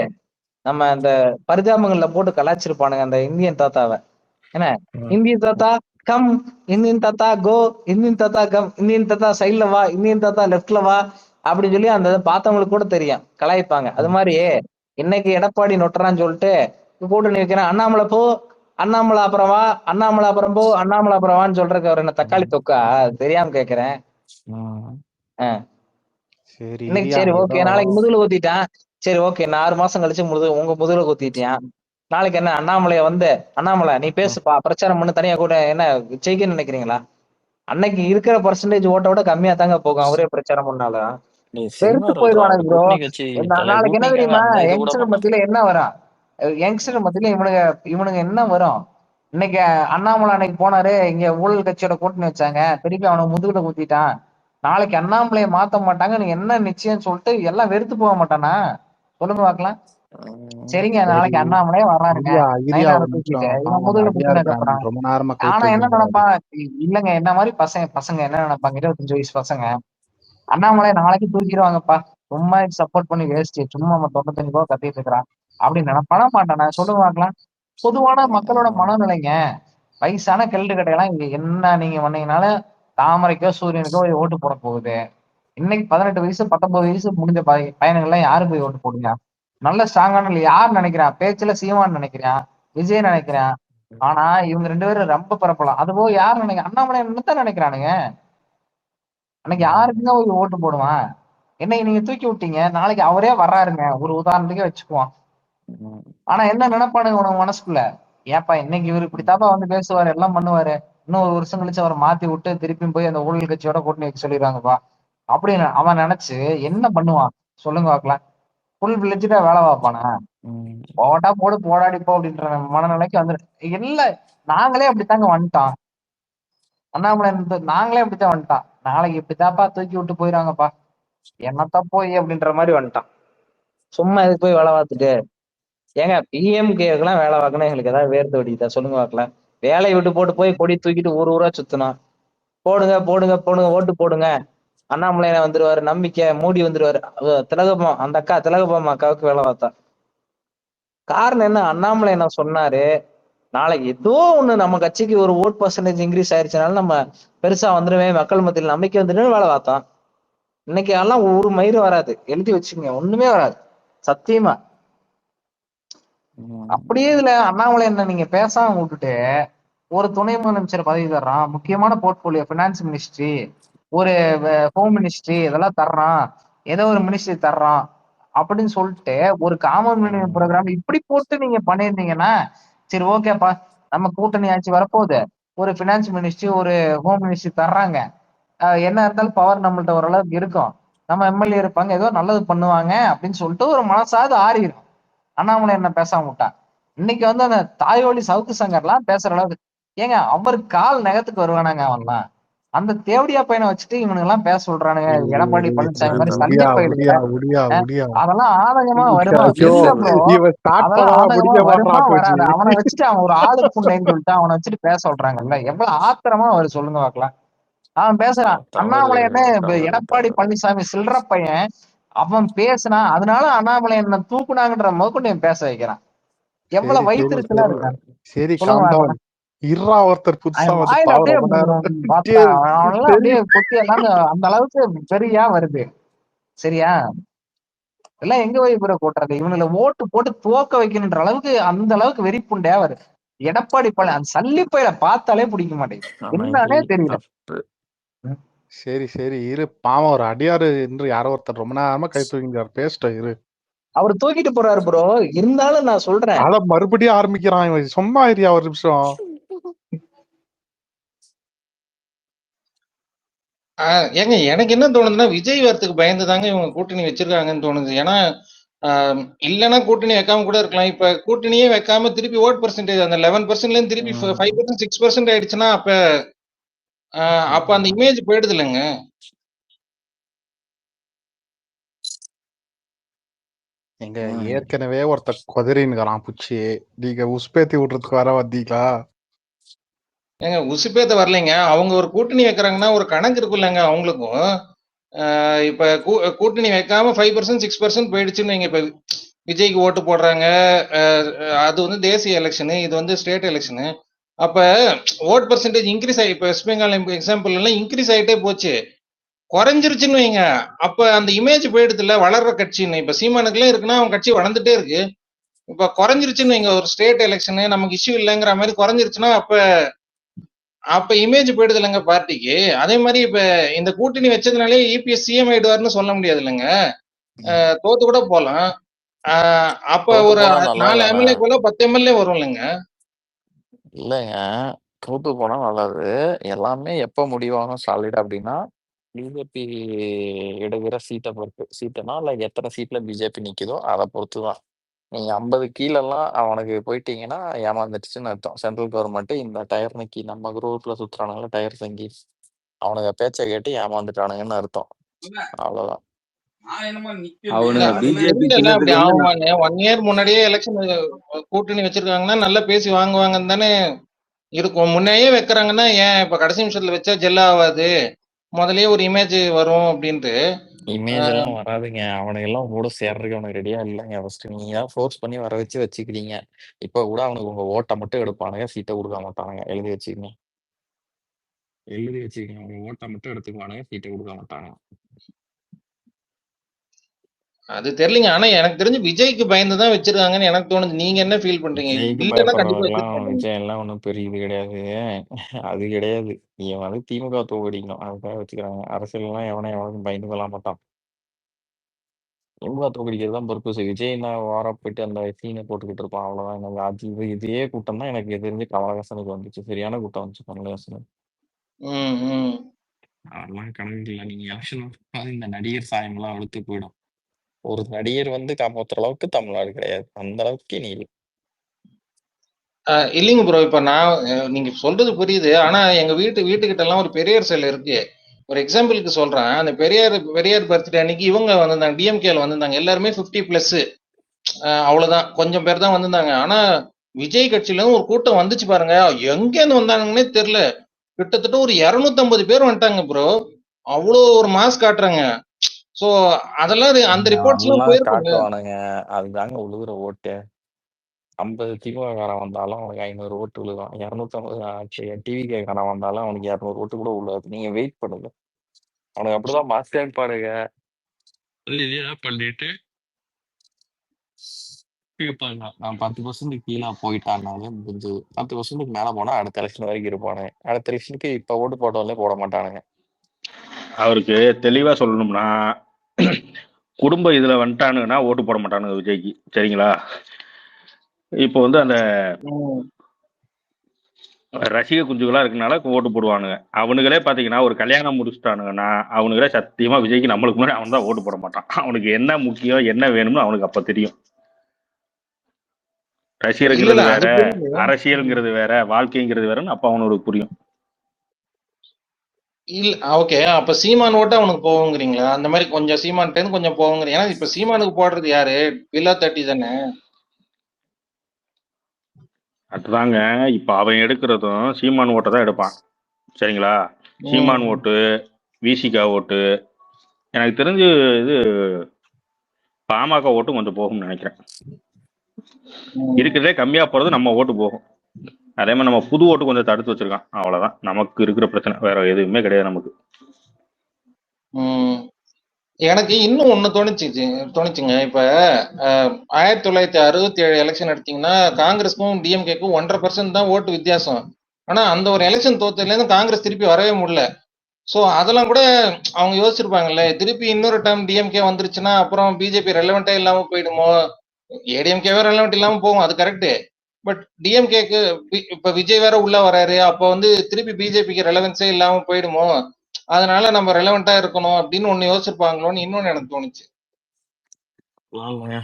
நம்ம இந்த பரிதாபங்கள்ல போட்டு கலாச்சிருப்பானுங்க அந்த இந்தியன் தாத்தாவை. என்ன இந்தியன் தாத்தா கம், இந்தியன் தாத்தா கோ, இந்தியன் தாத்தா கம், இந்தியன் தாத்தா சைட்ல வா, இந்தியன் தாத்தா லெஃப்ட்ல வா அப்படின்னு சொல்லி அந்த பார்த்தவங்களுக்கு கூட தெரியும் கலாய்ப்பாங்க. அது மாதிரி இன்னைக்கு எடப்பாடி நொட்டுறான்னு சொல்லிட்டு கூட்டணி வைக்கிறேன், அண்ணாமலை போ, அண்ணாமலை அப்புறம் வா, அண்ணாமலை அப்புறம் போ, அண்ணாமலை அப்புறம் வான்னு சொல்றதுக்கு அவர் என்ன தக்காளி தொக்கா? தெரியாம கேக்குறேன். சரி இன்னைக்கு இரியா சரி ஏதோ ஓகே, நாளைக்கு முதுகுல குத்திட்டான். சரி ஓகே, நான் 6 மாசம் கழிச்சு உங்க முதுகுல குத்திட்டியான். நாளைக்கு என்ன அண்ணாமலைய வந்து அண்ணாமலை நீ பேசுப்பா பிரச்சாரம் பண்ணு தனியா கூட என்ன ஜெயிக்கன்னு நினைக்கிறீங்களா? அன்னைக்கு இருக்கிற பர்சன்டேஜ் ஓட்ட விட கம்மியா தாங்க போகும் அவரே பிரச்சாரம் பண்ணாலும். நீ வெறுத்து சினிமாடா போயிடுவானுங்க ப்ரோ. கூட்டணி கட்சி நாளைக்கு என்ன கூட்டணிக்காக தெரியுமா, அந்த இது கூட யங்ஸ்டர் பண்ண. மத்தியில என்ன வரும்? யங்ஸ்டர் மத்தியில இவனுங்க என்ன வரும்? இன்னைக்கு அண்ணாமலை அன்னைக்கு போனாரு, இங்க ஊழல் கட்சியோட கூட்டணி வச்சாங்க, திருப்பி அவனை முதுகுல குத்திட்டான். நாளைக்கு அண்ணாமலையை மாத்த மாட்டாங்க, நீ என்ன நிச்சயம் சொல்லிட்டு எல்லாம் வெறுத்து போக மாட்டானா? சொல்லுங்க பாக்கலாம். சரிங்க, சரி நாளைக்கு அண்ணாமலையே வர்றாருங்க, இரியா நைனாரை ஒரு தூக்கிட்டு நிமிஷம். இவன் ஆமாமா முதுகுல ஐடியா குத்தினதுக்கு இருக்கான், அப்புறம் ரொம்ப நேரமா கை ஆனா என்ன தூக்கிட்டு நினைப்பான்? இல்லங்க என்ன மாதிரி பசங்க என்ன நினைப்பாங்க, 25 வயசு பசங்க அண்ணாமலை நாளைக்கு தூக்கிடுவாங்கப்பா, சும்மா சப்போர்ட் பண்ணி வேஸ்ட், சும்மா நம்ம 95 ரூபா கத்திட்டு இருக்கிறான் அப்படின்னு நினைப்பானா மாட்டானா? சொல்லுங்க பார்க்கலாம். பொதுவான மக்களோட மனநிலைங்க. வயசான கெல்டு கட்டையெல்லாம் இங்க என்ன நீங்க பண்ணீங்கனாலும் தாமரைக்கோ சூரியனுக்கோ போய் ஓட்டு போட போகுது. இன்னைக்கு 18 வயசு 19 வயசு முடிஞ்ச பையனுங்கெல்லாம் யாரு போய் ஓட்டு போடுங்க? நல்ல ஸ்ட்ராங்கான யார் நினைக்கிறான்? பேச்சுல சீமான் நினைக்கிறான், விஜய் நினைக்கிறான். ஆனா இவங்க 2 பேரும் ரொம்ப பரப்பலாம். அதுபோக யார் நினைக்க அண்ணாமலை என்னத்தான் நினைக்கிறானுங்க? அன்னைக்கு யாருக்குங்க போய் ஓட்டு போடுவான்? என்னைக்கு நீங்க தூக்கி விட்டீங்க, நாளைக்கு அவரே வர்றாருங்க, ஒரு உதாரணத்துக்கே வச்சுக்குவோம். ஆனா என்ன நினைப்பானுங்க உனக்கு மனசுக்குள்ள? ஏப்பா இன்னைக்கு இவரு இப்படித்தாப்பா வந்து பேசுவாரு, எல்லாம் பண்ணுவாரு, இன்னும் 1 வருஷம் கழிச்சு அவரை மாத்தி விட்டு திருப்பியும் போய் அந்த ஊழல் கட்சியோட கூட்டணி வைக்க சொல்லிடுறாங்கப்பா அப்படின்னு அவன் நினைச்சு என்ன பண்ணுவான்? சொல்லுங்க பாக்கலாம். ஃபுல் வில்லேஜ்ல வேலை பார்ப்பானா? போட்டா போடு போடாடி போ அப்படின்ற மனநிலைக்கு வந்து இல்ல. நாங்களே அப்படித்தாங்க வந்துட்டோம். அண்ணாமலை நாங்களே அப்படித்தான் வந்துட்டான். நாளைக்கு இப்படித்தாப்பா தூக்கி விட்டு போயிடுறாங்கப்பா, என்னத்தா போய் அப்படின்ற மாதிரி வந்துட்டான். சும்மா இதுக்கு போய் வேலை பார்த்துட்டு ஏங்க பிஎம்கேக்கெல்லாம் வேலை பார்க்கணும் எங்களுக்கு ஏதாவது வேர்த்து வெடிக்குதா? சொல்லுங்க பார்க்கலாம். வேலையை விட்டு போட்டு போய் கொடி தூக்கிட்டு ஊர் ஊரா சுத்தணும். போடுங்க போடுங்க போடுங்க ஓட்டு போடுங்க, அண்ணாமலை வந்துருவாரு, நம்பிக்கை மோடி வந்துருவாரு. திலகபம் அந்த அக்கா திலகபாமா அக்காவுக்கு வேலை பார்த்தா. காரணம் என்ன? அண்ணாமலை என்ன சொன்னாரு, நாளைக்கு ஏதோ ஒண்ணு நம்ம கட்சிக்கு ஒரு ஓட் பர்சன்டேஜ் இன்க்ரீஸ் ஆயிடுச்சுனாலும் நம்ம பெருசா வந்துருவேன், மக்கள் மத்தியில் நம்பிக்கை வந்துட்டு வேலை பார்த்தோம். இன்னைக்கு எல்லாம் ஒரு மயிறு வராது, எழுதி வச்சுக்கோங்க, ஒண்ணுமே வராது சத்தியமா. அப்படியே இதுல அண்ணாமலை என்ன நீங்க பேசாம விட்டுட்டு ஒரு துணை முதலமைச்சர் பதவி தர்றான், முக்கியமான போர்ட்போலியோ பினான்ஸ் மினிஸ்ட்ரி, ஒரு ஹோம் மினிஸ்ட்ரி இதெல்லாம் தர்றான், ஏதோ ஒரு மினிஸ்ட்ரி தர்றான் அப்படின்னு சொல்லிட்டு ஒரு காமன் மினிமம் ப்ரோக்ராம் இப்படி போட்டு நீங்க பண்ணிருந்தீங்கன்னா சரி ஓகேப்பா, நம்ம கூட்டணி ஆட்சி வரப்போகுது, ஒரு பினான்ஸ் மினிஸ்ட்ரி ஒரு ஹோம் மினிஸ்ட்ரி தர்றாங்க, என்ன இருந்தாலும் பவர் நம்மள்ட்ட ஓரளவுக்கு இருக்கும், நம்ம எம்எல்ஏ இருப்பாங்க, ஏதோ நல்லது பண்ணுவாங்க அப்படின்னு சொல்லிட்டு ஒரு மனசாவது ஆறிடும். அண்ணாமலை என்ன பேசாம விட்டான். இன்னைக்கு வந்து அந்த தாய்வழி சவுக்கு சங்கர்லாம் பேசுற அளவுக்கு ஏங்க அவர் கால் நகத்துக்கு வருவானாங்க அவன்லாம்? அந்த தேவடியா பையனை வச்சுட்டு இவனுங்க எல்லாம் பேச சொல்றானுங்க, எடப்பாடி பழனிசாமி மாதிரி சல்லி பயிலுங்க. அதெல்லாம் ஆதங்கமா வருமா? இல்ல ப்ரோ, அதெல்லாம் ஆதங்கமா வருமா வராது? அவனை வச்சுட்டு அவன் ஒரு ஆளு புண்டைன்னு சொல்லிட்டு அவனை வச்சுட்டு பேச சொல்றாங்கல்ல, எவ்வளவு ஆத்திரமா அவர் சொல்லுங்க பார்க்கலாம். அவன் பேசுறான். அண்ணாமலை என்ன எடப்பாடி பழனிசாமி சில்லற பையன், அவன் பேசுனா அதனால அண்ணாமலை என்ன தூக்குனாங்கன்ற முதற்கொண்டு பேச வைக்கிறான். எவ்வளவு வயிற்றுச்சலா இருக்கான் சரி சொல்லுங்க காம் பார்க்கலாம். டவுன். இருறா ஒருத்தர் புதுசா அவன் வந்து வாயில பாவம் அப்படியே ரொம்ப நேரம். பார்த்தா அவனெல்லாம் அப்படியே கொத்தி எல்லாம் அந்த அளவுக்கு வெறியா வருது. சரியா? எல்லாம் எங்க போய் ப்ரோ கூட்டுறது? இவனுல ஓட்டு போட்டு துவக்க வைக்கணுன்ற அளவுக்கு அந்த அளவுக்கு வெறிப்புண்டே அவரு. எடப்பாடி அந்த சல்லிப்பையில பார்த்தாலே பிடிக்க மாட்டேங்குது, ஆனா என்னன்னே இது தெரியல. தப்பு. சரி சரி இரு, பாவம் ஒரு அடியாரு என்று யாரோ ஒருத்தர் ரொம்ப நேரமா கை தூக்கிட்டார், பேசிட்டோம் இரு. அவர் தூக்கிட்டு போறாரு ப்ரோ, இருந்தாலும் நான் சொல்றேன். அத மறுபடியும் ஆரம்பிக்கிறான் இவன், சும்மா இரியா ஒரு நிமிஷம். ஏங்க எனக்கு என்ன தோணுதுன்னா, விஜய் வரத்துக்கு பயந்து தாங்க இவங்க கூட்டணி வச்சிருக்காங்கன்னு தோணுது. ஏன்னா இல்லைன்னா கூட்டணி வைக்காம கூட இருக்கலாம். இப்ப கூட்டணியே வைக்காம திருப்பி ஓட் பெர்சன்டேஜ் அந்த 11% திருப்பி 5% 6% ஆயிடுச்சுன்னா அப்ப அந்த இமேஜ் போயிடுது இல்லைங்க. எங்க ஏற்கனவே ஒருத்த கொதறின்னுக்கிறான் புச்சி, நீங்க உஸ்பேத்தி விடுறதுக்கு வர வந்தீங்களா? ஏங்க உசுப்பேத்த வரலைங்க, அவங்க ஒரு கூட்டணி வைக்கிறாங்கன்னா ஒரு கணக்கு இருக்கும் இல்லைங்க அவங்களுக்கும். இப்ப கூட்டணி வைக்காம 5% 6% போயிடுச்சுன்னு வைங்க. இப்ப விஜய்க்கு ஓட்டு போடுறாங்க, அது வந்து தேசிய எலெக்ஷனு, இது வந்து ஸ்டேட் எலெக்ஷனு. அப்ப ஓட் பெர்சன்டேஜ் இன்க்ரீஸ் ஆகி, இப்ப வெஸ்ட் பெங்கால் எக்ஸாம்பிள் எல்லாம் இன்க்ரீஸ் ஆகிட்டே போச்சு, குறைஞ்சிருச்சுன்னு வைங்க, அப்ப அந்த இமேஜ் போயிடுது இல்ல வளர்ற கட்சின்னு. இப்ப சீமானுக்குலாம் இருக்குன்னா அவன் கட்சி வளர்ந்துட்டே இருக்கு. இப்ப குறைஞ்சிருச்சுன்னு வைங்க, ஒரு ஸ்டேட் எலெக்ஷனு நமக்கு இஷ்யூ இல்லைங்கிற மாதிரி குறைஞ்சிருச்சுன்னா அப்ப இமேஜ் போயிடுது இல்லைங்க பார்ட்டிக்கு. அதே மாதிரி இப்ப இந்த கூட்டணி வச்சதுனாலே இபிஎஸ் சிஎம் ஆயிடுவாருன்னு சொல்ல முடியாது இல்லைங்க, தோத்து கூட போலாம். அப்ப ஒரு 4 எம்எல்ஏ போல 10 எம்எல்ஏ வரும் இல்லைங்க. இல்லைங்க, தோத்து போனா நல்லது. எல்லாமே எப்ப முடிவாகும் சாலிட் அப்படின்னா, பிஜேபி எடுக்கிற சீட்டை பொறுத்து. சீட்டுனா இல்ல எத்தனை சீட்ல பிஜேபி நிக்குதோ அதை பொறுத்துதான். நீங்க 50 கீழெல்லாம் அவனுக்கு போயிட்டீங்கன்னா ஏமாந்துடுச்சுன்னு அர்த்தம். சென்ட்ரல் கவர்மெண்ட் இந்த டயர் நிக்கி நம்ம குரூப்ல சுத்துறானுங்கள டயர் சங்கி, அவனுங்க பேச்சை கேட்டு ஏமாந்துட்டானுங்கன்னு அர்த்தம். அவ்வளவுதான். அவனுங்க பிஜேபி அப்படி ஆகுமாங்க? 1 இயர் முன்னாடியே எலெக்ஷன் கூட்டணி வச்சிருக்காங்கன்னா நல்லா பேசி வாங்குவாங்கன்னு தானே இருக்கும். முன்னையே வைக்கிறாங்கன்னா ஏன் இப்ப கடைசி நிமிஷத்துல வச்சா ஜெல் ஆகாது, முதல்லயே ஒரு இமேஜ் வரும் அப்படின்ட்டு. இமேஜ் எல்லாம் வராதுங்க, அவனுக்கு எல்லாம் கூட சேர்றதுக்கு அவனுக்கு ரெடியா இல்லைங்க. ஃபர்ஸ்ட் நீங்க தான் ஃபோர்ஸ் பண்ணி வர வச்சுக்கிறீங்க. இப்ப கூட அவனுக்கு உங்க ஓட்டை மட்டும் எடுப்பானுங்க, சீட்டை கொடுக்க மாட்டானுங்க. எழுதி வச்சுக்கோங்க, உங்க ஓட்டை மட்டும் எடுத்துக்குவானுங்க, சீட்டை கொடுக்க மாட்டாங்க. அது தெரியலங்க, ஆனா எனக்கு தெரிஞ்சு விஜய்க்கு பயந்துதான் வச்சிருக்காங்கன்னு எனக்கு தோணுது. நீங்க என்ன ஃபீல் பண்றீங்க? விஜய்க்கு இல்லன்னா கண்டிப்பா பயப்படுறவங்கலாம் வச்சிருக்காங்க. விஜய் எல்லாம் ஒன்றும் பெரிய இது கிடையாது. அது கிடையாது. இவன் வந்து திமுக தோக்கடிக்கணும் அதுக்காக வச்சுக்கிறாங்க. அரசியல்லாம் எவனுக்கும் பயந்து கொள்ள மாட்டான். திமுக தோக்கடிக்கிறது தான் பர்பஸ். விஜய் நான் வாரம் போயிட்டு அந்த சீனை போட்டுக்கிட்டு இருப்பான், அவ்வளவுதான். எனக்கு அது இதே கூட்டம் தான் எனக்கு தெரிஞ்சு கமலஹாசனுக்கு வந்துச்சு. சரியான கூட்டம் வந்துச்சு கமலஹாசனுக்கு. அதெல்லாம் கணக்கு இல்லை. நீங்க எலெக்ஷன் இந்த நடிகர் சாயமெல்லாம் அழுத்து போயிடும். ஒரு நடிகர் வந்து காப்பாற்றுற அளவுக்கு தமிழ்நாடு கிடையாது, அந்த அளவுக்கு நீ இல்லைங்க ப்ரோ, இப்ப நீங்க சொல்றது புரியுது. ஆனா எங்க வீட்டுக்கிட்ட எல்லாம் ஒரு பெரியார் சிலை இருக்கு. ஒரு எக்ஸாம்பிளுக்கு சொல்றேன், அந்த பெரியார் பர்த்டே அன்னைக்கு இவங்க வந்திருந்தாங்க, டிஎம்கேல வந்திருந்தாங்க. எல்லாருமே 50+, அவ்வளவுதான், கொஞ்சம் பேர் தான் வந்திருந்தாங்க. ஆனா விஜய் கட்சியில ஒரு கூட்டம் வந்துச்சு பாருங்க, எங்க இருந்து வந்தாங்கன்னே தெரியல. கிட்டத்தட்ட ஒரு 250 பேர் வந்துட்டாங்க ப்ரோ. அவ்வளோ ஒரு மாஸ் காட்டுறாங்க. சோ அதெல்லாம் அந்த ரிப்போர்ட்ஸ் எல்லாம் போயிருக்காங்க. காட்டுவானுங்க, அதுதாங்க உழுகுற ஓட்டு. 50 திமுககாரன் வந்தாலும் அவனுக்கு 500 ஓட்டு விழுகும். 250 டிவிகே காரன் வந்தாலும் அவனுக்கு 200 ஓட்டு கூட விழுவாது. நீங்க வெயிட் பண்ணுங்க, அவனுக்கு அப்படிதான் மாஸ்டர் பாருங்க பண்ணிட்டு நான் 10% கீழே போயிட்டானாலே முடிஞ்சது. 10% மேல போனா அடுத்த எலெக்ஷன் வரைக்கும் இருப்பானுங்க. அடுத்த எலெக்ஷனுக்கு இப்ப ஓட்டு போட்டவங்களே போட மாட்டானுங்க. அவருக்கு தெளிவா சொல்லணும்னா, குடும்ப இதுல வந்துட்டானுங்கன்னா ஓட்டு போட மாட்டானுங்க விஜய்க்கு, சரிங்களா? இப்போ வந்து அந்த ரசிக குஞ்சுகளா இருக்கனால ஓட்டு போடுவானுங்க. அவனுங்களே பாத்தீங்கன்னா ஒரு கல்யாணம் முடிச்சுட்டானுங்கன்னா அவனுங்களே சத்தியமா விஜய்க்கு நம்மளுக்கு முன்னாடி அவன் தான் ஓட்டு போட மாட்டான். அவனுக்கு என்ன முக்கியம் என்ன வேணும்னு அவனுக்கு அப்ப தெரியும். ரசிகர்ங்கிறது வேற, அரசியல்ங்கிறது வேற, வாழ்க்கைங்கிறது வேறன்னு அப்ப அவனுக்கு புரியும். இல்ல ஓகே, அப்ப சீமான் ஓட்ட அவனுக்கு போகுங்கிறீங்களா? அந்த மாதிரி கொஞ்சம் சீமான் கொஞ்சம் போகுங்கிறீங்க. ஏன்னா இப்ப சீமானுக்கு போடுறது யாரு? வில்லா 30 தானே. அதுதாங்க, இப்ப அவன் எடுக்கிறதும் சீமான் ஓட்டை தான் எடுப்பான், சரிங்களா? சீமான் ஓட்டு, விசிகா ஓட்டு, எனக்கு தெரிஞ்சு இது பாமக ஓட்டும் கொஞ்சம் போகும்னு நினைக்கிறேன். இருக்கிறதே கம்மியா போறது நம்ம ஓட்டு போகும். அதே மாதிரி நம்ம புது ஓட்டு கொஞ்சம் தடுத்து வச்சிருக்கான், அவ்வளவுதான் நமக்கு இருக்கிற பிரச்சனை, வேற எதுவுமே கிடையாது நமக்கு. எனக்கு இன்னும் ஒண்ணு தோணுச்சுங்க. இப்ப 1967 எலெக்ஷன் எடுத்தீங்கன்னா காங்கிரஸ்க்கும் டிஎம்கேக்கும் 1.5% தான் ஓட்டு வித்தியாசம். ஆனா அந்த ஒரு எலெக்ஷன் தோத்ததுல இருந்து காங்கிரஸ் திருப்பி வரவே முடியல. சோ அதெல்லாம் கூட அவங்க யோசிச்சிருப்பாங்கல்ல, திருப்பி இன்னொரு டைம் டிஎம்கே வந்துருச்சுன்னா அப்புறம் பிஜேபி ரெலவெண்டே இல்லாம போயிடுமோ. ஏடிஎம்கேவே ரெலவெண்ட் இல்லாம போகும், அது கரெக்ட். பட் டிஎம்கேக்கு இப்ப விஜய் வேற உள்ள வராரு, அப்ப வந்து திருப்பி பிஜேபிக்கு ரெலவென்ஸே இல்லாம போயிடுமோ, அதனால நம்ம ரெலவெண்டா இருக்கணும் அப்படின்னு ஒண்ணு யோசிச்சிருப்பாங்களோன்னு இன்னொன்னு எனக்கு தோணுச்சு.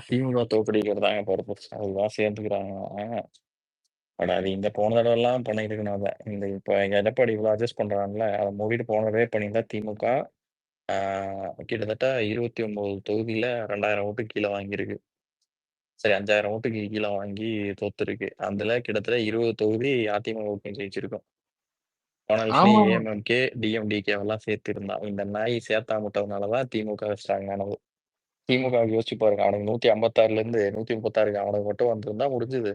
திமுக தோக்கடிக்கிறதாங்க பர்பஸ், அதுதான் சேர்ந்துக்கிறாங்க. பட் அது இந்த போன தடவை எல்லாம் பண்ணிட்டு இருக்கணும். அதை இந்த இப்ப எடப்பாடி இவ்வளவு அட்ஜஸ்ட் பண்றாங்கல்ல, அதை மூடிட்டு போனதே பண்ணியிருந்தா திமுக கிட்டத்தட்ட 29 தொகுதியில 2000 ஓட்டு கீழே வாங்கியிருக்கு. சரி, 5000 ஓட்டுக்கு கீழே வாங்கி தோத்துருக்கு. அதுல கிட்டத்தட்ட 20 தொகுதி அதிமுக ஓட்டு ஜெயிச்சிருக்கும். ஆமா ஏஎம்எம்கே டிஎம்டிகே எல்லாம் சேர்த்து இருந்தா, இந்த நாய் சேர்த்தா முட்டதுனாலதான் திமுக ஸ்ட்ராங் ஆனது. திமுக யோசிச்சு பாருங்க, அவனுக்கு 156ல இருந்து 136க்கு அவனுக்கு மட்டும் வந்திருந்தா முடிஞ்சது.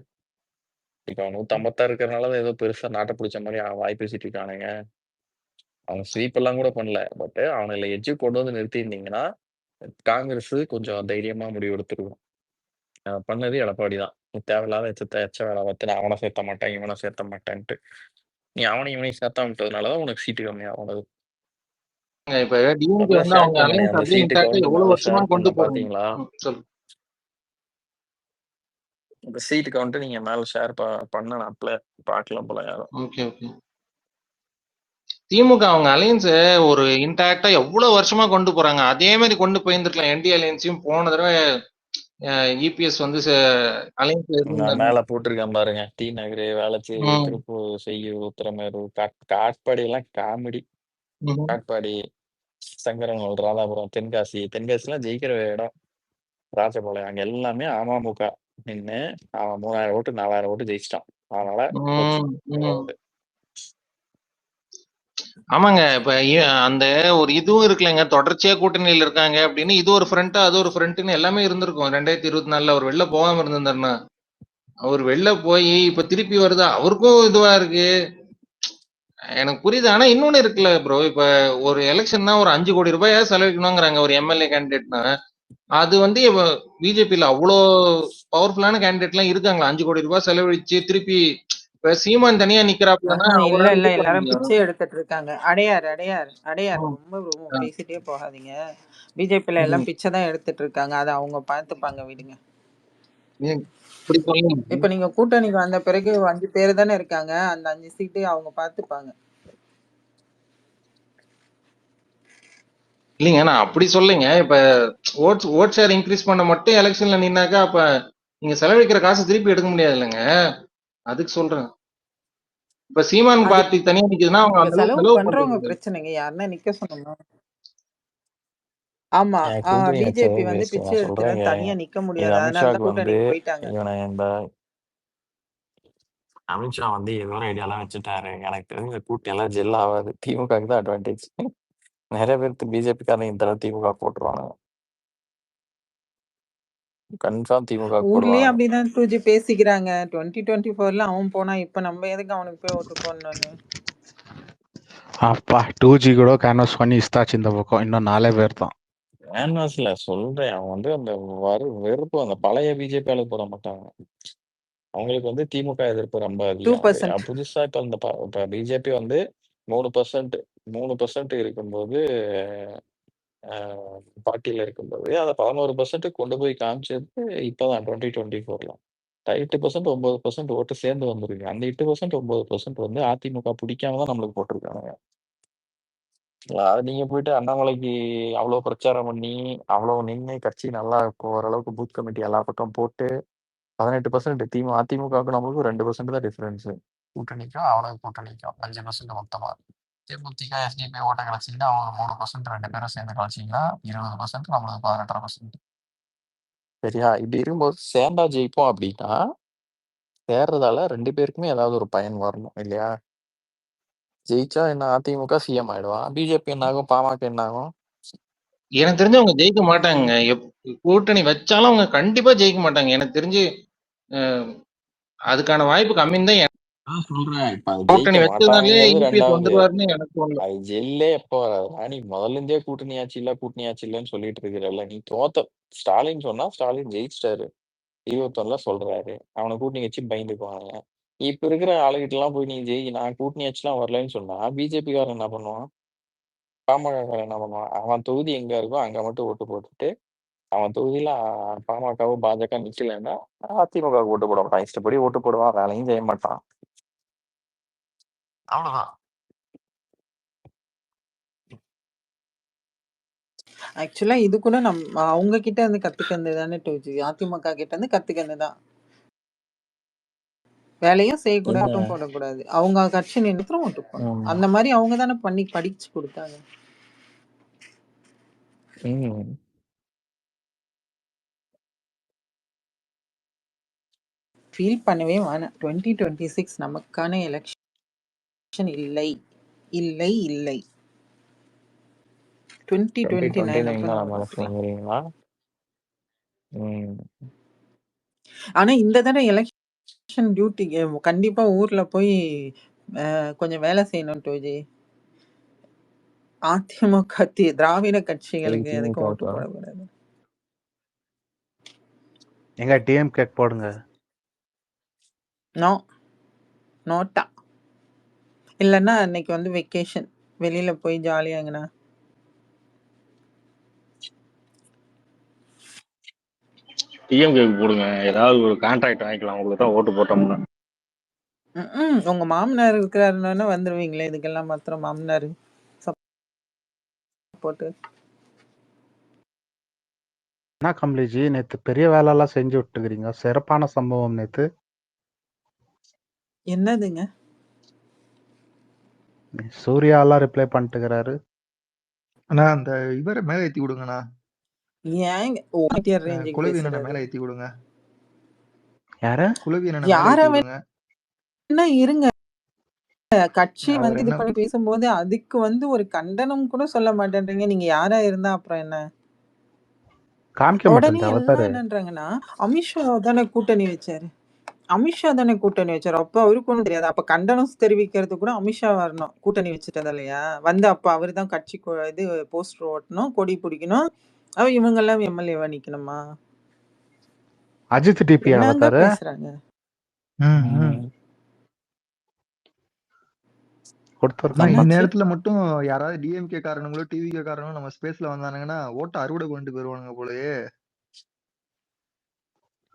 இப்ப 156 இருக்கிறதுனால ஏதோ பெருசா நாட்டை பிடிச்ச மாதிரி அவன் வாய் பேசிட்டு இருக்கானுங்க. அவன் ஸ்வீப் எல்லாம் கூட பண்ணல. பட் அவனை எட்ஜு கொண்டு வந்து நிறுத்தியிருந்தீங்கன்னா காங்கிரஸ் கொஞ்சம் தைரியமா முடிவு எடுத்துருக்கும். பண்ணது எடப்பாடி தான். தேவையில்லாத எச்ச வேலை பார்த்து நான் அவனை சேர்த்த மாட்டேன் இவனை சேர்த்த மாட்டேன்ட்டு நீ அவனையும் இவனையும் சேர்த்தா விட்டதுனாலதான் உனக்கு சீட்டு கம்மியாகுனது. இப்ப டிஎம்கே வந்து அவங்க அலையன்ஸ் அப்படியே இன்டாக்டா எவ்வளவு வருஷமா கொண்டு போறாங்க. பாத்தீங்களா? இந்த சீட் கவுண்ட் நீங்க மேல ஷேர் பண்ண பாக்கலாம் போல யாரும். Okay okay. திமுக அவங்க அலையன்ஸ் ஒரு இன்டாக்டா எவ்வளவு வருஷமா கொண்டு போறாங்க, அதே மாதிரி கொண்டு போயிருந்துருக்கலாம். என்டி அலையன்ஸையும் போன தடவை இபிஎஸ் வந்து அலையன்ஸ் மேல போட்டிருக்கேன் பாருங்க, டி நகர், வேளச்சேரி, திருப்பூர், செய்யூர், உத்திரமேரு, காட்பாடி எல்லாம் காமெடி. காட்பாடி, சங்கரங்கோல், ராதாபுரம், தென்காசி எல்லாம் ஜெயிக்கிற இடம். ராஜபாளையம் அங்க எல்லாமே அமமுக நின்னு அவன் 3000 ஓட்டு 4000 ஓட்டு ஜெயிச்சிட்டான். அதனால ஆமாங்க. இப்ப அந்த ஒரு இதுவும் இருக்குல்லங்க, தொடர்ச்சியா கூட்டணியில இருக்காங்க அப்படின்னு இது ஒரு ஃப்ரண்ட் அது ஒரு ஃப்ரண்ட்னு எல்லாமே இருந்திருக்கும். 2024 அவர் வெளில போகாம இருந்திருந்தாருன்னா, அவர் வெளில போய் இப்ப திருப்பி வருதா, அவருக்கும் இதுவா இருக்கு. எனக்கு புரியுது. ஆனா இன்னொன்னு இருக்குல்ல ப்ரோ, இப்ப ஒரு எலெக்ஷன்னா ஒரு 5 கோடி ரூபாயா செலவிக்கணுங்கிறாங்க ஒரு எம்எல்ஏ கேண்டிடேட்னா. அது வந்து பிஜேபியில அவ்வளோ பவர்ஃபுல்லான கேண்டிடேட் எல்லாம் இருக்காங்களா 5 கோடி ரூபாய் செலவழிச்சு திருப்பி இப்ப சீமான் தனியா நிக்கிறாப்லன்னா இல்ல எல்லாரும் பிச்சை எடுத்துட்டு இருக்காங்க. அடையார் ரொம்ப பேசிட்டே போகாதீங்க. பிஜேபியில எல்லாம் பிச்சை தான் எடுத்துட்டு இருக்காங்க, அதை அவங்க பார்த்துப்பாங்க, விடுங்க. இப்ப நீங்க கூட்டணிக்கு வந்த பிறகு 5 பேர் தானே இருக்காங்க, அந்த 5 சீட்டு அவங்க பார்த்துப்பாங்க. இல்லைங்க, நான் அப்படி சொல்லுங்க. இப்ப ஓட் ஷேர் இன்க்ரீஸ் பண்ண மட்டும் எலெக்ஷன்ல நின்னாக்கா அப்ப நீங்க செலவழிக்கிற காசு திருப்பி எடுக்க முடியாது இல்லைங்க, அதுக்கு சொல்றேன். இப்ப சீமான் பார்ட்டி தனியா நிக்குதுன்னா அவங்க செலவு பண்றவங்க பிரச்சனைங்க, யாருன்னா நிக்க சொன்னோம். ஆமா, பிஜேபி வந்து பிச்சை எடுத்து தனியா நிக்க முடியாது, அதனால கூட்டணிக்கு போயிட்டாங்க. அமித்ஷா வந்து ஏதோ ஒரு ஐடியாலாம் வச்சுட்டாரு. எனக்கு தெரிஞ்ச கூட்டம் எல்லாம் ஜெல் ஆகாது. திமுக தான் அட்வான்டேஜ். நிறைய பேருக்கு பிஜேபி காரங்க இந்த தடவை திமுக போட்டுருவாங்க. கன்ஃபார்ம் திமுக ஊர்லயே அப்படிதான் டூஜி பேசிக்கிறாங்க. 2024ல அவன் போனா இப்ப நம்ம எதுக்கு அவனுக்கு போய் ஓட்டு போடணும்? அப்பா 2G கூட கேன்வாஸ் பண்ணி இஸ்தாச்சு இந்த பக்கம். இன்னும் 4 பேர் தான். கேன்வாஸ்ல சொல்றேன், அவன் வந்து அந்த வெறுப்பு அந்த பழைய பிஜேபி ஆளு போட மாட்டாங்க. அவங்களுக்கு வந்து திமுக எதிர்ப்பு ரொம்ப அதிகம். புதுசா இப்ப பிஜேபி வந்து 3% இருக்கும்போது பார்ட்டியில இருக்கும்போது அதை 11% கொண்டு போய் காமிச்சது இப்பதான் 2024ல 8% 9% ஓட்டு சேர்ந்து வந்துருக்கு. அந்த 8% 9% வந்து அதிமுக பிடிக்காம தான் நம்மளுக்கு போட்டிருக்காங்க. அது நீங்க போயிட்டு அண்ணாமலைக்கு அவ்வளவு பிரச்சாரம் பண்ணி அவ்வளவு நின்று கட்சி நல்லா ஓரளவுக்கு பூத் கமிட்டி எல்லா பக்கம் போட்டு 18% அதிமுகவுக்கு நம்மளுக்கு 2% தான் டிஃபரன்ஸ். கூட்டணிக்கும் அவ்வளவு கூட்டணிக்கும் 5% மொத்தமா. தேமுதிக எஸ்டிபி ஓட்ட கழிச்சிங்கன்னா அவங்க 3% 2 பேரும் சேர்ந்து கழிச்சிங்கன்னா 20%, நம்மளுக்கு 18%. சரியா? இப்படி இருக்கும்போது சேர்ந்தா ஜெயிப்போம் அப்படின்னா சேர்றதால 2 பேருக்குமே ஏதாவது ஒரு பயன் வரணும் இல்லையா? ஜெயிச்சா என்ன, அதிமுக சிஎம் ஆயிடுவான், பிஜேபி என்ன ஆகும், பாமக என்ன ஆகும்? எனக்கு தெரிஞ்சு அவங்க ஜெயிக்க மாட்டாங்க. கூட்டணி வச்சாலும் அவங்க கண்டிப்பா ஜெயிக்க மாட்டாங்க. எனக்கு தெரிஞ்சு அதுக்கான வாய்ப்பு கம்மின்னு தான் சொல்றேன். இப்ப அது கூட்டணி ஜெயிக்க வச்சதுனாலே மாட்டாங்கிறது இபிஎஸ் ரெண்டாவது. வந்துருவாருன்னு எனக்கு தோணல. அது ஜெயிலே எப்போ வராது? நீ முதல்ல இருந்தே கூட்டணி ஆட்சி இல்லைன்னு சொல்லிட்டு இருக்கிறல்ல. நீ ஸ்டாலின் சொன்னா ஸ்டாலின் ஜெயிச்சிட்டாரு. 21ல சொல்றாரு. அவனை கூட்டணி வச்சு பயந்துக்குவாங்க. இப்ப இருக்கிற ஆளுகிட்ட எல்லாம் போய் நீ நான் கூட்டணி ஆட்சிலாம் வரலன்னு சொன்னா பிஜேபி காரன் என்ன பண்ணுவான்? பாமக காரன் என்ன பண்ணுவான்? அவன் தொகுதி எங்க இருக்கோ அங்க மட்டும் ஓட்டு போட்டுட்டு அவன் தொகுதியில பாமகவோ பாஜக நிக்கலைன்னா அதிமுக ஓட்டு போட மாட்டான். இஷ்டப்படி ஓட்டு போடுவான். வேலையும் செய்ய மாட்டான். அவ்வளவுதான். ஆக்சுவலா இது கூட அவங்க கிட்ட இருந்து கத்துக்கிறது தானே டோஜி. அதிமுக கிட்ட இருந்து கத்துக்கிறது தான். வேலையும் செய்யக்கூடாது, ஓட்டும் போடக்கூடாது. அவங்க கட்சி நினைக்கிறோம் ஓட்டு போடணும். அந்த மாதிரி அவங்க தானே பண்ணி படிச்சு கொடுத்தாங்க. ஃபீல் பண்ணவே வேணாம். 2026 நமக்கான எலெக்ஷன் இல்லை இல்லை இல்லை. 2029 ஆனா இந்த தடவை எலெக்ஷன் டியூட்டி கண்டிப்பா ஊர்ல போய் கொஞ்சம் வேலை செய்யணும் டோஜி. அதிமுக திராவிட கட்சிகளுக்கு எதுக்கும் ஓட்டு போடக்கூடாது. எங்க டிஎம்கே போடுங்க. நோட்டா இல்லைன்னா அன்னைக்கு வந்து வெக்கேஷன் வெளியில போய் ஜாலியாங்கண்ணா. டிஎம்கேக்கு போடுங்க. ஏதாவது ஒரு கான்ட்ராக்ட் வாங்கிக்கலாம். உங்களுக்கு தான் ஓட்டு போட்டோம்னா. உங்க மாமனார் இருக்கிறாருன்னா வந்துருவீங்களே. இதுக்கெல்லாம் மாத்திரம் மாமனார் போட்டு என்ன கமலிஜி நேத்து பெரிய வேலை எல்லாம் செஞ்சு விட்டுக்கிறீங்க. சிறப்பான சம்பவம் நேத்து. என்னதுங்க? சூர்யா எல்லாம் ரிப்ளை பண்ணிட்டுக்கிறாரு. அண்ணா அந்த இவரை மேல ஏத்தி விடுங்கண்ணா. ஏங்க குலவீனனை மேல ஏத்தி விடுங்க. யாரு? குலவீனனை மேல ஏத்தி விடுங்க. என்ன இருங்க, கட்சி வந்து இது பண்ணி பேசும்போது அதுக்கு வந்து ஒரு கண்டனம் கூட சொல்ல மாட்டேன்றீங்க. நீங்க யாரா இருந்தா அப்புறம் என்ன? உடனே எல்லாம் என்னன்றாங்கன்னா அமித்ஷா தானே கூட்டணி வச்சாரு. அப்ப அவருக்கு ஒண்ணும் தெரியாது. அப்ப கண்டனம் தெரிவிக்கிறது கூட அமித்ஷா வரணும். கூட்டணி வச்சுட்டது இல்லையா வந்து அப்ப அவரு தான் கட்சி இது போஸ்டர் ஓட்டணும், கொடி பிடிக்கணும். இவங்க எல்லாம் எம்எல்ஏவா நிக்கணுமா? அஜித் டிபி பேசுறாங்க. நேரத்துல மட்டும் யாராவது டிஎம்கே காரணங்களோ டிவிகே காரணங்களோ நம்ம ஸ்பேஸ்ல வந்தானுங்கன்னா ஓட்ட அறுவடை கொண்டு போயிருவானுங்க போலயே.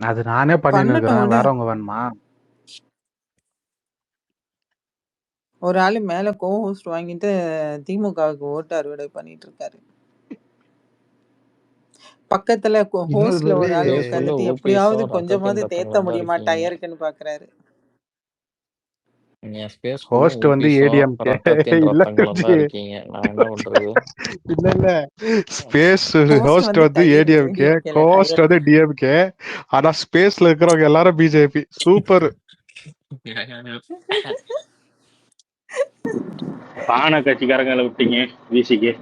அது நானே பண்ணிருக்கேன். வேறவங்க வேணுமா? ஒரு ஆளு மேல கோஹோஸ்ட் வாங்கிட்டு திமுகவுக்கு ஓட்டு அறுவடை பண்ணிட்டு இருக்காரு. பக்கத்துல ஹோஸ்ட்ல ஒரு ஆள் உட்காந்துட்டு எப்படியாவது கொஞ்சமாவது தேத்த முடியுமா டயருக்குன்னு பாக்குறாரு. ஹோஸ்ட் வந்து ஏடிஎம்கே இல்ல இல்ல ஸ்பேஸ் ஹோஸ்ட் வந்து ஏடிஎம்கே, ஹோஸ்ட் வந்து டிஎம்கே. ஆனா ஸ்பேஸ்ல இருக்கிறவங்க எல்லாரும் பிஜேபி. சூப்பர். பானை கட்சிக்காரங்களை விட்டீங்க விசிக்கு.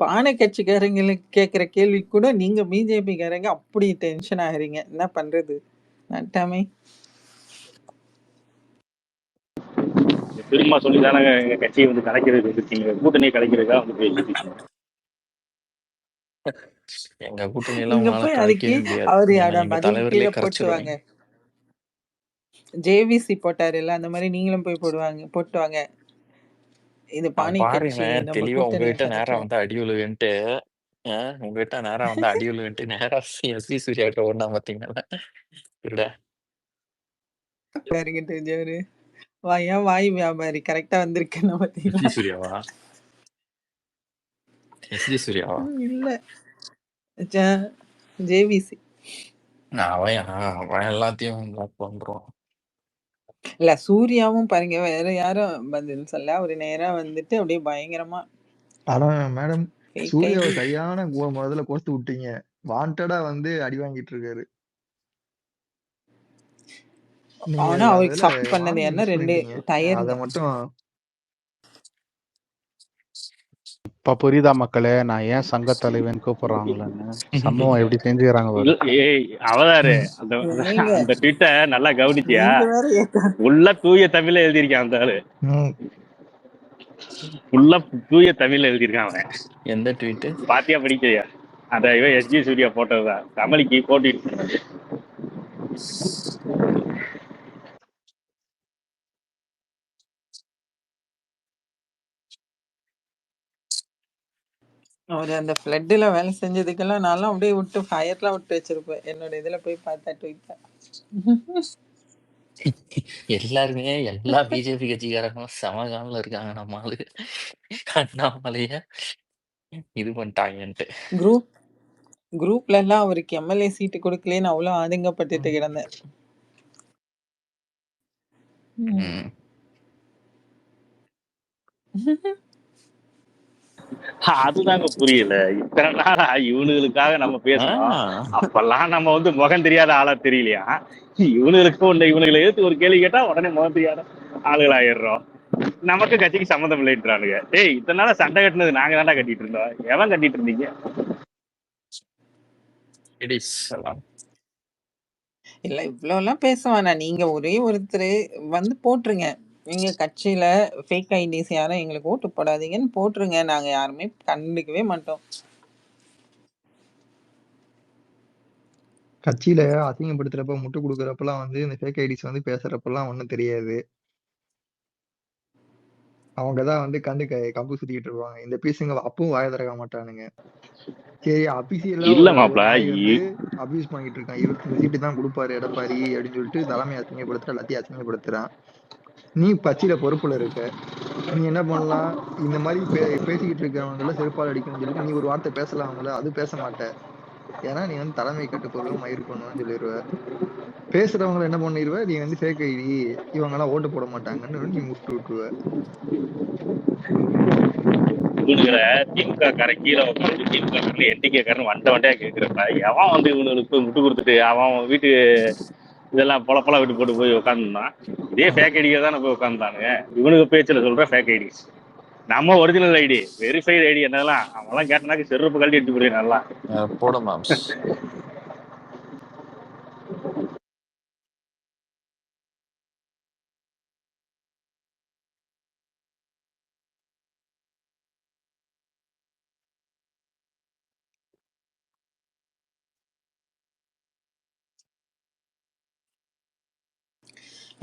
பானை கட்சிக்காரங்களுக்கு கேக்குற கேள்வி கூட நீங்க பிஜேபி காரங்க அப்படி டென்ஷன் ஆகுறீங்க. என்ன பண்றது? நட்டாமே திரும்ப சொல்லிதானே எங்க கட்சியை வந்து கலைக்கிறது இருக்கீங்க. கூட்டணியை கலைக்கிறதா வந்து பேசிட்டு எங்க கூட்டணி எல்லாம் அதுக்கு அவரு பதில் கீழே போட்டுவாங்க. ஜேவிசி போட்டாரு இல்ல, அந்த மாதிரி நீங்களும் போய் போட்டுவாங்க. இது பானை கட்சி தெளிவா உங்ககிட்ட நேரா வந்து அடி உழுகுன்ட்டு உங்ககிட்ட நேரா வந்து அடி உழுகுன்ட்டு நேரா எஸ்வி சூர்யாட்ட ஓடனா பாத்தீங்கன்னா வாய் வியாபாரி கரெக்டா வந்திருக்கேன்னு பாத்தீங்களா? சூர்யாவா? எஸ்வி சூர்யாவா? இல்ல ஜேவிசி. அவன் எல்லாத்தையும் பண்றோம். இல்ல சூர்யாவும் பாருங்க வேற யாரும் பதில் சொல்ல. அவரு நேரா வந்துட்டு அப்படியே பயங்கரமா. ஆனா மேடம் சூர்யாவை சரியான முதல்ல கோர்த்து விட்டீங்க. வாண்டடா வந்து அடி வாங்கிட்டு இருக்காரு. ஆனா அவருக்கு சப்போர்ட் பண்ணது என்ன 2 டயர் அத மட்டும் இப்ப புரியுதா மக்களே நான் ஏன் சங்க தலைவன் கூப்பிடுறாங்களன்னு? சம்பவம் எப்படி செஞ்சுக்கிறாங்க பாரு. ஏய் அவதாரு அந்த ஏங்க அந்த ட்விட்டை நல்லா கவனிச்சியா? நீங்க வேற ஏக்கா உள்ள தூய தமிழ்ல எழுதியிருக்கான் அந்த ஆளு. ம். ஃபுல்லா தூய தமிழ்ல எழுதியிருக்கான் அவன். எந்த ட்வீட்? பாத்தியா படிக்கலையா? அந்த இவன் எஸ்ஜி சூர்யா போட்டதுதான் கமலிக்கு போட்டிட்டு. அவரு அந்த ஃப்ளட்ல வேலை செஞ்சதுக்கெல்லாம் நான்லாம் அப்படியே விட்டு ஃபயர்லாம் விட்டு வச்சிருப்பேன். என்னோட இதுல போய் பார்த்தா ட்வீட்டா. எல்லாருமே எல்லா பிஜேபி கட்சிக்காரங்களும் சமகாலில் இருக்காங்க. நம்ம ஆளு அண்ணாமலைய இது பண்ணிட்டாங்கன்ட்டு. குரூப்ல எல்லாம் அவருக்கு எம்எல்ஏ சீட்டு கொடுக்கலன்னு அவ்வளவு ஆதங்கப்பட்டுட்டு கிடந்தேன். ம். அதுதாங்க புரியல. இத்தனை நாளா இவனுங்களுக்காக நம்ம பேசணும். ஆ. அப்பெல்லாம் நம்ம வந்து முகம் தெரியாத ஆளா தெரியலையா? இவனுங்களுக்கு ஒண்ணு இவனுங்களை எடுத்து ஒரு கேள்வி கேட்டா உடனே முகம் தெரியாத ஆளுகளாயிடுறோம். நமக்கு கட்சிக்கு சம்மந்தம் இல்லைன்றானுங்க. ஏய் இத்தனை நாளா சண்டை கட்டினது நாங்க தாண்டா கட்டிட்டு இருந்தோம். எவன் கட்டிட்டு இருந்தீங்க? It is எல்லாம். இல்ல இவ்வளவு எல்லாம் பேசுவானா? நீங்க ஒரே ஒருத்தர் வந்து போட்டுருங்க. எங்க கட்சியில ஃபேக் ஐடிஸ் யாரும் எங்களுக்கு ஓட்டு போடாதீங்கன்னு போட்டுருங்க. நாங்க யாருமே கண்டுக்கவே மாட்டோம். கட்சியில அசிங்கப்படுத்துறப்ப முட்டு கொடுக்குறப்பெல்லாம் வந்து இந்த ஃபேக் ஐடிஸ் வந்து பேசுறப்பெல்லாம் ஒண்ணும் தெரியாது. அவங்கதான் வந்து கம்பு சுத்திக்கிட்டு இருப்பாங்க. இந்த பீஸுங்க அப்பவும் வாய திறக்க மாட்டானுங்க. சரி அபிஷியலா இல்ல ஒரு மாப்ள நாய் வந்து அபியூஸ் பண்ணிட்டு இருக்கான். 25 சீட்டு தான் கொடுப்பாரு எடப்பாடி அப்படின்னு சொல்லிட்டு தலைமை அசிங்கப்படுத்துற எல்லாத்தையும் அசிங்கப்படுத்துறான். நீ கட்சியில பொறுப்புல இருக்க, நீ என்ன பண்ணலாம்? இந்த மாதிரி பேசிக்கிட்டு இருக்கவங்க எல்லாம் செருப்பால் அடிக்கணும்னு சொல்லிட்டு நீ ஒரு வார்த்தை பேசலாம்ல, அது பேச மாட்ட. ஏன்னா நீ வந்து தலைமை கட்டுப்பொருளும் மயிர் பண்ணுவேன்னு சொல்லிடுவ. பேசுறவங்களை என்ன பண்ணிடுவ? நீ வந்து ஃபேக் ஐடி, இவங்க எல்லாம் ஓட்டு போட மாட்டாங்கன்னு நீ முட்டு விட்டுருவ. திமுக கார கீழே உட்காந்து திமுக காரன் என்டிகே காரன் வண்டையா கேக்குறப்ப எவன் வந்து இவனுக்கு போய் முட்டு கொடுத்துட்டு அவன் வீட்டு இதெல்லாம் பொலப்பொல விட்டு போட்டு போய் உட்காந்துருந்தான். இதே ஃபேக் ஐடியா தான் போய் உட்காந்துட்டானுங்க. இவனுக்கு பேச்சுல சொல்ற ஃபேக் ஐடி, நம்ம ஒரிஜினல் ஐடி வெரிஃபைடு ஐடி என்னெல்லாம் அவெல்லாம் கேட்டனாக்கு செருப்பு கழட்டி எடுத்து போடுவேன் நல்லா போட மாம்ஸ்.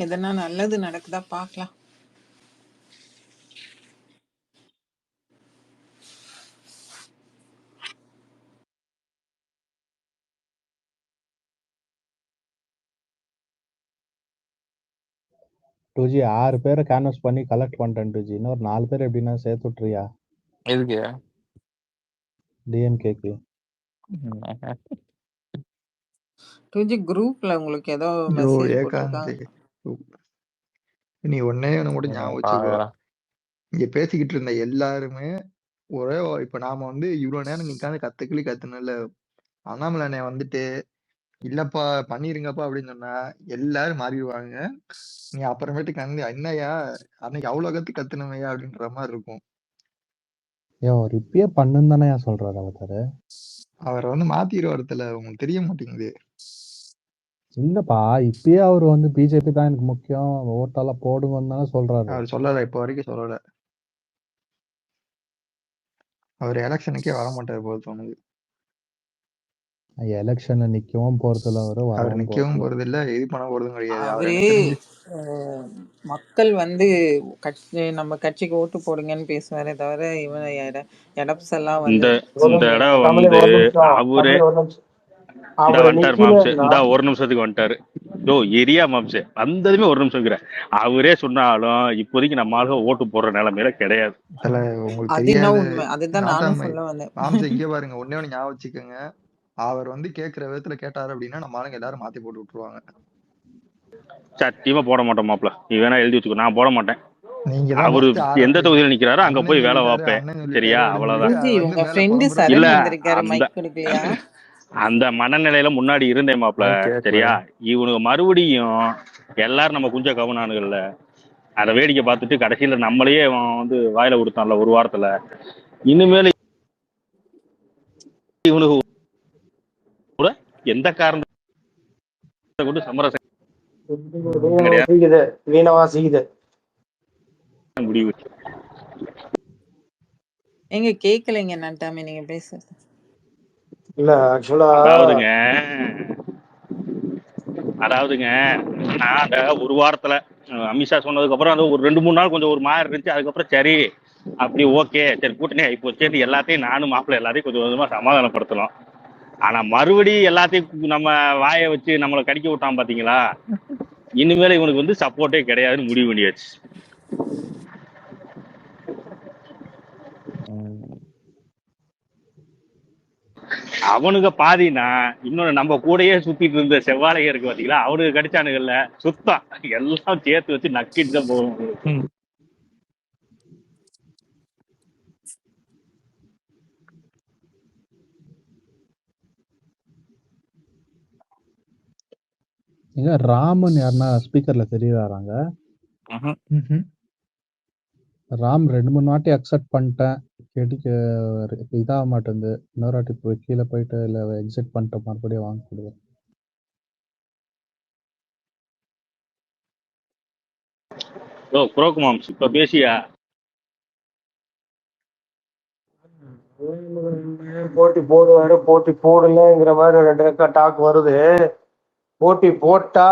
எதனா நல்லது நடக்குதா பார்க்கலாம். டூஜி 6 பேரை கேன்வஸ் பண்ணி கலெக்ட் பண்ணிட்டேன் டூஜி. இன்னொரு 4 பேர் எப்படின்னா சேர்த்து விட்டுறியா? எதுக்கு? டிஎம்கேக்கு. டூஜி குரூப்ல உங்களுக்கு ஏதோ ஐயோ மெசேஜ் ஏகாந்த், போட்டிருக்காங்க. நீ ஒன்னே ஒண்ணு கூட ஞாபகம் வச்சுக்கோ. இங்க பேசிக்கிட்டு இருந்த எல்லாருமே ஒரே இப்ப நாம வந்து இவ்வளவு நேரம் நிக்காந்து கத்துக்கிளி கத்துனல அண்ணாமலை அண்ணன் வந்துட்டு இல்லப்பா பண்ணிருங்கப்பா அப்படின்னு சொன்னா எல்லாரும் மாறிடுவாங்க. நீ அப்புறமேட்டுக்கு வந்து என்னையா அன்னைக்கு அவ்வளவு கத்துனவையா அப்படின்ற மாதிரி இருக்கும். அவர் இப்பயே பண்ணுன்னு தானே சொல்றாரு அவதாரு. அவரை வந்து மாத்திடுவாரத்துல உங்களுக்கு தெரிய மாட்டேங்குது. இல்லப்பா இப்பயே அவர் வந்து பிஜேபி தான் எனக்கு முக்கியம், ஓட்டெல்லாம் போடுங்கன்னு தானே சொல்றாரு. அவர் சொல்லல, இப்ப வரைக்கும் சொல்லல. அவர் எலெக்ஷனுக்கே வர மாட்டாரு போல தோணுது. எலெக்ஷன்ல நிக்கவும் போறதில்ல, அவர் நிக்கவும் போறது இல்ல, இது பண்ண போறதும் கிடையாது. அவரு மக்கள் வந்து நம்ம கட்சிக்கு ஓட்டு போடுங்கன்னு பேசுவாரே தவிர இவன் எடப்ஸெல்லாம் வந்து இந்த இடம் வந்து அவரே வந்துட்டாரு மாம்சு. இந்த ஒரு நிமிஷத்துக்கு வந்துட்டாரு. யோ எரியா மாம்சு வந்ததுமே ஒரு நிமிஷம் இருக்கிற அவரே சொன்னாலும் இப்போதைக்கு நம்ம ஆளுக ஓட்டு போடுற நிலைமையில கிடையாது. உங்களுக்கு இங்க பாருங்க, ஒன்னே ஒண்ணு ஞாபகம் வச்சுக்கோங்க. அவர் வந்து கேக்குற விதத்துல கேட்டாரு அப்படின்னா நம்ம ஆளுங்க எல்லாரும் மாத்தி போட்டு விட்டுருவாங்க. சத்தியமா போட மாட்டோம் மாப்ள, நீ வேணா எழுதி வச்சுக்கோ, நான் போட மாட்டேன். அவரு எந்த தொகுதியில நிக்கிறாரோ அங்க போய் வேலை பார்ப்பேன். சரியா? அவ்வளவுதான். இல்ல அந்த மனநிலையில முன்னாடி இருந்தேன் மாப்ள. சரியா? இவனுக்கு மறுபடியும் எல்லாரும் நம்ம குஞ்ச கவனானுங்கள்ல அதை வேடிக்கை பார்த்துட்டு கடைசியில நம்மளையே வந்து வாயில கொடுத்தான்ல ஒரு வாரத்துல. இனிமேல் இவனுக்கு கூட எந்த காரணத்தை கொண்டு சமரசம் கிடையாது வீணவாசிக்குது முடிவு. எங்க கேட்கலைங்க நட்டாமி நீங்க பேசுறது. இல்ல ஆக்சுவலா அதாவதுங்க நான் அந்த ஒரு வாரத்துல அமித்ஷா சொன்னதுக்கு அப்புறம் அந்த ஒரு 2-3 நாள் கொஞ்சம் ஒரு மாதிரி இருந்துச்சு. அதுக்கப்புறம் சரி அப்படி ஓகே சரி கூட்டணி இப்போ சேர்ந்து எல்லாத்தையும் நானும் மாப்பிள்ளை எல்லாத்தையும் கொஞ்சம் கொஞ்சமா சமாதானப்படுத்தலாம். ஆனா மறுபடியும் எல்லாத்தையும் நம்ம வாயை வச்சு நம்மளை கடிக்க விட்டான் பாத்தீங்களா, இனிமேல இவனுக்கு வந்து சப்போர்ட்டே கிடையாதுன்னு முடிவு பண்ணியாச்சு. அவனுக்கு பாதினா இன்னொன்னு நம்ம கூடயே சுத்திட்டு இருந்த செவ்வாழைங்க இருக்கு பாத்தீங்களா, அவனுக்கு கடிச்சானுங்கல்ல சுத்தம் எல்லாம் சேர்த்து வச்சு நக்கிட்டு தான் போகும். ராமன் யாருன்னா ஸ்பீக்கர்ல தெரியறாங்க. ராம் 2-3 வாட்டி அக்செப்ட் பண்ணிட்டேன், கேட்டு இதாக மாட்டேங்குது. இன்னொரு வாட்டி போய் கீழே போயிட்டு இல்லை எக்ஸிட் பண்ணிட்டு மறுபடியும் வாங்க கொடுக்குறேன். ஓ குரோக் மாம்ஸ் இப்ப பேசியா? போட்டி போடுவாரு போட்டி போடலங்கிற மாதிரி 2 ரெக்கா டாக் வருது. போட்டி போட்டா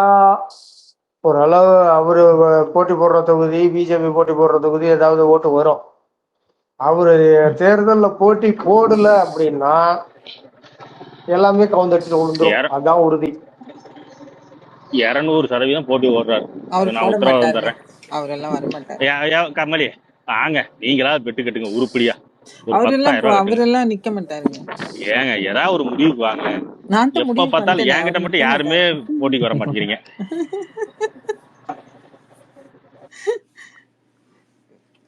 ஓரளவு அவரு போட்டி போடுற தொகுதி, பிஜேபி போட்டி போடுற தொகுதி ஏதாவது ஓட்டு வரும். அவரு தேர்தல்ல போட்டி போடல அப்படின்னா எல்லாமே கவுந்தடிச்சு விழுந்துரும். அதான் உறுதி. 200% போட்டி ஓடுறாரு. அவர் நான் போட உத்தரவாதம் மாட்டாருங்க, தர்றேன். அவரெல்லாம் வரமாட்டாரு. கமலி வாங்க நீங்களாவது பெட்டு கட்டுங்க உருப்படியா ஒரு அவரெல்லாம் 10,000 ரூபாய் கட்டுங்க. அவரெல்லாம் நிக்க மாட்டாருங்க. ஏங்க ஏதாவது ஒரு முடிவுக்கு வாங்க. நான் தான் எப்ப முடிவு பார்த்தாலும் பண்ணிட்டேனே, என்கிட்ட அவர் மட்டும் நிக்க யாருமே மாட்டாரு. போட்டிக்கு வர மாட்டேங்கிறீங்க.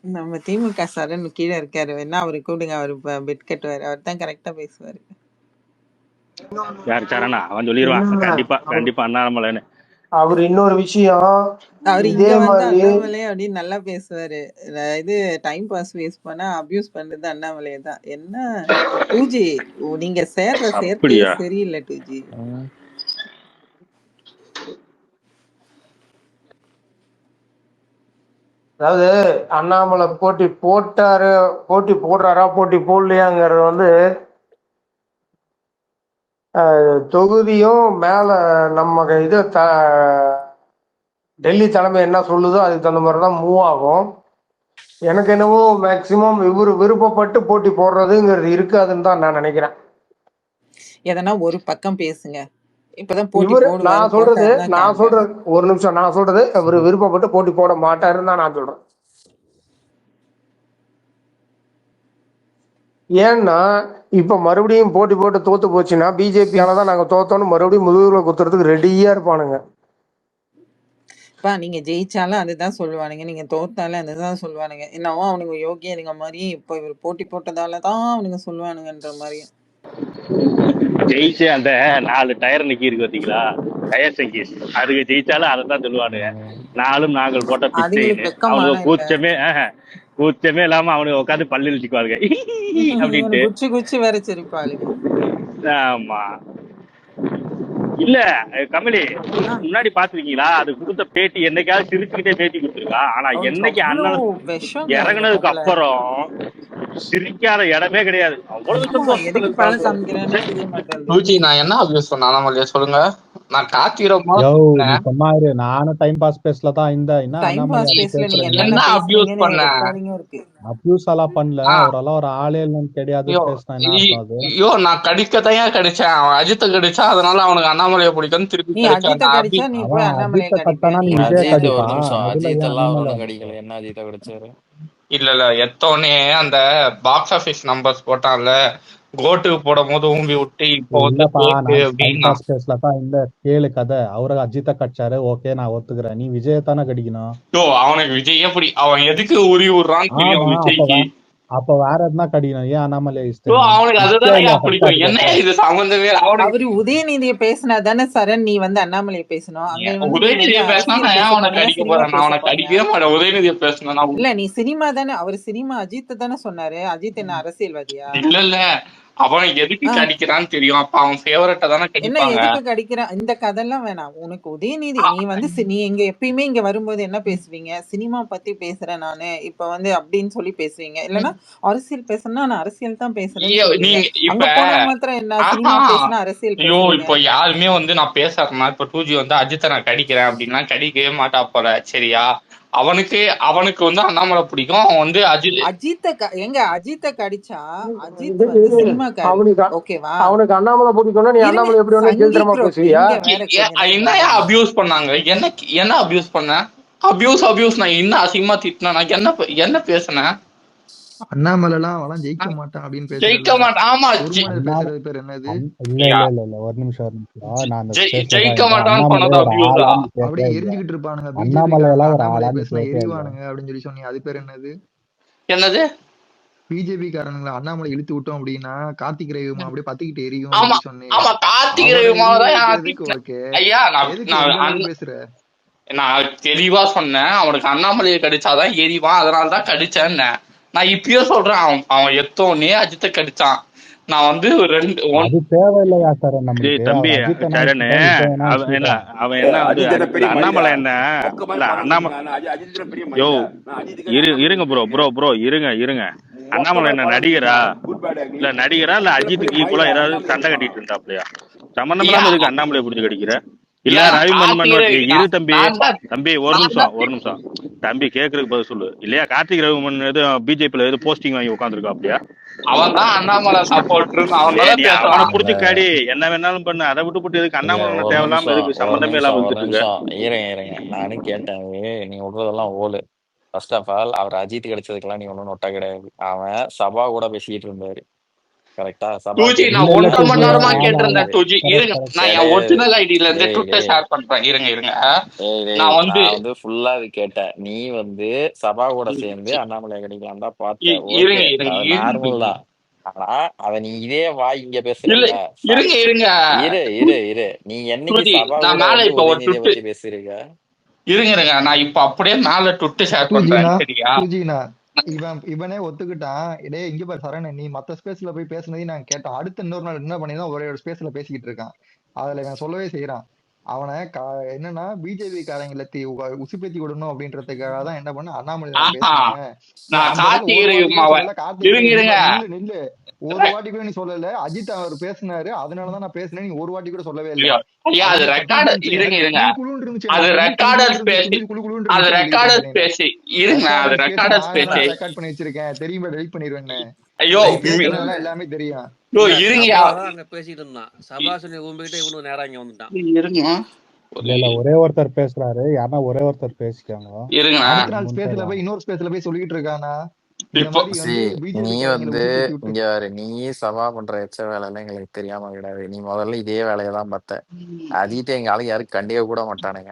நம்ம திமுக சரண் கீழே இருக்காரு, வேணா அவரு கூடுங்க, அவரு பெட் கட்டுவாரு. அவர் தான் கரெக்டா பேசுவாரு. யார் சரணா? அவன் சொல்லிடுவான் கண்டிப்பா கண்டிப்பா அண்ணாமலைன்னு. அவர் இன்னொரு விஷயம், அவர் இதே இங்க வந்து மாதிரி அண்ணாமலை அப்படின்னு நல்லா பேசுவாரு. இது டைம் பாஸ் வேஸ்ட் பண்ணா அபியூஸ் பண்றது அண்ணாமலையை தான். என்ன டூஜி நீங்க சேர்ற சேர்க்கையே அப்படியா? சரியில்லை டூஜி. அதாவது அண்ணாமலை போட்டி போட்டாரு, போட்டி போடுறாரா போட்டி போடலையாங்கிறது வந்து தொகுதியும் மேல நம்ம இது டெல்லி தலைமை என்ன சொல்லுதோ அதுக்கு தகுந்த மாதிரி தான் மூவ் ஆகும். எனக்கு என்னவோ மேக்சிமம் இவரு விருப்பப்பட்டு போட்டி போடுறதுங்கிறது இருக்காதுன்னு தான் நான் நினைக்கிறேன். எதனா ஒரு பக்கம் பேசுங்க. இப்பதான் போட்டி இவரு போடுவாரு நான் சொல்றது போட்டாருன்னா காட்டுங்க. ஒரு நிமிஷம் நான் சொல்றது இவரு விருப்பப்பட்டு போட்டி போட மாட்டாருன்னு தான் நான் சொல்றேன். ஏன்னா இப்ப மறுபடியும் போட்டி போட்டு தோத்து போச்சுன்னா பிஜேபியாலதான் நாங்க தோத்தோன்னு மறுபடியும் முதுகுல குத்துறதுக்கு ரெடியா இருப்பானுங்க. நீங்க ஜெயிச்சாலும் அதுதான் சொல்லுவானுங்க, நீங்க தோத்தாலும் அதுதான் சொல்லுவானுங்க. என்னவோ அவனுங்க யோகியனுங்க மாதிரி இப்ப இவர் போட்டி போட்டதாலதான் அவனுங்க சொல்லுவானுங்கன்ற மாதிரி. ஜெயிச்சு அந்த 4 டயர் நிக்கி இருக்கு பாத்தீங்களா, டயர் சங்கீஸ், அதுக்கு ஜெயிச்சாலும் அதைத்தான் சொல்லுவானுங்க. நாளும் நாங்கள் போட்ட பிச்சைன்னு. அவனுக்கு கூச்சமே இல்லாம அவனுக்கு உட்காந்து பல்லு இழிச்சுக்குவாருங்க அப்படின்ட்டு குச்சி குச்சி வேற சிரிப்பாளுங்க. ஆமா இல்ல கமலி முன்னாடி பாத்துருக்கீங்களா, அது கொடுத்த பேட்டி என்னைக்காவது சிரிச்சுக்கிட்டே பேட்டி கொடுத்துருக்கா. ஆனா என்னைக்கு அண்ணன் இறங்குனதுக்கு அப்புறம் சிரிக்காத இடமே கிடையாது. நான் என்ன அபியூஸ் பண்ண அண்ணாமலையா சொல்லுங்க? நான் காத்திரமா நானும் டைம் பாஸ் பேஸ்ல தான் இந்த என்ன அபியூஸ் பண்ண? அபியூஸ் எல்லாம் பண்ணல, அவரெல்லாம் ஒரு ஆளே இல்லைன்னு கிடையாது பேசினா. ஐயோ நான் கடிக்கத்தையா கடிச்சேன், அவன் அஜித்தை கடிச்சா அதனால அவனுக்கு அண்ணாமலையை பிடிக்கும் திருப்பி இல்ல எத்தோனே அந்த பாக்ஸ் ஆபீஸ் நம்பர்ஸ் போட்டான்ல, கோட்டுக்கு போடும் போது ஊம்பி விட்டு இப்போ இந்த கேளு கதை. அவரு அஜித்தை கடிச்சாரு, ஓகே நான் ஒத்துக்கிறேன். நீ விஜய தானே கடிக்கணும். அவனுக்கு விஜய் எப்படி அவன் எதுக்கு உரி விடுறான்னு தெரியும் விஜய்க்கு. அப்ப வேற எதுனா கடிக்கணும். ஏன் அண்ணாமலை ப்ரோ இஷ்டம் அவனுக்கு அதுதானே இல்லையா ஃபர்ஸ்ட் பிடிக்கும். ஹாஃப்ல என்ன இது சம்பந்தமே அவனுக்கு. அவரு உதயநிதியை பேசினா தானே சரண் நீ வந்து அண்ணாமலையை பேசணும். அங்க வந்து நீ வந்து உதயநிதியை பேசினா அரசியல் நான் பேச ஏன் அவனை போறியா கடிக்க சினிமா போறேன்? நான் பேச அவனை போறியா? கடிக்கவே மாட்டேன். உதயநிதியை பேசினா நான் இல்ல நீ சினிமா தானே, அவர் சினிமா அஜித் தானே சொன்னாரு. அஜித் என்ன அரசியல்வாதியா? இல்ல அவன் எதுக்கு ஆ, கடிக்கிறான்னு தெரியும். அப்ப அவன் ஃபேவரட்டை தானே என்ன கடிப்பாங்க. எதுக்கு கடிக்கிறான்? இந்த கதையெல்லாம் வேணாம் உனக்கு. உதயநிதி நீ வந்து நீ இங்க எப்பயுமே இங்க வரும்போது என்ன பேசுவீங்க? சினிமா பத்தி பேசுறேன் நானு இப்ப வந்து அப்படின்னு சொல்லி பேசுவீங்க. இல்லன்னா அரசியல் பேசுறேன்னா நான் அரசியல் தான் பேசுறேன்னு சொல்லுவீங்க. நீங்க இப்ப அங்க போனா மாத்திரம் என்ன சினிமா பேசினா அரசியல் ஐயோ பேசுறீங்க? இப்போ யாருமே வந்து நான் பேசுறேன்னா இப்ப 2G வந்து அஜித்தை நான் கடிக்கிறேன் அப்படின்னா கடிக்கவே மாட்டா போல. சரியா? அவனுக்கு வந்து அண்ணாமலை பிடிக்கும். அவன் வந்து அஜித்தை கடிச்சா அஜித் வந்து சினிமாக்காரு. அவனுக்கு ஓகேவா? அவனுக்கு அண்ணாமலை பிடிக்கும்னா நீ இருங்க அண்ணாமலை எப்படி வேணா சங்கி கீழ்த்தரமா ப்ரோ பேசுவியா? இங்க வேற கொஞ்ச நேரம் என்னையா இருங்க. அபியூஸ் பண்ணாங்க? என்ன அபியூஸ் பண்ண? அபியூஸ் நான் என்ன அசிங்கமா திட்டினா? நான் என்ன பேசுனேன்? அண்ணாமலை எல்லாம் அவெல்லாம் ஜெயிக்க மாட்டான் அப்படின்னு ஜெயிக்க பேசுறல மாட்டான். ஆமா ஒரு பேசுறது பேர் என்னது? இல்ல ஒரு நிமிஷம் நான் அந்த ஸ்பேஸ்ல தான் ஜெயிக்க இருந்தேன். மாட்டான்னு அண்ணாமலை சொன்னது ஒரு அபியூஸா? ஆளான்னு அப்படியே கேட்கவே இல்லையா? எரிஞ்சுக்கிட்டு இருப்பானுங்க பிஜேபி அண்ணாமலை எல்லாம் ஒரு அண்ணாமலை ஆளான்னு பேசினா கேட்கவே இல்லையா? எரிவானுங்க அப்படின்னு சொல்லி சொன்னீங்க. அது பேர் என்னது? என்னது? பிஜேபி காரனுங்களை அண்ணாமலை இழுத்து விட்டோம் அப்படின்னா கார்த்திக் ரவிமா அப்படியே பத்திக்கிட்டு எரியும் ஆமா அப்படின்னு சொன்னேன். ஆமா கார்த்திக் அவனை ரவிமாவதான் எரிக்கிறதுக்கு ஓகே. ஐயா எதுக்கு எந்த அளவுக்கு பேசுற? நான் தெளிவா சொன்னேன். அவனுக்கு அண்ணாமலையை கடிச்சாதான் எரிவான், அதனாலதான் கடிச்சேன்னு. நான் இப்பயே சொல்றேன். அவன் எத்தோன்னே அஜித்தை கடிச்சான். நான் வந்து அது தேவையில்லையா சார் நமக்கு? தம்பி அஜித்தை சரணு அவன் என்ன அண்ணாமலை என்ன இல்ல அண்ணாமலை யோ இருங்க ப்ரோ இருங்க அண்ணாமலை என்ன நடிகரா இல்ல அஜித்துக்கு ஈக்குவலா ஏதாவது சண்டை கட்டிட்டு இருந்தாப்லையா? சம்பந்தம் இல்லாம இதுக்கு அண்ணாமலை பிடிச்சி கடிக்கிற? இல்ல ரவி மன்மன் இரு தம்பி ஒரு நிமிஷம் தம்பி கேக்குறதுக்கு பதில் சொல்லு. இல்லையா கார்த்திக் ரவிமன் எதுவும் பிஜேபியில எதுவும் போஸ்டிங் வாங்கி உட்காந்துருக்கா அப்படியா? அவன் தான் அண்ணாமலை சப்போர்ட். அவனை புடிச்சு காடி என்ன வேணாலும் பண்ணு. அதை விட்டு எதுக்கு அண்ணாமலை தேவையில்லாம எதுக்கு சம்பந்தமே இல்லாம இருங்க நானும் கேட்டேன். நீ விடுறதெல்லாம் ஓலு. First of all our Ajith கிடைச்சதுக்கெல்லாம் நீ ஒன்னும் நொட்டா கிடையாது. அவன் சபா கூட பேசிட்டு இருந்தாரு. கரெக்டா? நான் 1.5 மணி நேரமா கேட்டிருந்தேன். இருங்க நான் என் ஒரிஜினல் ஐடியில இருந்து ட்விட்டர் ஷேர் பண்றேன். இருங்க நான் வந்து ஃபுல்லா இது கேட்டேன். நீ வந்து சபா கூட சேர்ந்து அண்ணாமலை கிடைக்கலாம் தான் பார்த்தேன். நார்மல் தான். ஆனா அத நீ இதே வாய் இங்க பேசுறீங்க. இரு நீ என்னைக்கு சபா பத்தி பேசுறீங்க? இருங்க நான் இப்ப அப்படியே மேல ட்விட்டர் ஷேர் பண்றேன். சரியா? இவனே ஒத்துக்கிட்டான். இதே இங்க பாரு சரண, நீ மத்த ஸ்பேஸ்ல போய் பேசுனதையும் நான் கேட்டேன். அடுத்த இன்னொரு நாள் என்ன பண்ணிதான் ஒரே ஒரு ஸ்பேஸ்ல பேசிக்கிட்டு இருக்கான். அதுல நான் சொல்லவே செய்யறான். அவனை என்னன்னா பிஜேபி காரங்களை உசுப்பேத்தி விடணும் அப்படின்றதுக்காக தான் என்ன பண்ண அண்ணாமலை நில்லு ஒரு வாட்டி கூட நீ சொல்லல. அஜித் அவர் பேசினாரு அதனாலதான் நான் பேசினேன். நீ ஒரு வாட்டி கூட சொல்லவே இல்லையா? ரெக்கார்ட் பண்ணி வச்சிருக்கேன். தெரியுமா? டெலிட் பண்ணிடுவேன். ஐயோ எல்லாமே தெரியும். பேசிட்டு இருந்தான் சபா சொல்லி உங்ககிட்ட இவனு நேரா இங்க வந்துட்டான். இல்ல ஒரே ஒருத்தர் பேசுறாரு. யாரா ஒரே ஒருத்தர் பேசிக்காங்க. அடுத்த நாள் ஸ்பேஸ்ல போய் இன்னொரு ஸ்பேஸ்ல போய் சொல்லிட்டு இருக்கானா? நீ வந்து இங்க நீ சபா பண்ற எச்ச வேலை எல்லாம் எங்களுக்கு தெரியாம கிடையாது. நீ முதல்ல இதே வேலையதான் பார்த்த. அஜித் எங்க ஆளு யாரும் கண்டிக்க கூட மாட்டானுங்க.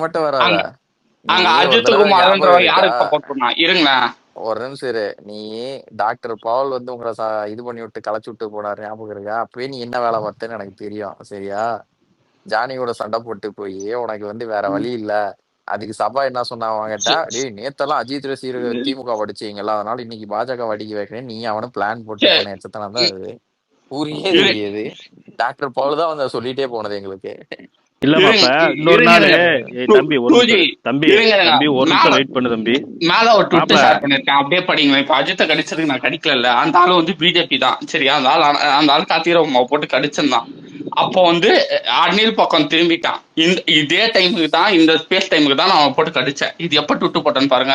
மட்டும் வராத. ஒரு நிமிஷம் இரு. நீ டாக்டர் பால் வந்து உங்களை இது பண்ணி விட்டு களைச்சு விட்டு போனாரு ஞாபகம் இருக்கா? அப்பவே நீ என்ன வேலை பார்த்தேன்னு எனக்கு தெரியும். சரியா? ஜானியோட சண்டை போட்டு போய் உனக்கு வந்து வேற வழி இல்ல. அதுக்கு சபா என்ன சொன்னாங்க கேட்டா, டேய் நேத்தெல்லாம் அஜித் ரசிகர் திமுக வடிச்சீங்களா, அதனால இன்னைக்கு பாஜக வடிக்க வைக்கிறேன். நீ அவனு பிளான் போட்டு பண்ண எச்சத்தனம் தான் அது. ஊரியே தெரியாது. டாக்டர் பால் தான் வந்து சொல்லிட்டே போனது எங்களுக்கு. இல்லமாப்பா இன்னொரு நாள் தம்பி ஒரு நிமிஷம் வெயிட் பண்ணு தம்பி. மேல ஒரு ட்விட்டர் ஷேர் பண்ணிருக்கேன். அப்படியே படிங்க. இப்ப அஜித்தை கடிச்சதுக்கு நான் கடிக்கல. அந்த ஆளு வந்து பிஜேபி தான். சரியா? அந்த ஆள் கார்த்திகை போட்டு கடிச்சிருந்தான். அப்போ வந்து அனில் பக்கம் திரும்பிட்டான். இதே டைமுக்கு தான் இந்த ஸ்பேஸ் டைமுக்கு தான் நான் போட்டு கடிச்சேன். இது எப்ப ட்விட்டு போட்டேன்னு பாருங்க.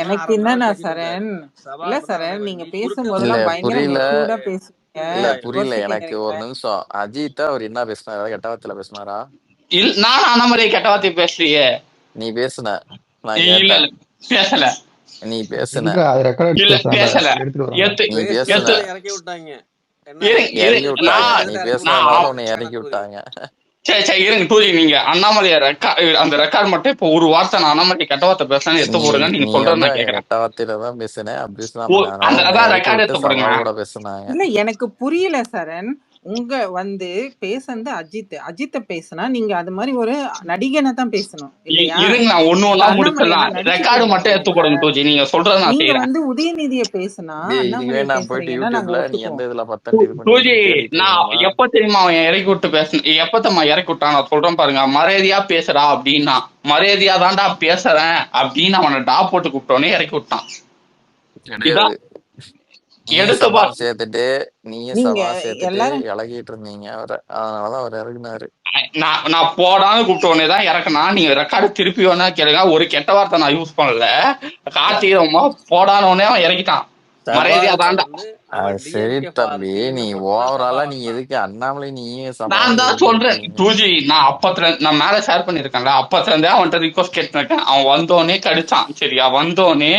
எனக்கு என்னன்னா சரண் இல்ல சரண் நீங்க பேசும்போதெல்லாம் பயங்கர பேசுவீங்க. இல்ல புரியல எனக்கு. ஒரு நிமிஷம். அஜித் அவர் என்ன பேசினாரா? கெட்டவார்த்தையில பேசினாரா? நான் அந்த மாதிரி கெட்டவார்த்தை பேசலையே. நீ பேசுன பேசல. நீ பேசுன பேசல. இறக்கி விட்டாங்க. நீ பேசினா உன்னை இறக்கி விட்டாங்க. சரி சரி இருங்க டூஜி, நீங்க அண்ணாமலைய அந்த ரெக்கார்ட் மட்டும் இப்போ ஒரு வார்த்தை நான் அண்ணாமலை கெட்ட வார்த்தை பேசுறேன்னு எடுத்து போடுங்க. நீங்க நீ சொல்றது வந்து நான் கேட்கறேன். கெட்ட வார்த்தையில தான் பேசுனேன், அபியூஸ் தான் பண்ணேன். அதனால அந்த உன்னை அதான் இறக்கி ரெக்கார்ட் விட்டு எடுத்து போடுங்க. சபா கூட பேசுனாங்க. இல்ல எனக்கு புரியல சரண். உங்க வந்து பேசுனது அஜித்தை பேசுனா நீங்க அது மாதிரி ஒரு நடிகனை தான் பேசணும் இல்லையா? இருங்க நான் ஒண்ணு இப்ப ஒண்ணா அண்ணாமலை முடிச்சிடலாம். என்ன நடிச்சு ரெக்கார்டு மட்டும் எடுத்து பேசுறீங்களா? போடுங்க டூஜி, நீங்க சொல்றதை நான் நீங்க செய்யறேன். வந்து உதயநிதியை பேசுனா இதுவே அண்ணாமலை நான் போயிட்டு பேசுறீங்கன்னா நாங்க யூடியூப்ல நீ ஒத்துக்குவோம். எந்த இதுல பத்தன் இது டூஜி பண்ணி தேடிட்டு நான் இருக்கீங்களா? எப்ப தெரியுமா அவன் இறக்கி விட்டு பேசணும், எப்பத்தம்மா இறக்கி விட்டான் நான் சொல்றேன் பாருங்க. மரியாதையா பேசுறா அப்படின்னா, மரியாதையா தான்டா பேசுறேன் அப்படின்னு அவனை டா போட்டு கூப்பிட்டோன்னே இறக்கி விட்டான். இதான் நீயும் எடுத்து சபா சேர்த்துட்டு நீயும் நீங்க சபா சேர்த்துட்டு எல்லாரும் இழகிட்டு இருந்தீங்க அவரை, அதனாலதான் அவர் இறக்குனாரு. நான் போடான்னு கூப்பிட்ட உடனே தான் இறக்குனா. நீங்க ரெக்கார்டு திருப்பி வேணா கேளுங்க. ஒரு கெட்ட வார்த்தை நான் யூஸ் பண்ணல. கார்த்திகமா போடான உடனே அவன் இறக்கிட்டான். மரியாதையா தாண்டா. சரி தம்பி, நீ ஓவராலா நீ எதுக்கு அண்ணாமலை நீயும் சபா நான் தான் சொல்றேன் டூஜி, நான் மேல ஷேர் பண்ணிருக்கேன்ல, அப்பத்துல இருந்தே அவன்கிட்ட ரிக்வஸ்ட் கேட்டுருக்கேன். அவன் வந்தோடனே கடிச்சான். சரியா, வந்தோடனே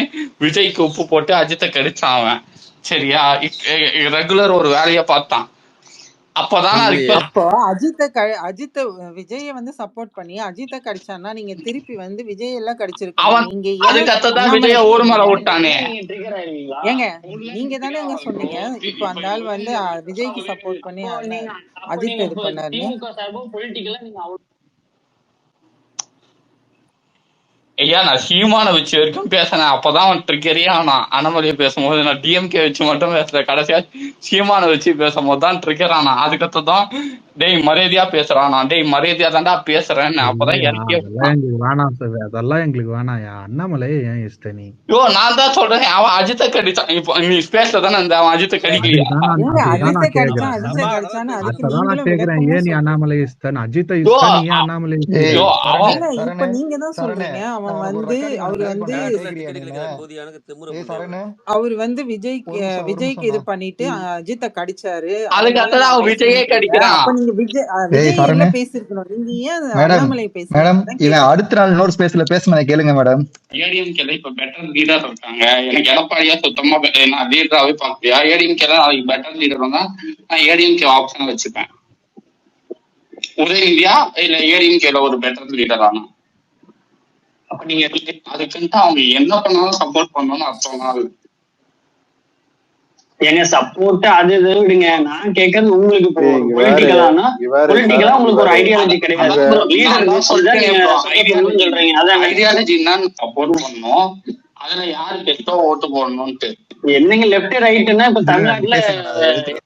விஜய்க்கு உப்பு போட்டு அஜித்தை கடிச்சான் அவன். சரியா, ரெகுலர் ஒரு வேலையை பார்த்தான். அப்பதான் அப்போ அஜித்தை விஜய வந்து சப்போர்ட் பண்ணி அஜித்தை கடிச்சான்னா நீங்க திருப்பி வந்து விஜய் எல்லாம் கடிச்சிருக்கணும். நீங்க அதுக்கத்தான் விஜய ஒரு மேல விட்டானே. ஏங்க நீங்க தானே அங்க சொன்னீங்க இப்போ அந்த ஆள் வந்து விஜய்க்கு சப்போர்ட் பண்ணி அஜித் இது பண்ணாரு. ஐயா நான் சீமான வச்சு வரைக்கும் பேசினேன். அப்பதான் அவன் ட்ரிகரே ஆனான். அண்ணாமலையை பேசும்போது நான் டிஎம்கே வச்சு மட்டும் பேசுறேன். கடைசியா சீமான வச்சு பேசும்போது தான் ட்ரிகர் ஆனான். அதுக்கத்தான் டேய் மரியாதையா பேசுறான், டேய் மரியாதையா தாண்டா பேசுறேன். அப்பதான் இறக்கி அதெல்லாம் எங்களுக்கு வேணாயா. அண்ணாமலை ஏன் இஷ்ட நீ? நான் தான் சொல்றேன், அவன் அஜித்தை கடிச்சான். இப்போ நீ ஸ்பேஸ்ல தானே அந்த அவன் அஜித்தை கடிக்கலையா? கேக்குறேன் ஏன் நீ அண்ணாமலை இஷ்டன்? அஜித்தை இஷ்டன், நீ அண்ணாமலை இப்ப நீங்க தான் சொல்றீங்க அவன் வந்து அவர் வந்து விஜய்க்கு இது பண்ணிட்டு அஜித்தை கடிச்சாரு. அதுக்கப்புறம் அவன் விஜயே கடிக்கிறான். அப்ப நீங்க விஜய் பேசிருக்கணும். நீங்க ஏன் அண்ணாமலை பேசுறீங்க? அடுத்த நாள் இன்னொரு ஸ்பேஸ்ல பேசுனதை கேளுங்க மேடம். ஏடிஎம்கேல இப்ப பெட்டர் லீடர் இருக்காங்க. எனக்கு எடப்பாடியா சுத்தமா நான் லீடராகவே பாக்கலையா? ஏடிஎம்கேல நாளைக்கு பெட்டர் லீடர் தான் நான் ஏடிஎம்கே ஆப்ஷன் வச்சுப்பேன். உதயநிதியா இல்ல ஏடிஎம்கேல ஒரு பெட்டர் லீடர் ஆனா அப்ப நீங்க அதுக்குன்ட்டு அவங்க என்ன பண்ணாலும் சப்போர்ட் பண்ணணும்னு அர்த்தம். எங்க சப்போர்ட் அது இது விடுங்க. நான் கேக்குறது உங்களுக்கு பொலிட்டிக்கலானா பொலிட்டிக்கலா உங்களுக்கு ஒரு ஐடியாலஜி கிடையாது. லீடர் சொல்றீங்க அதான் ஐடியாலஜி என்னன்னு சப்போர்ட் பண்ணணும். அதுல யாரு பெஸ்டோ ஓட்டு போடணும்ட்டு என்னங்க லெப்ட் ரைட்னா இப்ப தமிழ்நாட்டுல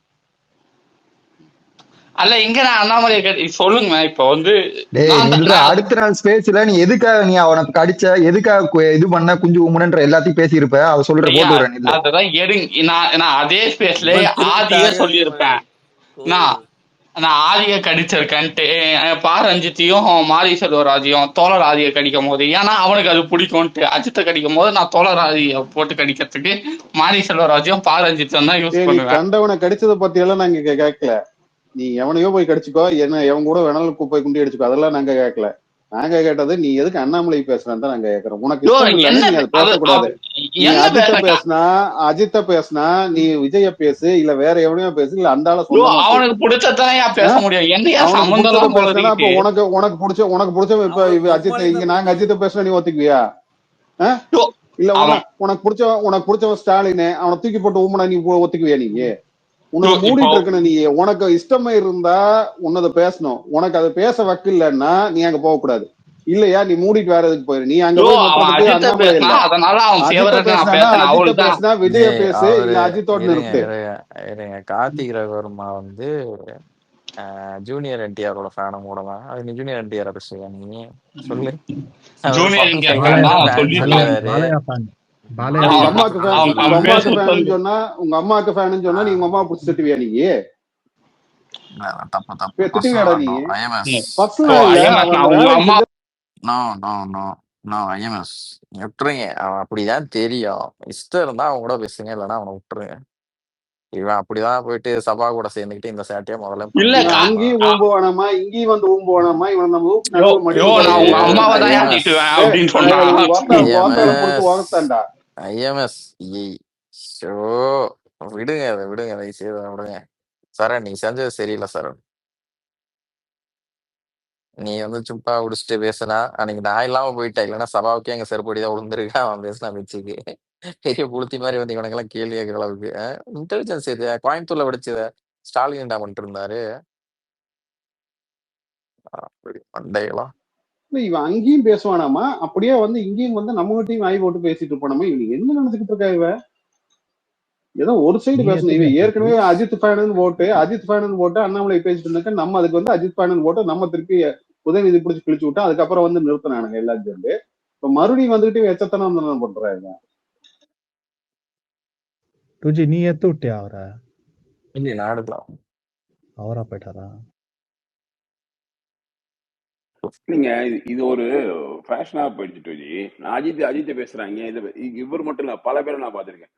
அல்ல இங்க நான் அண்ணாமலை சொல்லுங்க. இப்ப வந்து அடுத்த நாள் ஸ்பேஸ்ல நீ எதுக்காக நீ அவனுக்கு கடிச்ச, எதுக்காக இது பண்ண குஞ்சு உமுன்ற எல்லாத்தையும் பேசியிருப்ப. அவ சொல்ற போட்டு அதுதான் நான் அதே ஸ்பேஸ்ல ஆதிய சொல்லியிருப்பேன். நான் ஆதிய கடிச்சிருக்கேன்ட்டு பாரஞ்சித்தையும் மாரி செல்வராஜையும் தோழர் ஆதிய கடிக்கும் போது, ஏன்னா அவனுக்கு அது பிடிக்கும்ட்டு அஜித்தை கடிக்கும் போது நான் தோழர் ஆதிய போட்டு கடிக்கிறதுக்கு மாரி செல்வராஜையும் பாரஞ்சித்தையும் தான் யூஸ் பண்ணுவேன். கண்டவனை கடிச்சதை பத்தி எல்லாம் நாங்க கேட்கல. நீ எவனையோ போய் கடிச்சுக்கோ, என்ன எவன் கூட வேணாலும் போய் குண்டி அடிச்சுக்கோ, அதெல்லாம் நாங்க கேட்கல. நாங்க கேட்டது நீ எதுக்கு அண்ணாமலை பேசுறான்னு தான் நாங்க கேட்கறோம். உனக்கு பேசக்கூடாது. நீ அஜித்த பேசுனா நீ விஜய பேசு, இல்ல வேற எவனையோ பேசு, இல்ல அந்த ஆள அவனுக்கு பிடிச்சதான் பேச முடியும். அப்ப உனக்கு பிடிச்ச இப்ப அஜித் இங்க நாங்க அஜித்த பேசுனா நீ ஒத்துக்குவியா? இல்ல உனக்கு பிடிச்சவன் ஸ்டாலின், அவனை தூக்கி போட்டு ஊமுனா நீ ஒத்துக்குவியா? நீங்க உனக்கு மூடிட்டு இருக்கணும். நீ உனக்கு இஷ்டமா இருந்தா உன்னத பேசணும். உனக்கு அதை பேச வக்கு இல்லன்னா நீ அங்க போக கூடாது. இல்லையா நீ மூடிட்டு வேற எதுக்கு போயிரு. நீ அங்க பேசினா விஜய பேசு, இல்ல அஜித்தோட நிறுத்து. கார்த்திக் ரவிவர்மா வந்து ஜூனியர் என்டிஆரோட ஃபேனும் கூட தான். அது நீ ஜூனியர் என்டிஆர் பேசுவியா? நீ சொல்லு. உங்க அம்மாக்கு ஃபேன் சொன்னா நீ உங்க அம்மா புடிச்சு திட்டுவியா? நீ திட்டுவியாடா? நீ விட்டுருங்க. அவன் அப்படிதான் தெரியும். இஷ்டம் இருந்தா அவன் கூட பேசுங்க, இல்லைன்னா அவனை விட்டுருங்க. இவன் அப்படிதான் போயிட்டு சபா கூட சேர்ந்துக்கிட்டு இந்த சேட்டையா முதல்ல அங்கேயும் ஊம்பு வேணாமா, இங்கேயும் வந்து ஊம்பு வேணாமா? இவன் நம்ம ஐஎம்எஸ் விடுங்க, அதை விடுங்க, அதை விடுங்க. சரண் நீ செஞ்சது சரியில்லை சரண். நீ வந்து சும்மா குடிச்சிட்டு பேசுனா அன்னைக்கு நான் இல்லாம போயிட்டேன். இல்லைன்னா சபாவுக்கே எங்க செருப்படி தான் விழுந்திருக்கா அவன் பேசினா மிச்சிக்கு. பெரிய புளுத்தி மாதிரி வந்து இவனுக்கெல்லாம் கேள்வி கேட்கிற அளவுக்கு இன்டெலிஜென்ஸ் இது. கோயம்புத்தூர்ல படிச்சத ஸ்டாலின் பண்ணிட்டு இருந்தாரு. அப்படி மண்டையெல்லாம் இவன் அங்கேயும் பேசுவானாமா, அப்படியே வந்து இங்கேயும் வந்து நம்ம டீம் ஆய் போட்டு பேசிட்டு இருப்பானாமா. இவன் என்ன நினைச்சுக்கிட்டு இருக்கா இவ? ஏதோ ஒரு சைடு நீ பேசணும். எதுக்கு இவன் டூஜி? ஏற்கனவே அஜித் ஃபேனு போட்டு அண்ணாமலை பேசிட்டு இருந்தாக்க நம்ம அதுக்கு வந்து அஜித் ஃபேனு போட்டு நம்ம திருப்பி உதயநிதி பிடிச்சி கிழிச்சு விட்டா அதுக்கப்புறம் வந்து நிறுத்தினானுங்க எல்லாம் சேர்ந்து. இப்ப மறுபடியும் வந்துகிட்டு எச்சத்தனம் தானே பண்றாங்க. டூஜி நீ எத்து விட்டியா அவரை? இல்லையே நாடுக்கலாம். அவரா போயிட்டாரா? நீங்க இது ஒரு ஃபேஷனா போயிடுச்சு டூஜி. அஜித்தை பேசுறாங்க. இவர் மட்டும் இல்ல, பல பேரை நான் பார்த்திருக்கேன்.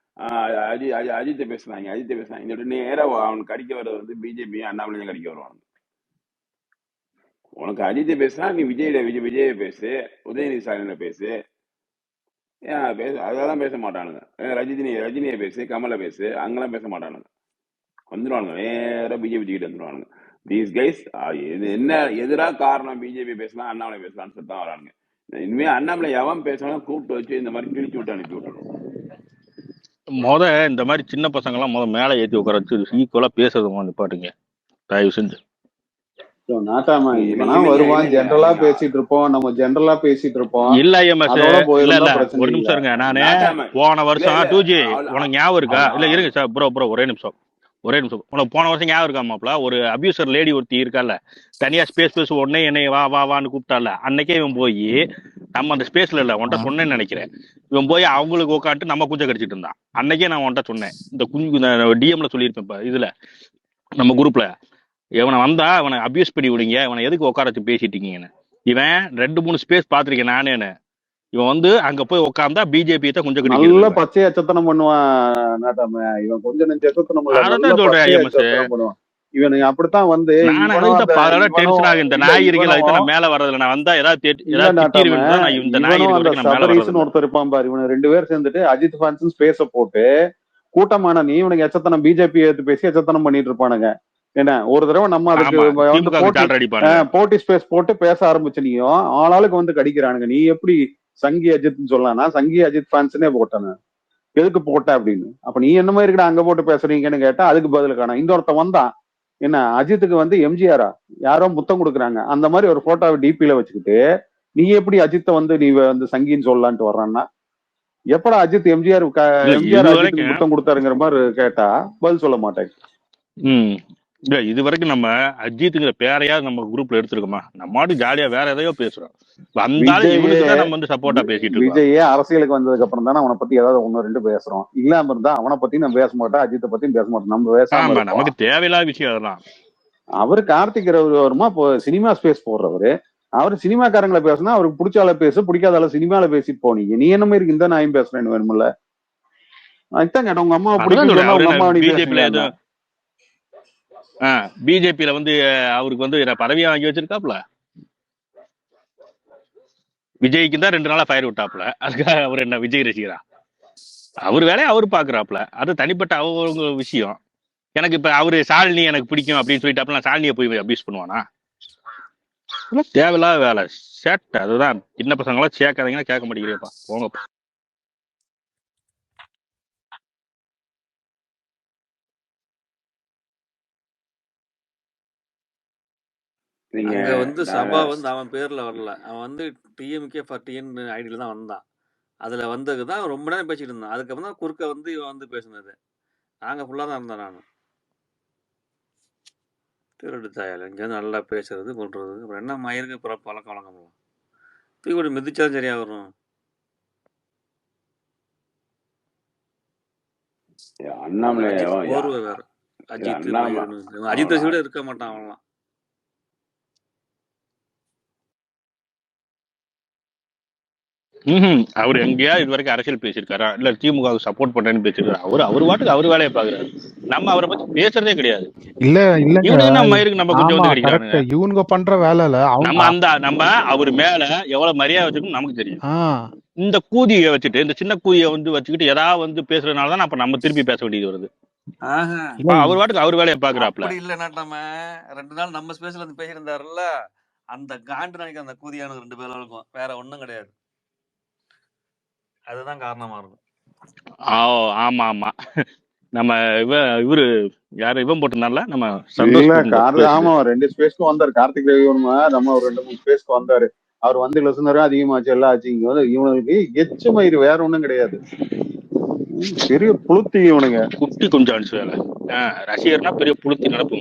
அஜித்தை பேசுறாங்க இந்த நேரா அவனுக்கு கடிக்க வர்றது வந்து பிஜேபி அண்ணாமலையும் கடிக்க வருவாங்க. உனக்கு அஜித்தை பேசுனா நீ விஜயை பேசு, உதயநிதி ஸ்டாலினை பேசு, அதெல்லாம் பேச மாட்டானுங்க. ரஜினியை பேசு, கமலை பேசு, அங்கெல்லாம் பேச மாட்டானுங்க. வந்துடுவானுங்க நேரா பிஜேபி கிட்ட வந்துடுவானுங்க. தீஸ் கைஸ் என்ன எதிராக காரணம் பிஜேபி பேசலாம் அண்ணாமலை பேசலாம்னு சொல்லி தான் வரானுங்க. இனிமே அண்ணாமலை எவன் பேசலாம் கூப்பிட்டு வச்சு இந்த மாதிரி கிழிச்சு விட்டு அனுப்பி விட்டுணும். இந்த மாதிரி சின்ன பசங்க எல்லாம் மேல ஏத்தி உட்கார வச்சு ஈக்குவலா பேசுறது நிப்பாட்டுங்க தயவு செஞ்சு. நாட்டாம இவனா வருவான், ஜென்ரலா பேசிட்டு இருப்போம், நம்ம ஜென்ரலா பேசிட்டு இருப்போம். இல்ல எம்எஸ் அதோட இல்ல போயிருந்தா பிரச்சனை ஒரு இல்ல. நிமிஷம் இருங்க. நானு நாட்டாம போன வருஷம் இல்ல, 2G உனக்கு ஞாபகம் இருக்கா? அவன் இல்ல இருங்க சார் ப்ரோ ஒரே நிமிஷம் உனக்கு போன வருஷம் ஞாபகம் இருக்கா மாப்ள? ஒரு அபியூசர் லேடி ஒருத்தி இருக்கால, தனியா ஸ்பேஸ் உடனே என்னை வான்னு கூப்பிட்டால, அன்னைக்கே இவன் போய் நம்ம அந்த ஸ்பேஸ்ல இல்ல உன்ட்ட சொன்னேன்னு நினைக்கிறேன். இவன் போய் அவங்களுக்கு உட்காந்துட்டு நம்ம குஞ்ச கடிச்சிட்டு இருந்தான். அன்னைக்கே நான் உன்ட்ட சொன்னேன், இந்த குஞ்சு டிஎம்ல சொல்லியிருப்பேன். இப்ப இதுல நம்ம குரூப்ல இவனை வந்தா அவனை அபியூஸ் பண்ணி விடுங்க, இவனை எதுக்கு உட்கார வச்சு பேசிட்டு இருக்கீங்கன்னு. இவன் 2-3 ஸ்பேஸ் பாத்திருக்கேன் நானேன்னு. இவன் வந்து அங்க போய் உட்கார்ந்தா பிஜேபி தான் கொஞ்சம் நல்ல கடிக்கிறது. பச்சையா எச்சத்தனம் பண்ணுவான் நாட்டாம. இவன் கொஞ்சம் நெஞ்ச எச்சத்தனம் இல்ல, நல்ல அதான் சொல்றேன் பச்சையா எம்எஸ். எச்சத்தனம் பண்ணுவான். இவனுக்கு அப்படித்தான் வந்து நான் இவனும் அதுக்கு அந்த பல டென்ஷன் ஆகும். இந்த இல்ல நாய் இருக்குல்ல, அதுக்கு இவனும் நான் மேல வர்றதுல நான் வந்தா ஏதாவது இல்ல நாட்டாம திட்டிருவேன் தான். நான் இந்த நாய் இவனும் இருக்க அந்த வரைக்கும் நான் மேல சபரீஸ்னு வர்றதில்ல. ஒருத்தர் இருப்பான் பாரு. இவனு 2 பேர் சேர்ந்துட்டு அஜித் ஃபேன்ஸ் ஸ்பேஸ போட்டு கூட்டமான நீ இவனுக்கு எச்சத்தனம் பிஜேபி எடுத்து பேசி எச்சத்தனம் பண்ணிட்டு இருப்பானுங்க. என்ன ஒரு தடவை நம்ம அதுக்கு ஆமா வந்து திமுக ஆல்ரெடி போட்டி ஸ்பேஸ் போட்டு பேச ஆரம்பிச்சு நீயும் ஆளாளுக்கு வந்து கடிக்கிறானுங்க. நீ எப்படி சங்கி அஜித்னு சொல்லலாம்? நான் சங்கி அஜித் ஃபேன்ஸ்னே போட்டேன். எதுக்கு போட்ட அப்படின்னு. அப்ப நீ என்ன மாதிரி இருக்கா அங்க போட்டு பேசுறீங்கன்னு கேட்டா அதுக்கு பதில் காணும். இந்த ஒருத்தன் வந்தான், என்ன அஜித்துக்கு வந்து எம்ஜிஆரா யாரோ முத்தம் கொடுக்குறாங்க அந்த மாதிரி ஒரு போட்டோவை டிபியில வச்சுக்கிட்டு நீ எப்படி அஜித்தை வந்து நீ வந்து சங்கின்னு சொல்லலான்ட்டு வர்றான்னா, எப்படா அஜித் எம்ஜிஆர் அஜித்துக்கு முத்தம் கொடுத்தாருங்கிற மாதிரி கேட்டா பதில் சொல்ல மாட்டேன். இல்ல இது வரைக்கும் நம்ம அஜித்துங்கிற பேரையாவது நம்ம குரூப்ல எடுத்துருக்கோமா? நம்ம ஜாலியா வேற எதையோ பேசுறோம். வந்தாலும் இவனுக்கு தான் நம்ம வந்து சப்போர்ட்டா பேசிட்டு இருக்கோம். விஜயே அரசியலுக்கு வந்ததுக்கு அப்புறம் தானே அவனை பத்தி ஏதாவது 1-2 பேசுறோம். இல்லாம இருந்தா அவனை பத்தி நம்ம பேச மாட்டோம், அஜித்தை பத்தியும் பேச மாட்டோம். நம்ம பேசாம நமக்கு தேவையில்லாத விஷயம் அதெல்லாம். அவரு கார்த்திக் வருமா இப்போ சினிமா ஸ்பேஸ் போடுறவரு. அவரு சினிமாக்காரங்களை பேசினா அவருக்கு பிடிச்சால பேசு, பிடிக்காதால சினிமால பேசிட்டு போனீங்க. நீ என்ன மாதிரி இந்த நாயும் பேசுறேன்னு வேணும்ல? அதுதான் கேட்டேன். உங்க அம்மாவை பிடிக்கும் பிஜேபியில வந்து அவருக்கு வந்து பதவியா வாங்கி வச்சிருக்காப்ல. விஜய்க்கு தான் 2 நாளா ஃபயர் விட்டாப்ல. அதுக்காக அவர் என்ன விஜய் ரசிகரா? அவர் வேலையை அவர் பாக்குறாப்ல. அது தனிப்பட்ட அவங்க விஷயம். எனக்கு இப்ப அவரு சாலினி எனக்கு பிடிக்கும் அப்படின்னு சொல்லிட்டாப்ல, நான் சாலினியை போய் அபியூஸ் பண்ணுவானா? தேவையில்லாத வேலை சேட்டை. அதுதான் சின்ன பசங்களாம் சேர்க்காதீங்கன்னா கேட்க மாட்டேங்கிறேப்பா, போங்கப்பா. அங்க வந்து சபா வந்து அவன் பேர்ல வரல. அவன் வந்து டிஎம்கே ஃபார் டிஎன் ஐடியில தான் வந்தான். அதுல வந்ததுதான் ரொம்ப நேரம் பேசிட்டு இருந்தான். அதுக்கப்புறம் தான் குறுக்க வந்து இவன் வந்து பேசுனது. நாங்க ஃபுல்லா தான் இருந்தோம். நானும் திருடு தாயால இங்க நல்லா பேசுறது கொள்றது. அப்புறம் என்ன மயிருக்கு பழக்க வழக்கம்லாம் தூக்கி மிதிச்சாலும் சரியா வரும். அண்ணாமலை போர்வை வேற. அஜித் விட இருக்க மாட்டான் அவன்லாம். அவர் எங்கேயா இது வரைக்கும் அரசியல் பேசியிருக்காரா? இல்ல திமுக சப்போர்ட் பண்றேன்னு பேசிருக்காரு. அவர் வாட்டுக்கு அவர் வேலையை பாக்குறாரு. நம்ம அவரை பத்தி பேசுறதே கிடையாது. இல்ல நம்ம கொஞ்சம் வந்து கிடைக்கிறாங்க. இவங்க பண்ற வேலையில நம்ம அவர் மேல எவ்வளவு மரியாதை வச்சுக்கணும் நமக்கு தெரியும். இந்த கூதியை வச்சுட்டு, இந்த சின்ன கூதியை வந்து வச்சுக்கிட்டு ஏதாவது வந்து பேசுறதுனாலதான் அப்ப நம்ம திருப்பி பேச வேண்டியது வருது. அவர் வாட்டுக்கு அவர் வேலையை பாக்குறாப்ல. அப்படி இல்ல நாட்டாம 2 நாள் நம்ம ஸ்பேஸ்ல இருந்து பேசியிருந்தாருல்ல, அந்த காண்டு நினைக்கிற அந்த கூதியான 2 பேரும் இருக்கும், வேற ஒண்ணும் கிடையாது. அதுதான் காரணமா இருக்கும். ஆமா ஆமா. நம்ம இவரு யாரு இவன் போட்டிருந்தால நம்ம சந்தோஷ் இல்ல போட்டிருந்தாரு ஆமா பேசுறது. 2 ஸ்பேஸ்க்கு வந்தாரு கார்த்திக் ரவிவர்மா. நம்ம ஒரு 2-3 ஸ்பேஸ்க்கு வந்தாரு. அவர் வந்து லிசனரும் அதிகமாச்சு எல்லாம் ஆச்சு. இங்க வந்து இவனுக்கு எச்சு மயிறு வேற ஒண்ணும் கிடையாது. பெரிய புளுத்தி இவனுங்க. குட்டி கொஞ்சம் வேலை ரசிகர்னா பெரிய புளுத்தி நடப்பு.